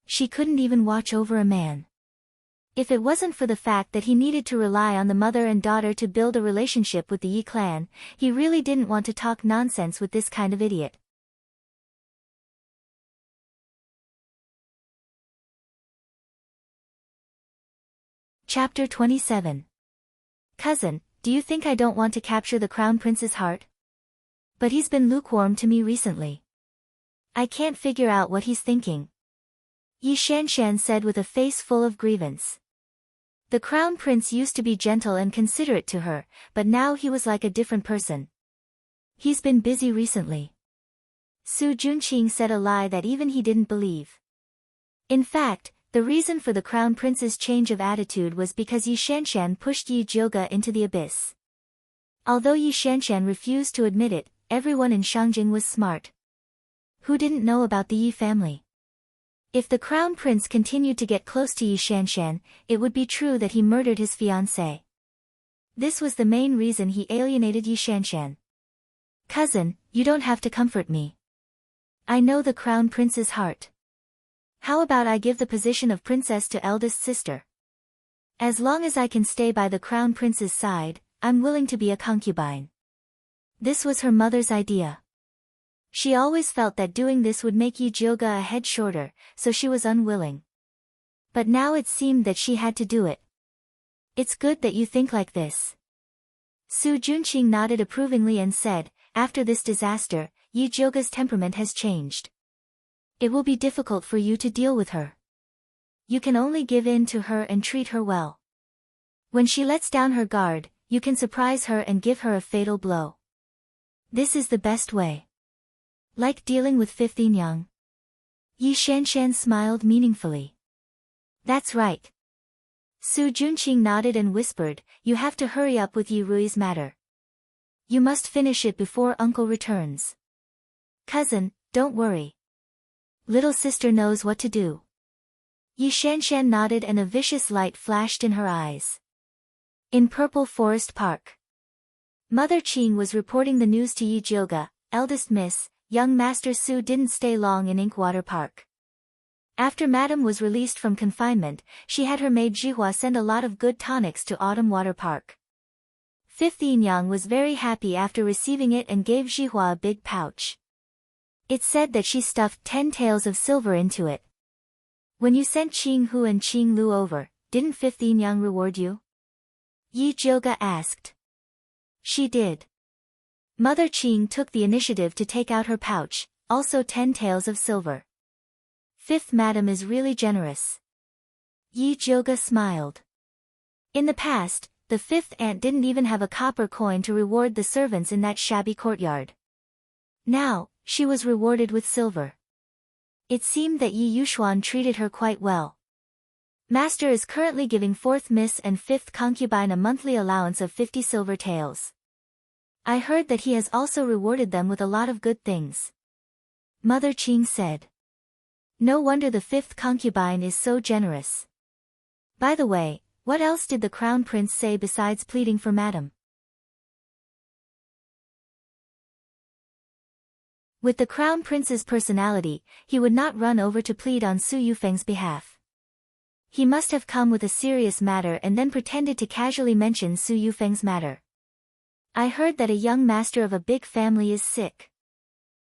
She couldn't even watch over a man. If it wasn't for the fact that he needed to rely on the mother and daughter to build a relationship with the Yi clan, he really didn't want to talk nonsense with this kind of idiot. Chapter 27. Cousin, do you think I don't want to capture the Crown Prince's heart? But he's been lukewarm to me recently. I can't figure out what he's thinking. Yi Shanshan said with a face full of grievance. The Crown Prince used to be gentle and considerate to her, but now he was like a different person. He's been busy recently. Su Juanqing said a lie that even he didn't believe. In fact, the reason for the Crown Prince's change of attitude was because Yi Shanshan pushed Yi Jioga into the abyss. Although Yi Shanshan refused to admit it, everyone in Shangjing was smart. Who didn't know about the Yi family? If the Crown Prince continued to get close to Yi Shanshan, it would be true that he murdered his fiancée. This was the main reason he alienated Yi Shanshan. Cousin, you don't have to comfort me. I know the Crown Prince's heart. How about I give the position of princess to eldest sister? As long as I can stay by the Crown Prince's side, I'm willing to be a concubine. This was her mother's idea. She always felt that doing this would make Yi Jioga a head shorter, so she was unwilling. But now it seemed that she had to do it. It's good that you think like this. Su Juanqing nodded approvingly and said, after this disaster, Yi Jioga's temperament has changed. It will be difficult for you to deal with her. You can only give in to her and treat her well. When she lets down her guard, you can surprise her and give her a fatal blow. This is the best way. Like dealing with fifth yin yang. Yi Shanshan smiled meaningfully. That's right. Su Juanqing nodded and whispered, you have to hurry up with Yi Rui's matter. You must finish it before uncle returns. Cousin, don't worry. Little sister knows what to do. Yi Shanshan nodded and a vicious light flashed in her eyes. In Purple Forest Park. Mother Qing was reporting the news to Yi Jioga, eldest miss. Young Master Su didn't stay long in Inkwater Park. After Madame was released from confinement, she had her maid Jihua send a lot of good tonics to Autumn Water Park. Fifth Yin Yang was very happy after receiving it and gave Jihua a big pouch. It said that she stuffed 10 taels of silver into it. When you sent Qing Hu and Qing Lu over, didn't Fifth Yin Yang reward you? Yi Jioga asked. She did. Mother Qing took the initiative to take out her pouch, also 10 taels of silver. Fifth Madam is really generous. Yi Jioga smiled. In the past, the fifth aunt didn't even have a copper coin to reward the servants in that shabby courtyard. Now, she was rewarded with silver. It seemed that Yi Yuxuan treated her quite well. Master is currently giving fourth miss and fifth concubine a monthly allowance of 50 silver taels. I heard that he has also rewarded them with a lot of good things. Mother Qing said. No wonder the fifth concubine is so generous. By the way, what else did the Crown Prince say besides pleading for Madame? With the Crown Prince's personality, he would not run over to plead on Su Yufeng's behalf. He must have come with a serious matter and then pretended to casually mention Su Yufeng's matter. I heard that a young master of a big family is sick.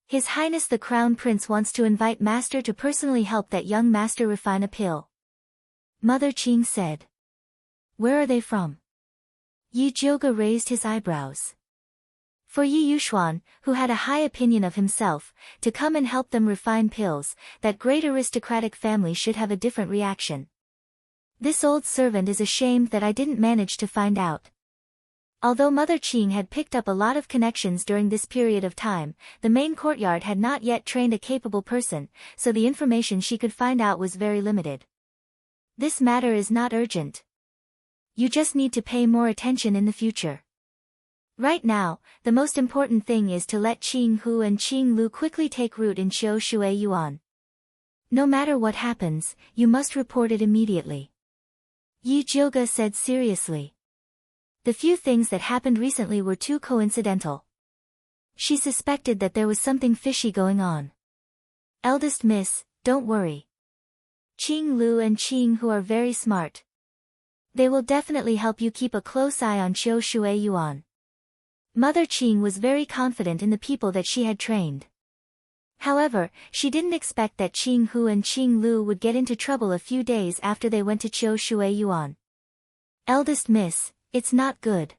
His Highness the Crown Prince wants to invite Master to personally help that young master refine a pill. Mother Qing said. Where are they from? Yi Jioga raised his eyebrows. For Yi Yuxuan, who had a high opinion of himself, to come and help them refine pills, that great aristocratic family should have a different reaction. This old servant is ashamed that I didn't manage to find out. Although Mother Qing had picked up a lot of connections during this period of time, the main courtyard had not yet trained a capable person, so the information she could find out was very limited. This matter is not urgent. You just need to pay more attention in the future. Right now, the most important thing is to let Qing Hu and Qing Lu quickly take root in Qiu Shui Yuan. No matter what happens, you must report it immediately. Yi Jioga said seriously. The few things that happened recently were too coincidental. She suspected that there was something fishy going on. Eldest miss, don't worry. Qing Lu and Qing Hu are very smart. They will definitely help you keep a close eye on Qiu Shui Yuan. Mother Qing was very confident in the people that she had trained. However, she didn't expect that Qing Hu and Qing Lu would get into trouble a few days after they went to Qiu Shui Yuan. Eldest miss, it's not good.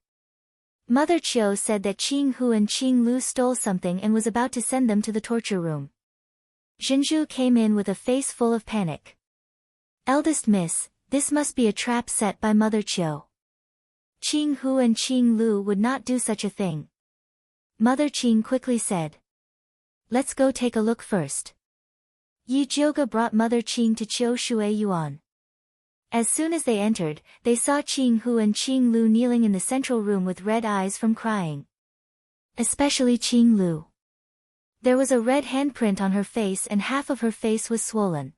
Mother Qiu said that Qing Hu and Qing Lu stole something and was about to send them to the torture room. Zhenju came in with a face full of panic. Eldest miss, this must be a trap set by Mother Qiu. Qing Hu and Qing Lu would not do such a thing. Mother Qing quickly said. Let's go take a look first. Yi Jioga brought Mother Qing to Qiu Shui Yuan. As soon as they entered, they saw Qing Hu and Qing Lu kneeling in the central room with red eyes from crying. Especially Qing Lu. There was a red handprint on her face and half of her face was swollen.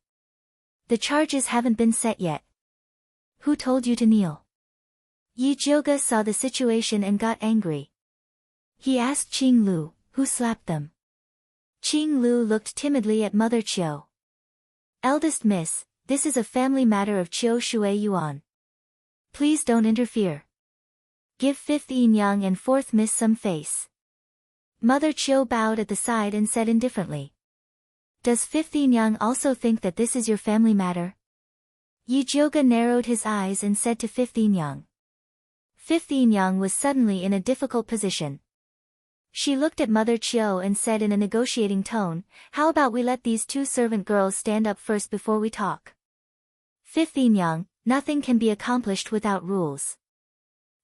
The charges haven't been set yet. Who told you to kneel? Yi Jioga saw the situation and got angry. He asked Qing Lu, who slapped them. Qing Lu looked timidly at Mother Qiu. Eldest miss, this is a family matter of Qiu Shui Yuan. Please don't interfere. Give fifth Yin Yang and fourth miss some face. Mother Qiu bowed at the side and said indifferently. Does fifth Yin Yang also think that this is your family matter? Yi Jioga narrowed his eyes and said to fifth Yin Yang. Fifth Yin Yang was suddenly in a difficult position. She looked at Mother Qiu and said in a negotiating tone, how about we let these two servant girls stand up first before we talk? Fifth Yin Yang, nothing can be accomplished without rules.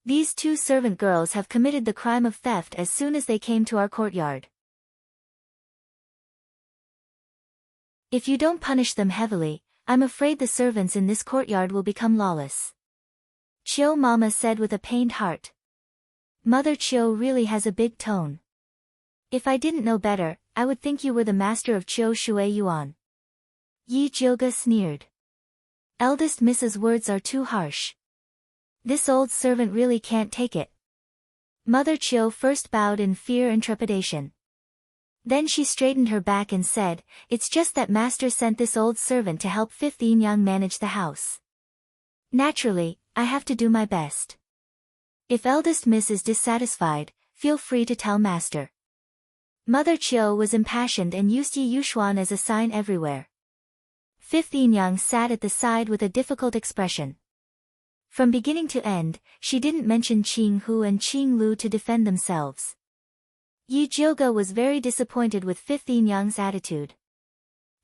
These two servant girls have committed the crime of theft as soon as they came to our courtyard. If you don't punish them heavily, I'm afraid the servants in this courtyard will become lawless. Qiu Mama said with a pained heart. Mother Chiu really has a big tone. If I didn't know better, I would think you were the master of Chiu Shui Yuan. Yi Jioga sneered. Eldest Miss's words are too harsh. This old servant really can't take it. Mother Chiu first bowed in fear and trepidation. Then she straightened her back and said, "It's just that master sent this old servant to help 5th Yin Yang manage the house. Naturally, I have to do my best. If eldest Miss is dissatisfied, feel free to tell master." Mother Chiu was impassioned and used Yi Yuxuan as a sign everywhere. 5th Yin Yang sat at the side with a difficult expression. From beginning to end, she didn't mention Qing Hu and Qing Lu to defend themselves. Yi Jioga was very disappointed with 5th Yin Yang's attitude.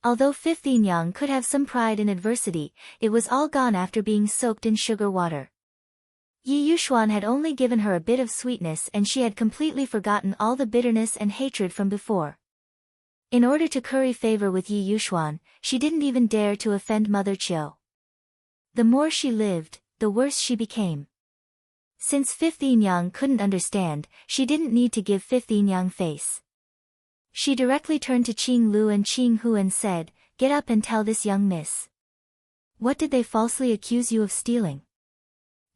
Although 5th Yin Yang could have some pride in adversity, it was all gone after being soaked in sugar water. Yi Yuxuan had only given her a bit of sweetness and she had completely forgotten all the bitterness and hatred from before. In order to curry favor with Yi Yuxuan, she didn't even dare to offend Mother Chiu. The more she lived, the worse she became. Since 5th Yin Yang couldn't understand, she didn't need to give 5th Yin Yang face. She directly turned to Qing Lu and Qing Hu and said, "Get up and tell this young miss. What did they falsely accuse you of stealing?"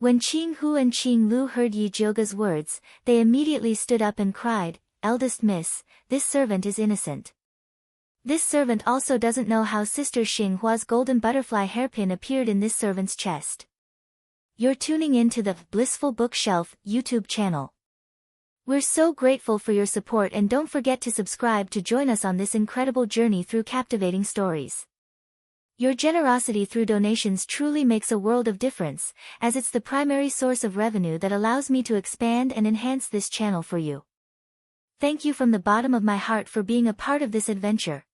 When Qing Hu and Qing Lu heard Yi Jioga's words, they immediately stood up and cried, "Eldest Miss, this servant is innocent. This servant also doesn't know how Sister Xinghua's golden butterfly hairpin appeared in this servant's chest." You're tuning in to the Blissful Bookshelf YouTube channel. We're so grateful for your support and don't forget to subscribe to join us on this incredible journey through captivating stories. Your generosity through donations truly makes a world of difference, as it's the primary source of revenue that allows me to expand and enhance this channel for you. Thank you from the bottom of my heart for being a part of this adventure.